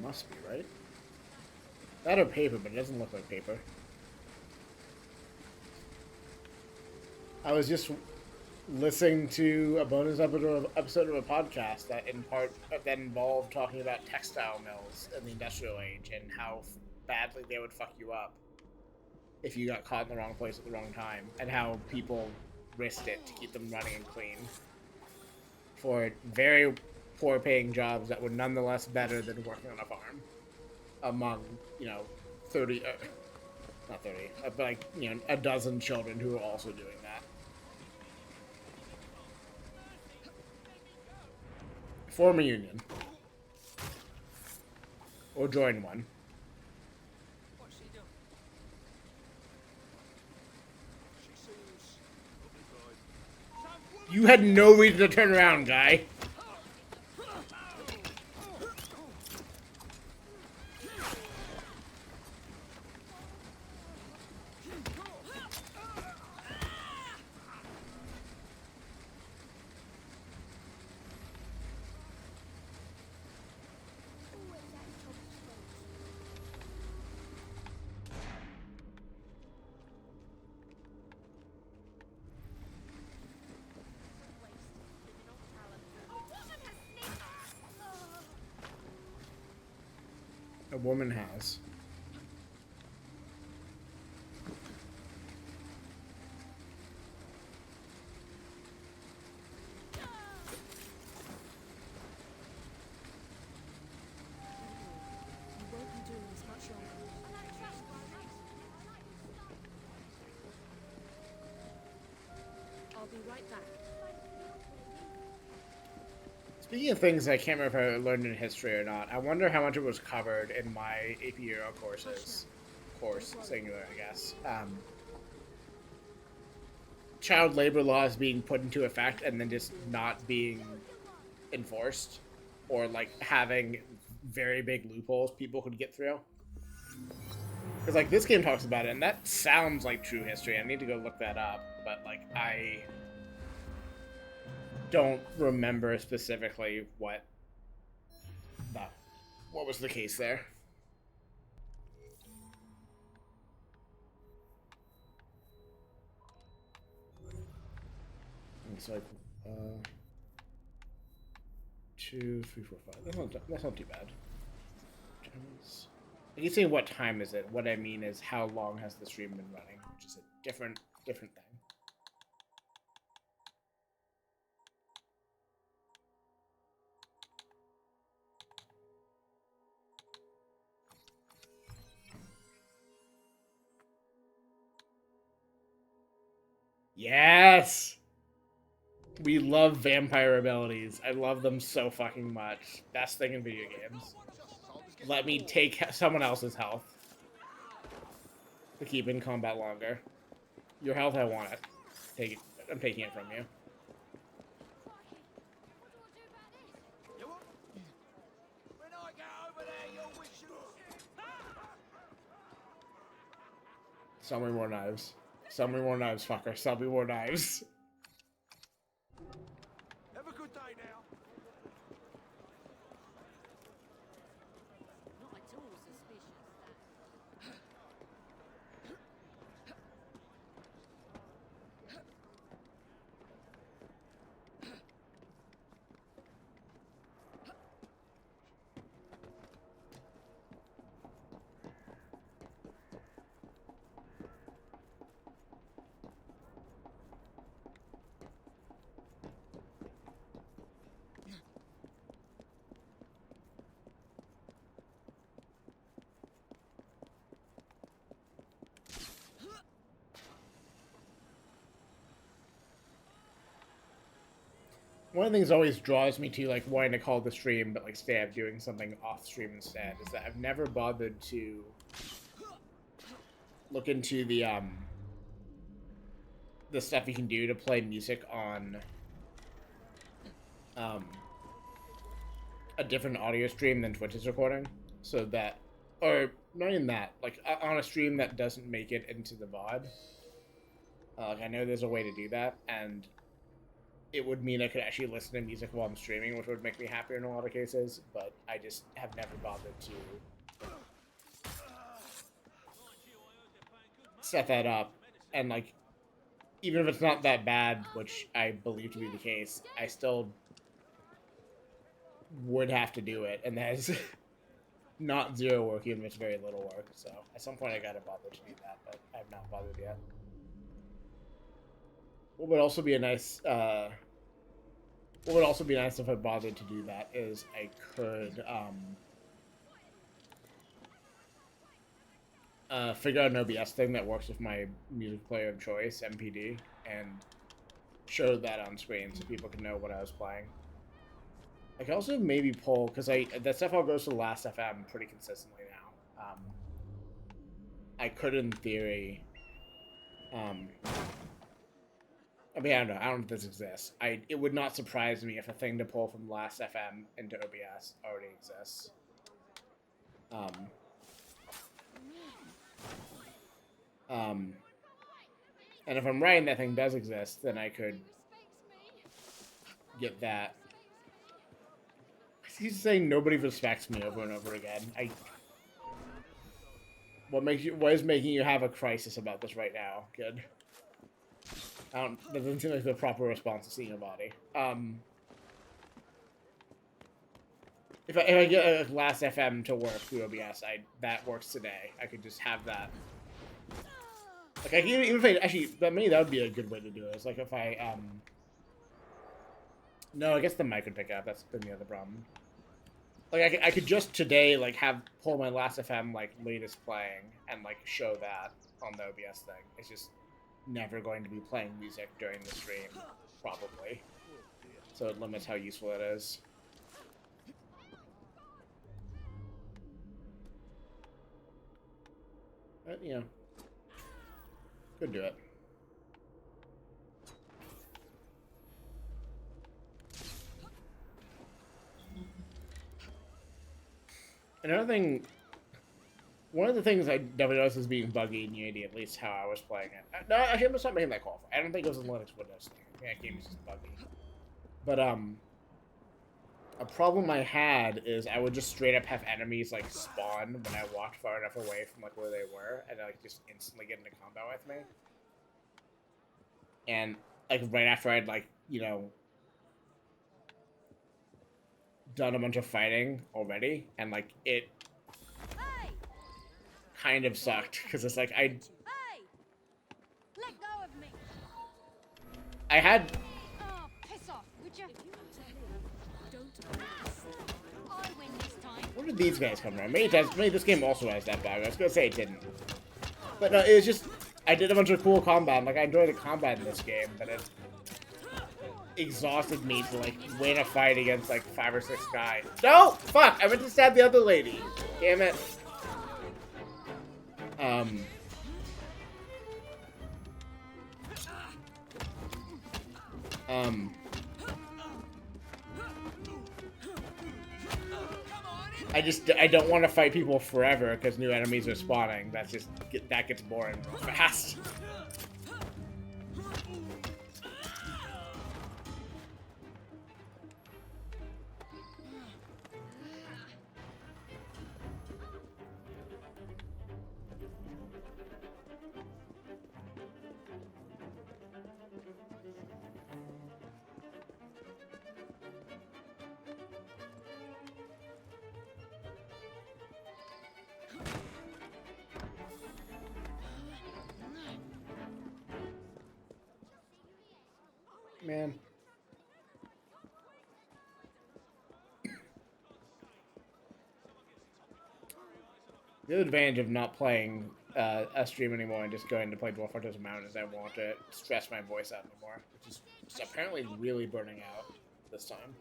Must be, right? That or paper, but it doesn't look like paper. I was just listening to a bonus episode of a podcast that involved talking about textile mills in the industrial age and how badly they would fuck you up if you got caught in the wrong place at the wrong time, and how people risked it to keep them running and clean for very poor paying jobs that were nonetheless better than working on a farm among, 30, not 30, but like, a dozen children who were also doing that. Form a union. Or join one. You had no reason to turn around, guy. A woman has. You won't be doing this much longer. I don't trust grown-ups. I like your stuff. I'll be right back. Speaking of things I can't remember if I learned in history or not, I wonder how much it was covered in my AP Euro courses. Course, singular, I guess. Child labor laws being put into effect and then just not being enforced. Or, like, having very big loopholes people could get through. Because, like, this game talks about it, and that sounds like true history. I need to go look that up. But, like, I don't remember specifically what was the case there. It's like 2, 3, 4, 5. That's not too bad. I keep saying what time is it. What I mean is how long has the stream been running, which is a different thing. Yes! We love vampire abilities. I love them so fucking much. Best thing in video games. Let me take someone else's health to keep in combat longer. Your health, I want it. Take it. I'm taking it from you. When I get over there, you'll wish you... Sell me more knives. Sell me more knives, fucker. Sell me more knives. Have a good day now. Not at all suspicious, that. One of the things that always draws me to like wanting to call the stream, but like stay up doing something off stream instead, is that I've never bothered to look into the stuff you can do to play music on a different audio stream than Twitch is recording, so that, or not even that, like on a stream that doesn't make it into the VOD. Like I know there's a way to do that, and it would mean I could actually listen to music while I'm streaming, which would make me happier in a lot of cases, but I just have never bothered to set that up. And, like, even if it's not that bad, which I believe to be the case, I still would have to do it, and that is not zero work, even if it's very little work, so at some point I gotta bother to do that, but I have not bothered yet. What would also be a nice, what would also be nice if I bothered to do that is I could figure out an OBS thing that works with my music player of choice, MPD, and show that on screen so people can know what I was playing. I could also maybe pull, because that stuff all goes to Last FM pretty consistently now. I could, in theory, I mean, I don't know. I don't know if this exists. It would not surprise me if a thing to pull from Last FM into OBS already exists. And if I'm right and that thing does exist, then I could get that. He's saying nobody respects me over and over again. What is making you have a crisis about this right now, kid? That doesn't seem like the proper response to seeing your body. if I get a last FM to work through OBS, that works today. I could just have that. Like I can even if I actually that would be a good way to do it. It's like if I no, I guess the mic would pick up. That's been the other problem. Like I could just today like pull my last FM like latest playing and like show that on the OBS thing. It's just never going to be playing music during the stream, probably. So it limits how useful it is. But, you know, could do it. Another thing, one of the things I definitely noticed as being buggy in Unity, at least how I was playing it. No, actually, I'm not making that call. I don't think it was a Linux Windows thing. I think that game is just buggy. But a problem I had is I would just straight up have enemies like spawn when I walked far enough away from like where they were, and like just instantly get into combat with me. And like right after I'd like done a bunch of fighting already, and like it kind of sucked because it's like Hey! Let go of me! I had. Oh, piss off, would you? I win this time. Where did these guys come from? Maybe this game also has that bug. I was gonna say it didn't, but no, it was just I did a bunch of cool combat. Like I enjoyed the combat in this game, but it exhausted me to like win a fight against like 5 or 6 guys. No, fuck! I meant to stab the other lady. Damn it. I don't want to fight people forever because new enemies are spawning. That gets boring real fast. Man. The advantage of not playing a stream anymore and just going to play Dwarf Hunters Mountain is I won't stress my voice out anymore, which is apparently really burning out this time.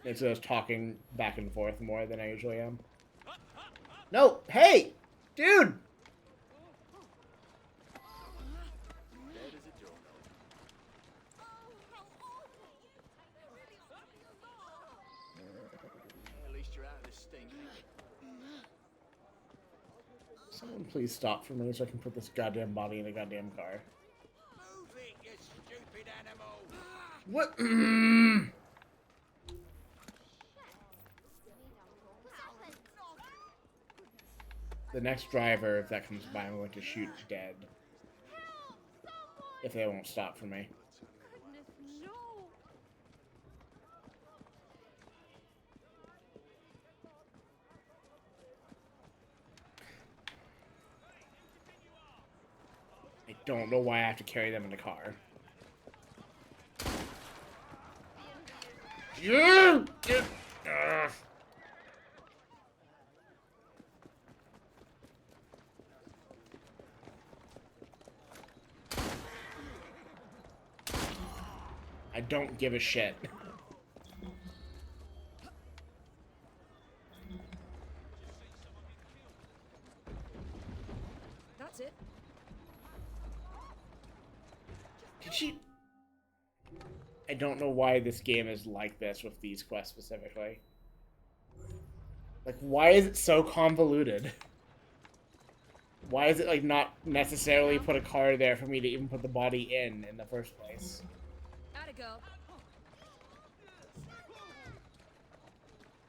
It's just talking back and forth more than I usually am. No! Hey! Dude! Someone please stop for me so I can put this goddamn body in a goddamn car. Move it, you stupid animal! What? The next driver, if that comes by, I'm going to shoot dead. If they won't stop for me. I don't know why I have to carry them in the car. Yeah! I don't give a shit. That's it. Did she? I don't know why this game is like this with these quests specifically. Like, why is it so convoluted? Why is it, like, not necessarily put a car there for me to even put the body in the first place? Atta go.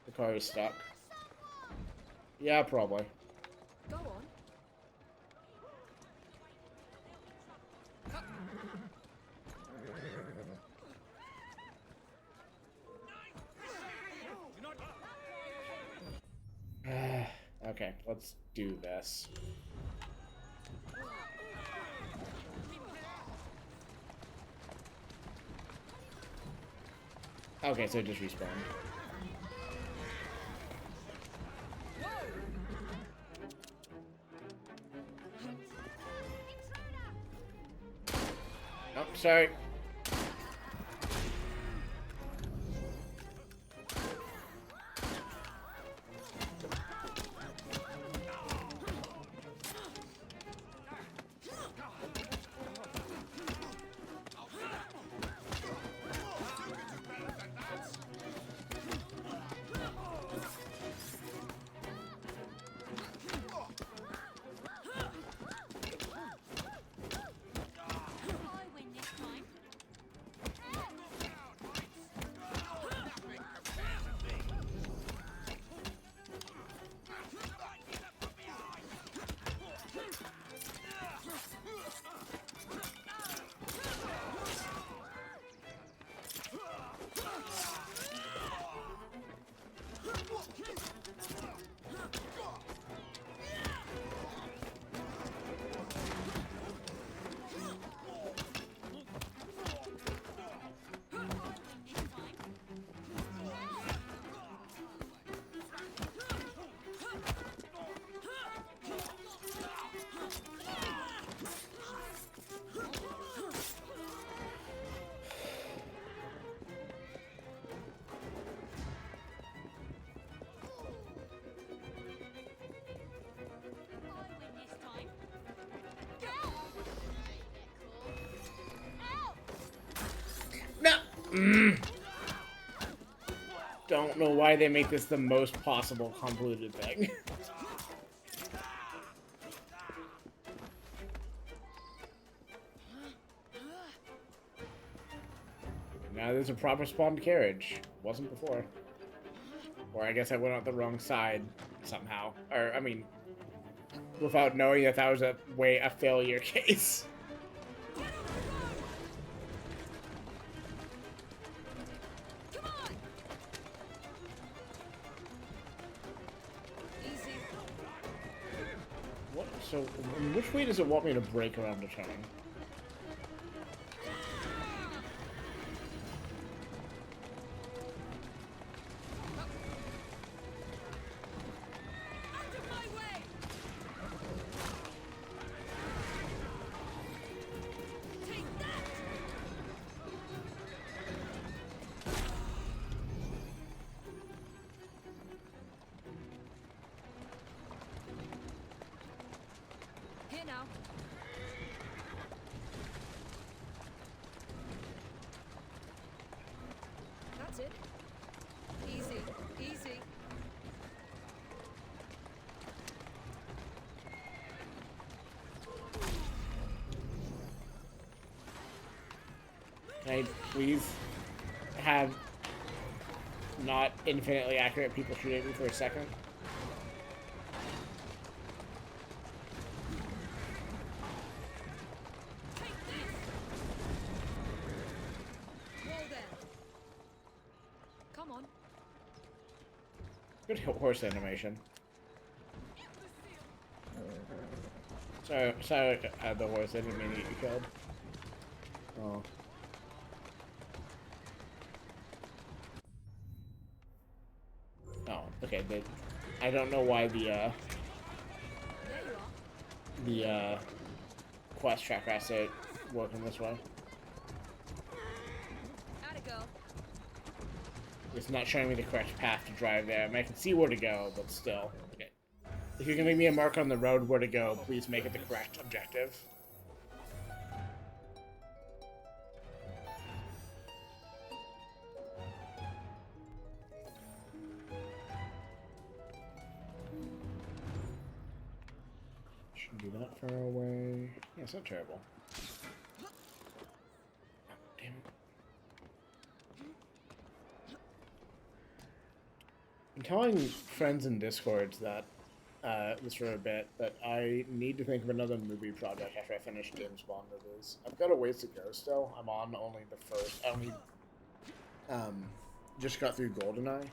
The car is stuck. Yeah, probably. Go on. Okay, let's do this. Okay, so it just respawned. Oh, sorry. Don't know why they make this the most possible convoluted thing. Now there's a proper spawned carriage. Wasn't before. Or I guess I went out the wrong side somehow. Or, I mean, without knowing that that was a failure case. What? So, which way does it want me to brake around the turn? That's it. Easy, easy. Can I please have not infinitely accurate people shooting me for a second? Come on. Good horse animation. Sorry, the horse. I didn't mean to get you killed. Oh. Oh, okay. I don't know why the quest tracker has to work in this way. It's not showing me the correct path to drive there. I mean, I can see where to go, but still. Okay. If you're gonna make me a mark on the road where to go, please make it the correct objective. Shouldn't be that far away. Yeah, it's not terrible. Oh, damn it. I'm telling friends in Discords that this for a bit, that I need to think of another movie project after I finish James Bond movies. I've got a ways to go still. I'm on only the first. I only just got through GoldenEye.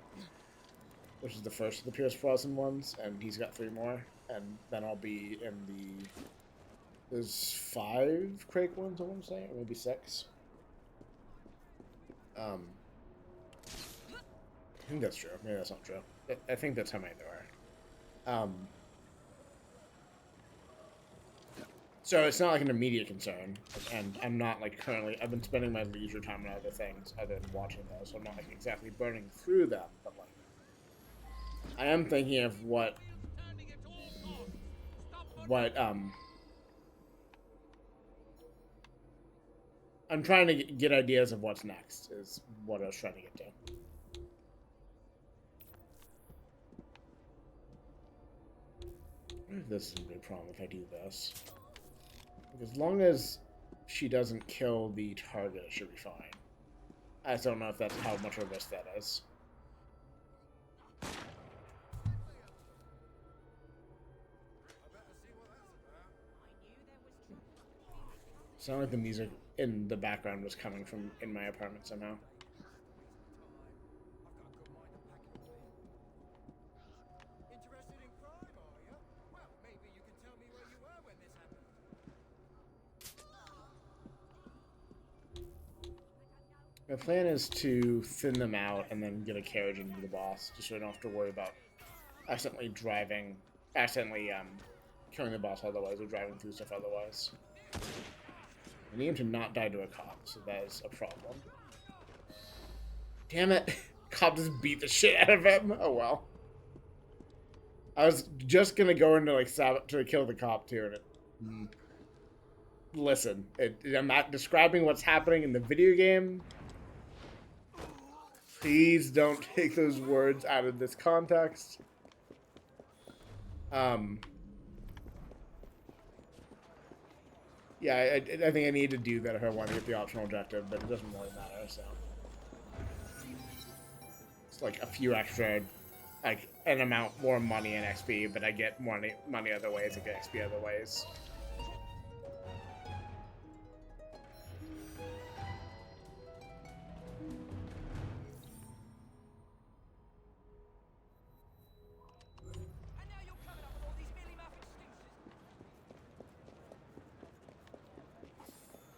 which is the first of the Pierce Brosnan ones, and he's got 3 more, and then I'll be in the... There's 5 Craig ones, I want to say, or maybe 6. I think that's true. Maybe that's not true. I think that's how many there are. So it's not like an immediate concern, and I'm not like currently. I've been spending my leisure time on other things other than watching those, so I'm not like exactly burning through them. But like, I am thinking of what I'm trying to get ideas of what's next. Is what I was trying to get to. This is a big problem if I do this. As long as she doesn't kill the target, it should be fine. I just don't know if that's how much of a risk that is. Sound like the music in the background was coming from in my apartment somehow. My plan is to thin them out and then get a carriage into the boss, just so I don't have to worry about accidentally killing the boss otherwise, or driving through stuff otherwise. I need him to not die to a cop, so that is a problem. Damn it! Cop just beat the shit out of him. Oh well. I was just gonna go into like to kill the cop too, and it. Listen, I'm not describing what's happening in the video game. Please don't take those words out of this context. Yeah, I think I need to do that if I want to get the optional objective, but it doesn't really matter, so. It's like a few extra, like an amount more money in XP, but I get money other ways, I get XP other ways.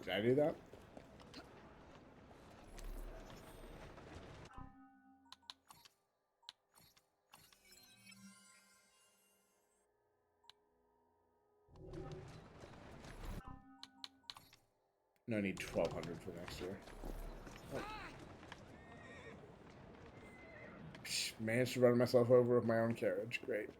Did I do that? No, I need 1,200 for next year. Oh. Managed to run myself over with my own carriage. Great.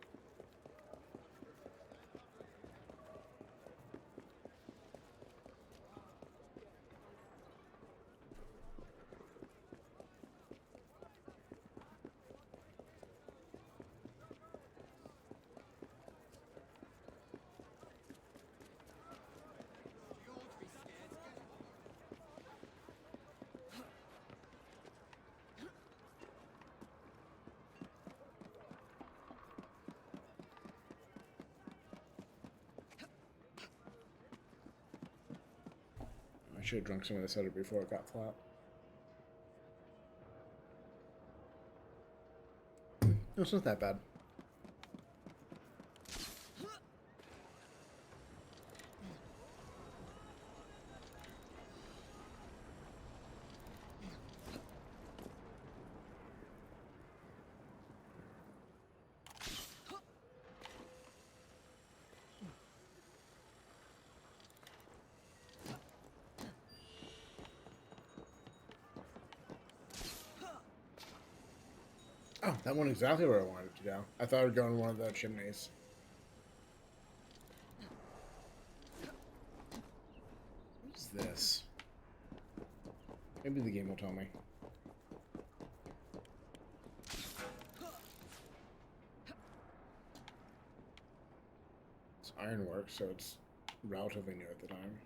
I should have drunk some of this other before it got flat. No, it's not that bad. Oh, that went exactly where I wanted it to go. I thought it would go in one of the chimneys. What is this? Maybe the game will tell me. It's ironwork, so it's relatively new at the time.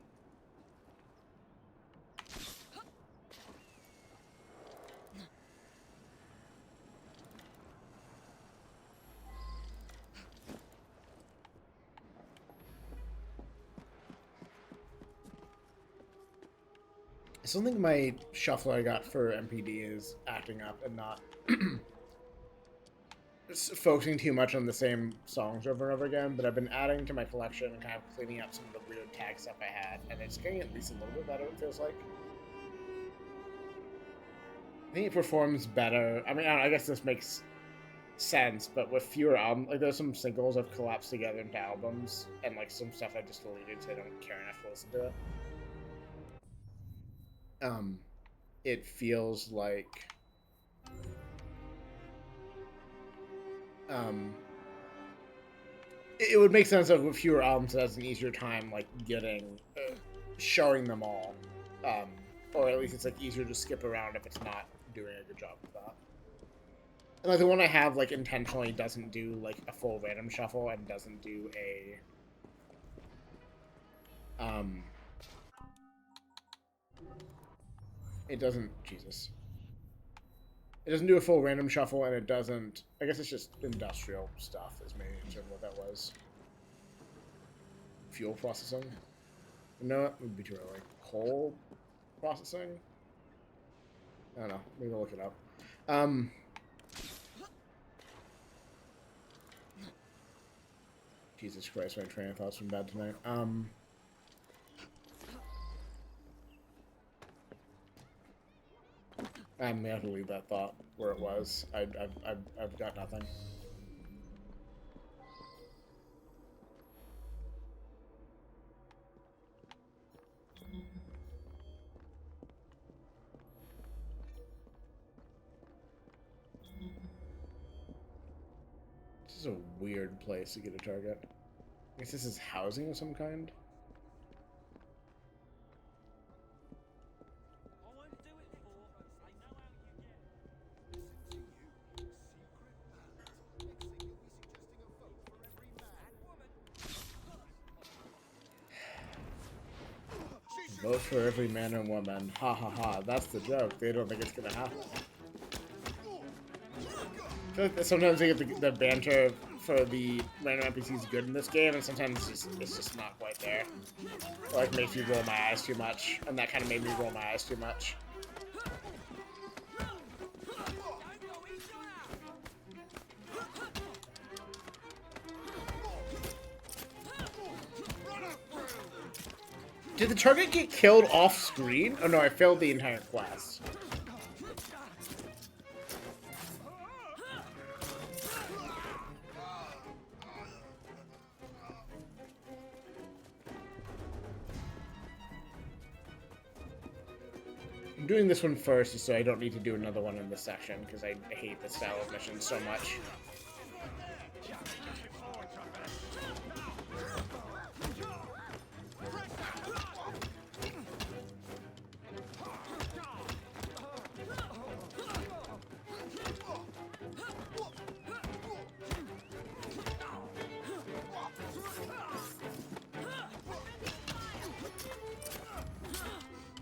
I still think my shuffler I got for MPD is acting up and not focusing too much on the same songs over and over again, but I've been adding to my collection and kind of cleaning up some of the weird tag stuff I had, and it's getting at least a little bit better, it feels like. I think it performs better. I mean, I guess this makes sense, but with fewer albums, like there's some singles I've collapsed together into albums, and like some stuff I just deleted so I don't care enough to listen to it. It feels like it would make sense that with fewer albums it has an easier time like getting showing them all, or at least it's like easier to skip around if it's not doing a good job with that. And like the one I have like intentionally doesn't do like a full random shuffle and doesn't do a it doesn't it doesn't do a full random shuffle, and it doesn't, I guess it's just industrial stuff is maybe in terms of what that was. Fuel processing? No, it would be too early. Coal processing? I don't know. Maybe I'll look it up. Jesus Christ, my train of thought's been bad tonight. I'm gonna have to leave that thought where it was. I've got nothing. This is a weird place to get a target. I guess this is housing of some kind. Vote for every man and woman. Ha ha ha. That's the joke. They don't think it's gonna happen. I feel like sometimes they get the banter for the random NPCs good in this game, and sometimes it's just not quite there. It like makes me roll my eyes too much, and that kind of made me roll my eyes too much. Did the target get killed off screen? Oh no, I failed the entire quest. I'm doing this one first so I don't need to do another one in this section because I hate this style of mission so much.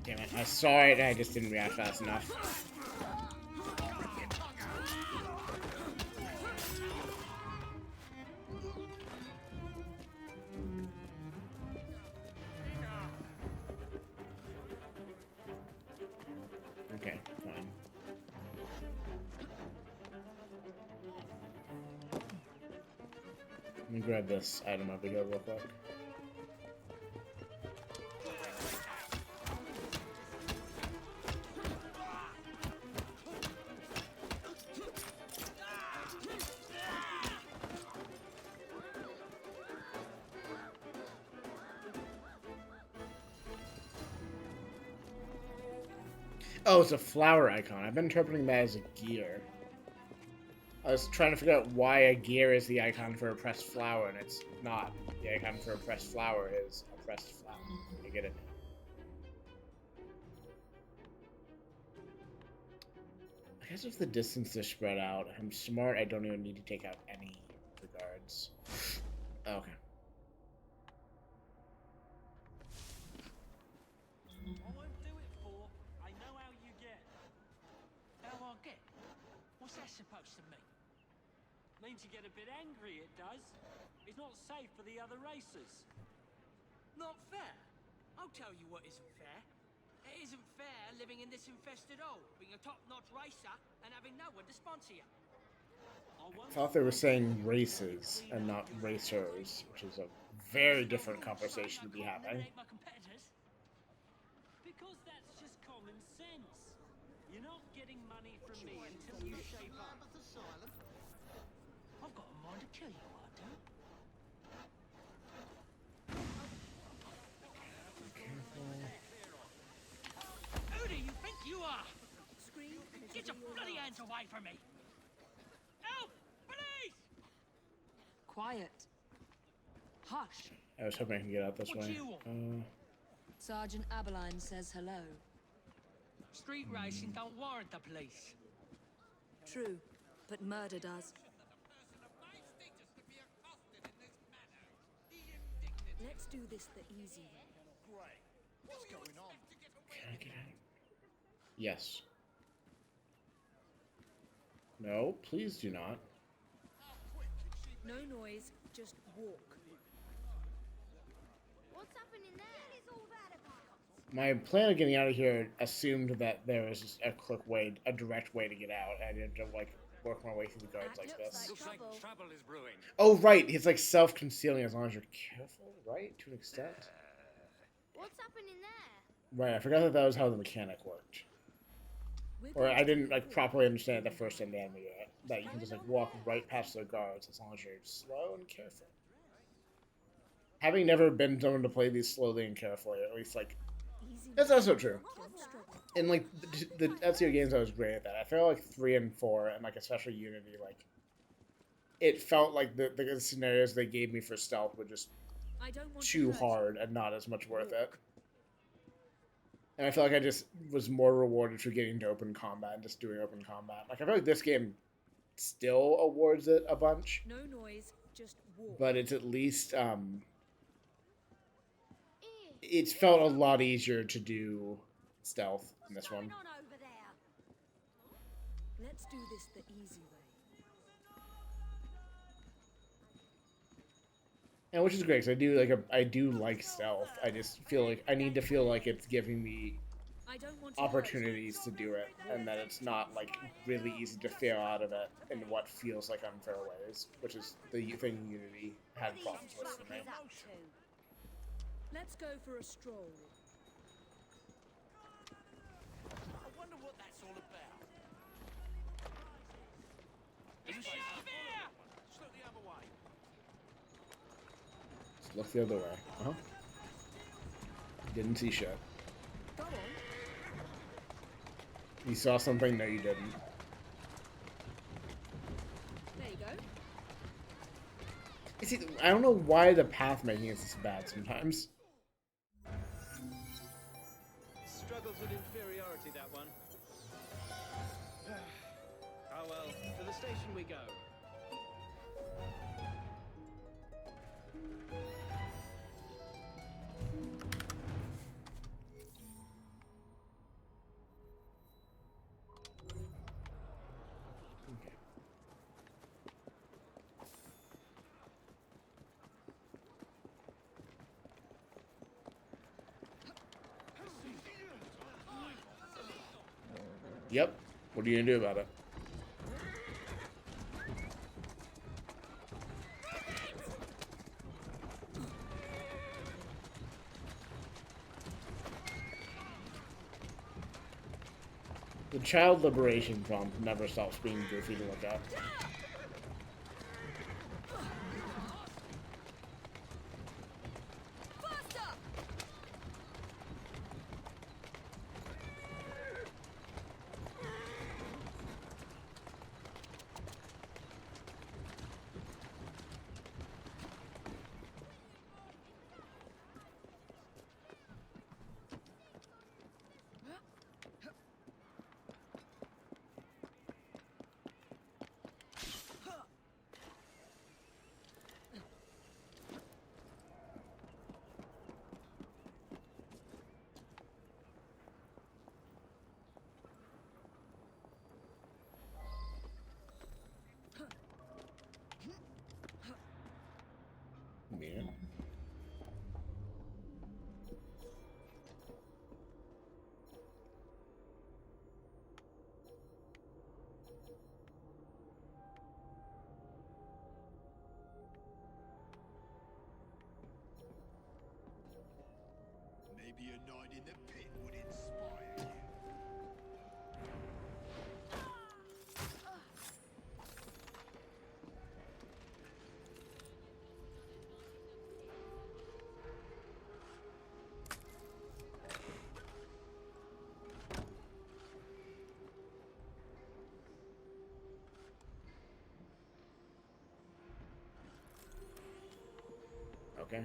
Damn it, I saw it and I just didn't react fast enough. Okay, fine. Let me grab this item over here real quick. Oh, it's a flower icon. I've been interpreting that as a gear. I was trying to figure out why a gear is the icon for a pressed flower, and it's not. The icon for a pressed flower is a pressed flower. I get it now. I guess if the distance is spread out, I'm smart, I don't even need to take out any regards. Okay. I won't do it for. I know how you get. How I get? What's that supposed to mean? Means you get a bit angry, it does. It's not safe for the other racers. Not fair? I'll tell you what isn't fair. It isn't fair living in this infested hole, being a top-notch racer and having no one to sponsor you. I thought they were saying races and not racers, which is a very different conversation to be having. Eliminate my competitors? Because that's just common sense. You're not getting money from me until you shape up. I've got a mind to kill you, I do. Who do you think you are? Get your bloody hands away from me! Help! Police! Quiet. Hush. I was hoping I could get out this What do way. you want? Sergeant Abeline says hello. Street racing don't warrant the police. True, but murder does. Let's do this the easy way. What's going on? Can I get out? Yes. No, please do not. No noise, just walk. What's happening there? What is all that about? My plan of getting out of here assumed that there was just a quick way, a direct way to get out. I didn't have to like work my way through the guards like this. Looks like Trouble is brewing. Oh right, it's like self-concealing as long as you're careful, right? To an extent. What's happening there? Right, I forgot that was how the mechanic worked. Or I didn't like properly understand it the first time they had me do it. That you can just like walk right past the guards as long as you're slow and careful. Having never been someone to play these slowly and carefully, at least like that's also true. In like the Ezio games, I was great at that. I feel like 3 and 4, and like especially Unity, like it felt like the scenarios they gave me for stealth were just too hard and not as much worth it. And I feel like I just was more rewarded for getting to open combat and just doing open combat. Like I feel like this game still awards it a bunch. No noise, just walk. But it's at least it's felt a lot easier to do stealth in this one. Let's do this the easy way. And which is great because I do like stealth. I just feel like I need to feel like it's giving me opportunities to do it, and that it's not like really easy to fail out of it in what feels like unfair ways, which is the thing Unity had problems with for me. Let's go for a stroll. I wonder what that's all about. Get out of here! Look the other way. Just look the other way. Uh-huh. Didn't see shit. Go on. You saw something? No, you didn't. There you go. You see, I don't know why the path making is this bad sometimes. Struggles with inferiority, that one. Oh well, to the station we go. Yep. What are you gonna do about it? The child liberation prompt never stops being goofy to look at. Maybe a night in the pit would inspire you. Okay.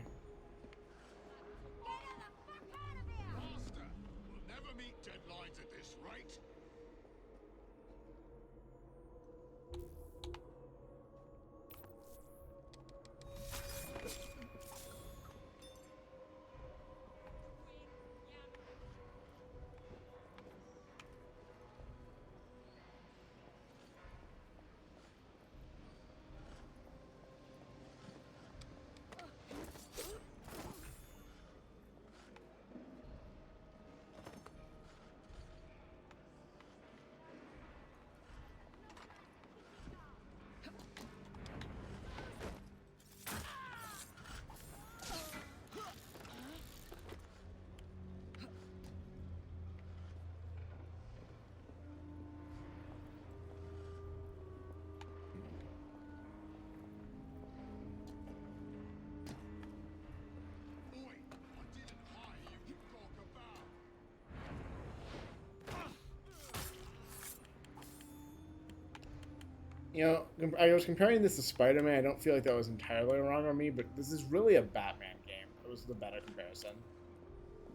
Master, we'll never meet deadlines at this rate. Oi, I didn't hire you, you gawk about. You know, I was comparing this to Spider-Man. I don't feel like that was entirely wrong on me, but this is really a Batman game. It was the better comparison.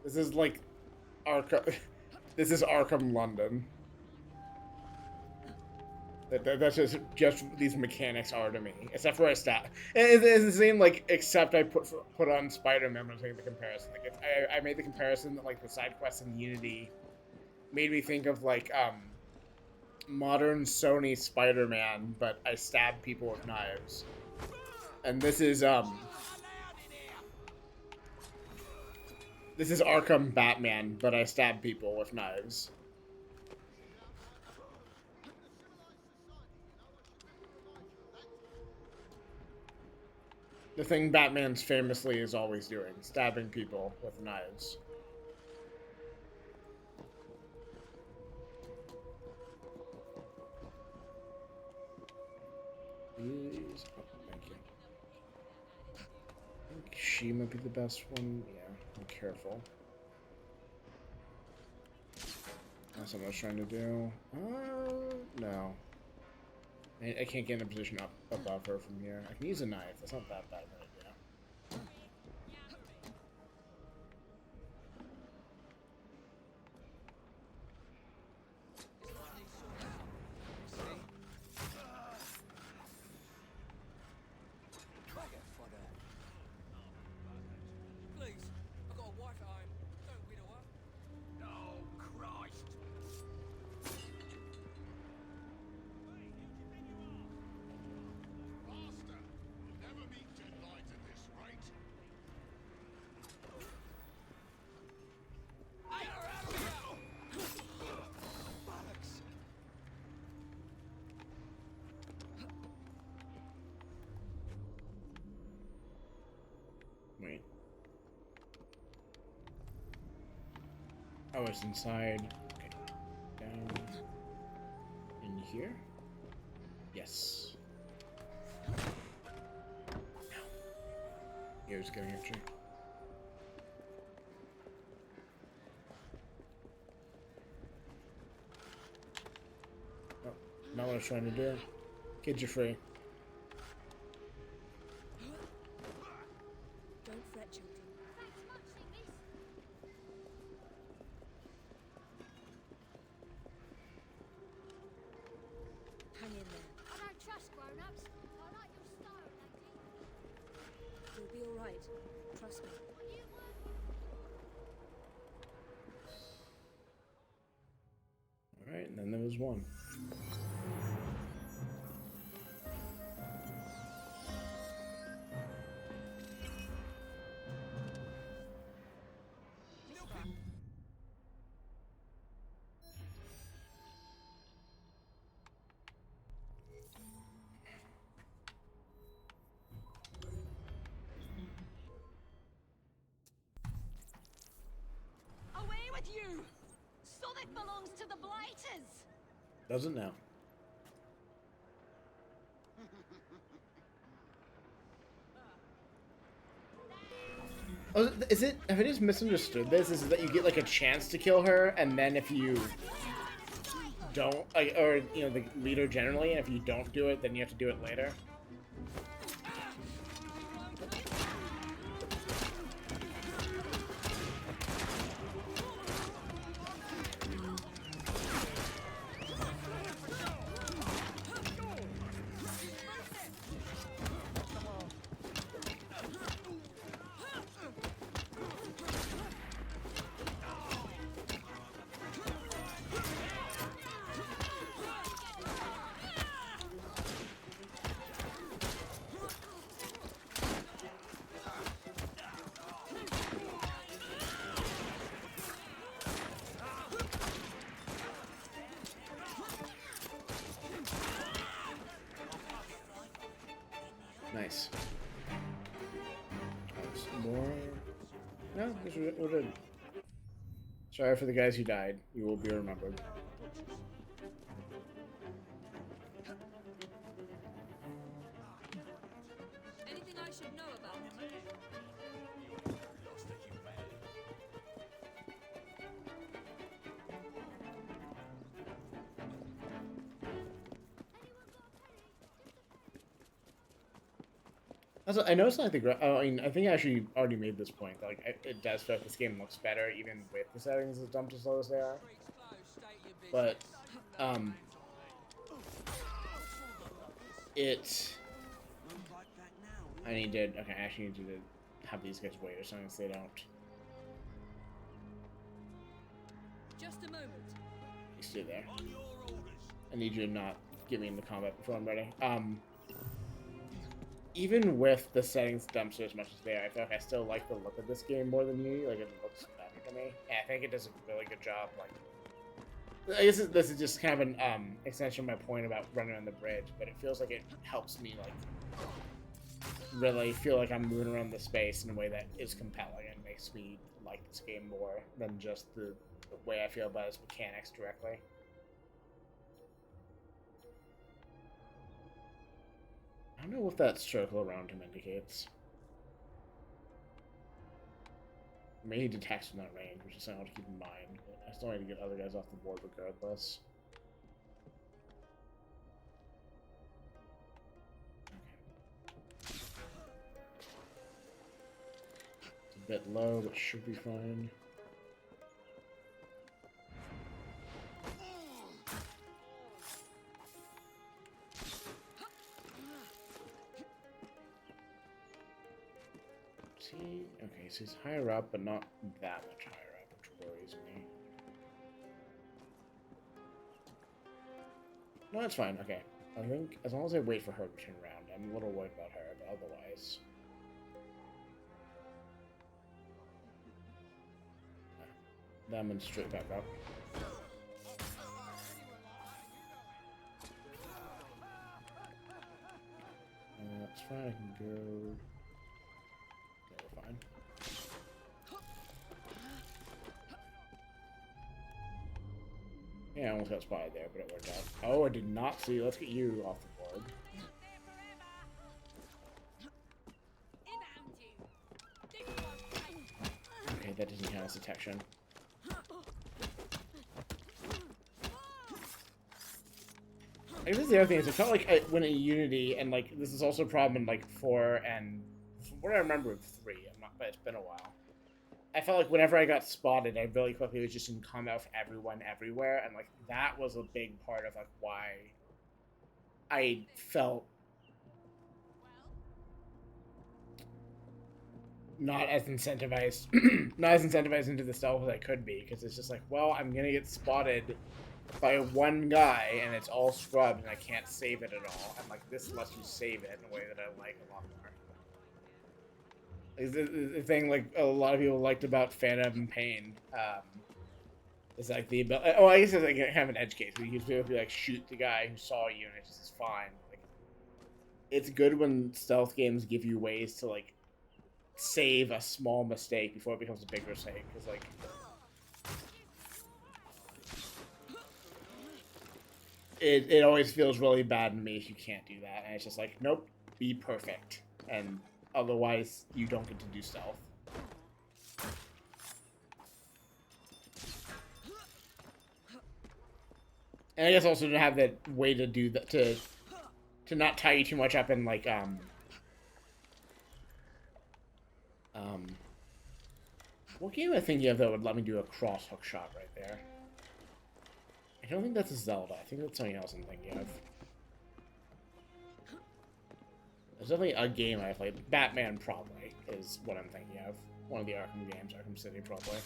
This is like Arkham. This is Arkham London. That's just these mechanics are to me. Except for I stat. It's the same, like, except I put on Spider-Man when I was making the comparison. Like, I made the comparison that, like, the side quests in Unity made me think of, like, modern Sony Spider-Man, but I stab people with knives. And this is Arkham Batman, but I stab people with knives. The thing Batman's famously is always doing, stabbing people with knives. Please. Oh, thank you. I think she might be the best one. Yeah, I'm careful. That's what I was trying to do. No. I can't get in a position up above her from here. I can use a knife. That's not that bad of an idea. Please, I've got a wife at home. Don't widow her. Oh, Christ. Master, we'll never meet deadlines at this rate. Wait. Oh, it's inside. Okay. Down. In here? Yes. Here's getting a drink. Oh, not what I was trying to do. Kids are free. Don't fret, children. Thanks muchly, miss. Hang in there. I don't trust grown-ups. I like your style, lady. You'll be all right. Trust me. When you work Alright, and then there was one. belongs to the Blighters. Doesn't now. Oh, is it? Have I just misunderstood this? Is it that you get like a chance to kill her, and then if you don't, like, or you know, the leader generally, and if you don't do it, then you have to do it later? Nice. More? No, we're good. Sorry for the guys who died. You will be remembered. Anything I should know about? Also, I know it's not the. I mean, I think I actually already made this point. Like, it does feel like this game looks better, even with the settings as dumped as low as they are. But, it. I need to. Okay, I actually need to have these guys wait or something so they don't. Just a moment. You stay there. I need you to not get me into combat before I'm ready. Even with the settings dumped as much as they are, I feel like I still like the look of this game more than you. Like, it looks better to me. And I think it does a really good job. Like, I guess this is just kind of an extension of my point about running on the bridge, but it feels like it helps me, like, really feel like I'm moving around the space in a way that is compelling and makes me like this game more than just the way I feel about its mechanics directly. I don't know what that circle around him indicates. Maybe he detects from that range, which is something to keep in mind. But I still need to get other guys off the board regardless. Okay. It's a bit low, but should be fine. Okay, so he's higher up, but not that much higher up, which worries me. No, it's fine. Okay. I think as long as I wait for her to turn around, I'm a little worried about her, but otherwise... Then I'm straight back up. That's fine, I can go... We're fine. Yeah, I almost got spotted there, but it worked out. Oh, I did not see. Let's get you off the board. Okay, that doesn't count as detection. I guess the other thing is, it felt like when in Unity, and like this is also a problem in like 4 and from what I remember of 3. But it's been a while. I felt like whenever I got spotted, I really quickly was just in combat with everyone everywhere, and like that was a big part of like why I felt not as incentivized, not as incentivized into the stealth as I could be, because it's just like, well, I'm gonna get spotted by one guy, and it's all scrubbed, and I can't save it at all. And like this lets you save it in a way that I like a lot more. The thing like a lot of people liked about Phantom Pain is like the ability. Oh, I guess it's like kind of an edge case. You can be able to like shoot the guy who saw you, and it just is fine. Like, it's good when stealth games give you ways to like save a small mistake before it becomes a big mistake. Because like it always feels really bad to me if you can't do that. And it's just like, nope, be perfect. And otherwise, you don't get to do stealth. And I guess also to have that way to do that, to not tie you too much up in, like, what game am I thinking of that would let me do a cross hook shot right there? I don't think that's a Zelda. I think that's something else I'm thinking of. There's definitely a game I've played. Batman, probably, is what I'm thinking of. One of the Arkham games, Arkham City, probably.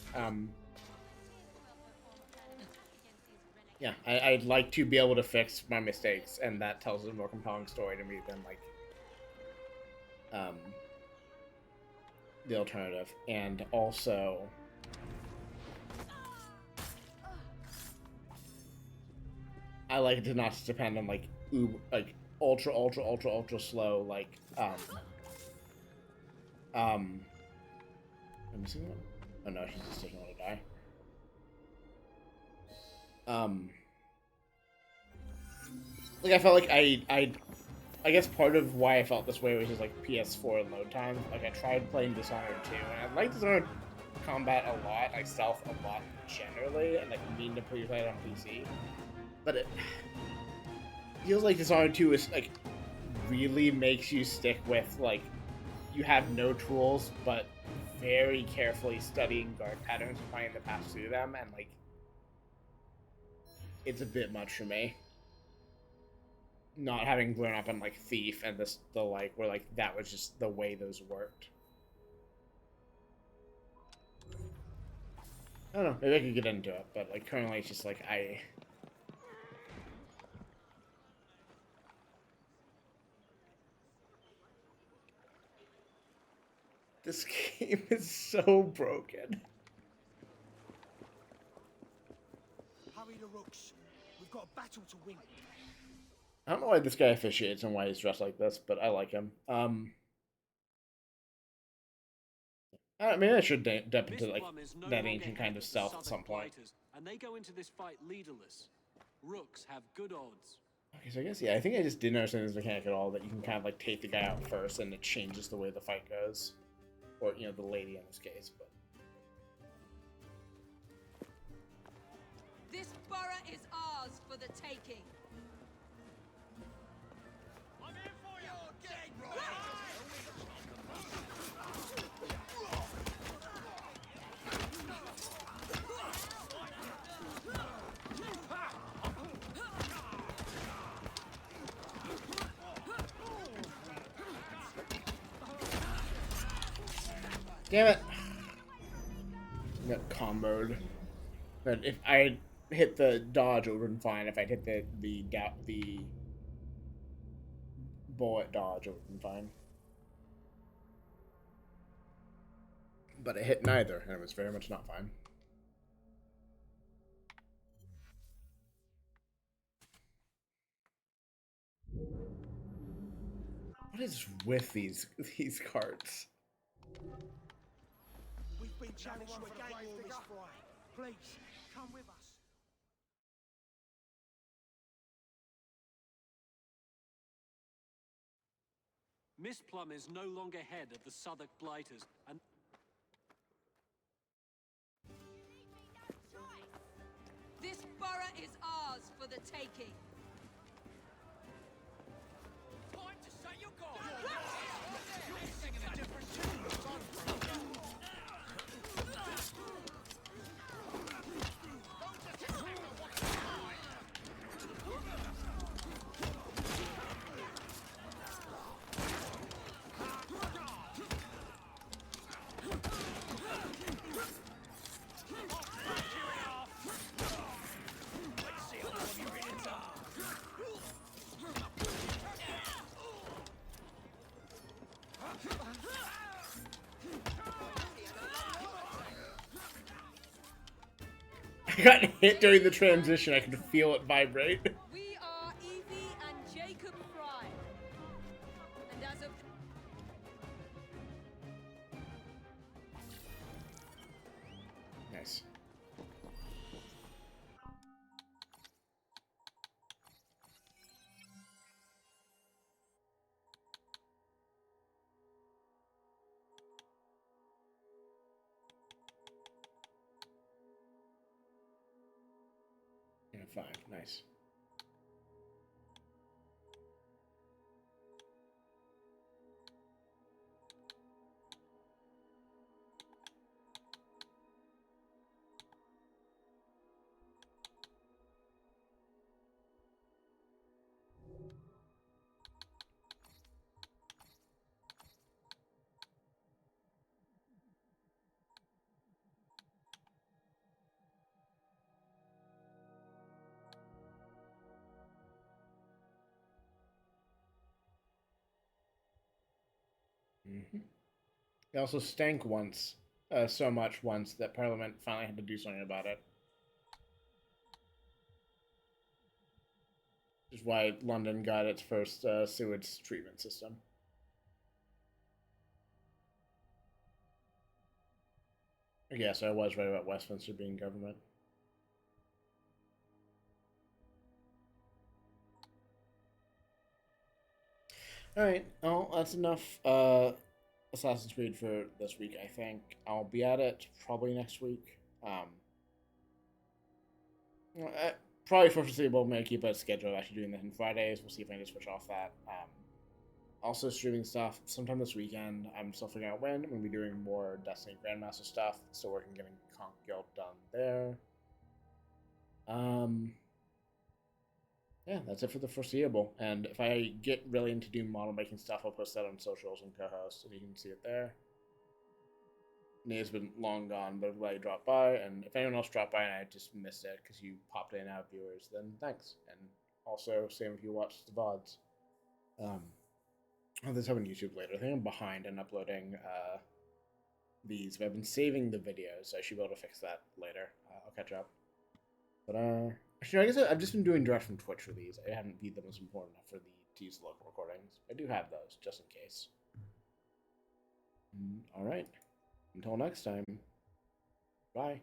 Yeah, I'd like to be able to fix my mistakes, and that tells a more compelling story to me than, like, the alternative. And also, I like it to not just depend on, like, ultra, ultra, ultra, ultra slow, like, I'm missing one? Oh no, she's just taking one to die. Like, I felt like I guess part of why I felt this way was just, like, PS4 load time. Like, I tried playing Dishonored 2, and I like Dishonored combat a lot, like, stealth a lot generally, and, like, mean to play it on PC. But it feels like Dishonored 2 is, like, really makes you stick with, like, you have no tools, but very carefully studying guard patterns and finding the paths through them, and, like, it's a bit much for me. Not having grown up on, like, Thief and the like, where, like, that was just the way those worked. I don't know, maybe I could get into it, but, like, currently it's just, like, this game is so broken. Hurry the rooks. We've got a battle to win. I don't know why this guy officiates and why he's dressed like this, but I like him. Maybe I should dip into, like, that ancient kind of stealth at some point. And they go into this fight leaderless. Rooks have good odds. Okay, so I guess, yeah, I think I just didn't understand this mechanic at all, that you can kind of, like, take the guy out first and it changes the way the fight goes. Or, you know, the lady in this case, but... This borough is ours for the taking. I'm in for you! You're dead, Damn it! Got comboed. But if I hit the dodge, it would have been fine. If I'd hit the bullet dodge, it would have been fine. But I hit neither, and it was very much not fine. What is with these cards? We've been challenged to a gang war this Friday. Please, come with us. Miss Plum is no longer head of the Southwark Blighters, and This borough is ours for the taking. Time to say your goodbyes! You're singing a different tune. I got hit during the transition. I could feel it vibrate. We are Evie and Jacob Fry. And as of Nice. 1.5. Nice. Mm-hmm. It also stank once, so much once that Parliament finally had to do something about it. Which is why London got its first sewage treatment system. Yes, I was right about Westminster being government. Alright, well, that's enough Assassin's Creed for this week, I think. I'll be at it probably next week. Probably for foreseeable, may keep a schedule of actually doing this on Fridays. We'll see if I can switch off that. Also streaming stuff sometime this weekend. I'm still figuring out when. I'm going to be doing more Destiny Grandmaster stuff. Still working getting Conk Guild done there. Yeah, that's it for the foreseeable. And if I get really into doing model making stuff, I'll post that on socials and co-host, and you can see it there. Nia's been long gone, but I'm glad you dropped by. And if anyone else dropped by and I just missed it because you popped in and out, viewers, then thanks. And also, same if you watch the VODs. I'll this up on YouTube later. I think I'm behind in uploading these, but I've been saving the videos, so I should be able to fix that later. I'll catch up. But actually, I guess I've just been doing direct from Twitch for these. I haven't viewed them as important enough for the to use local recordings. I do have those just in case. All right. Until next time. Bye.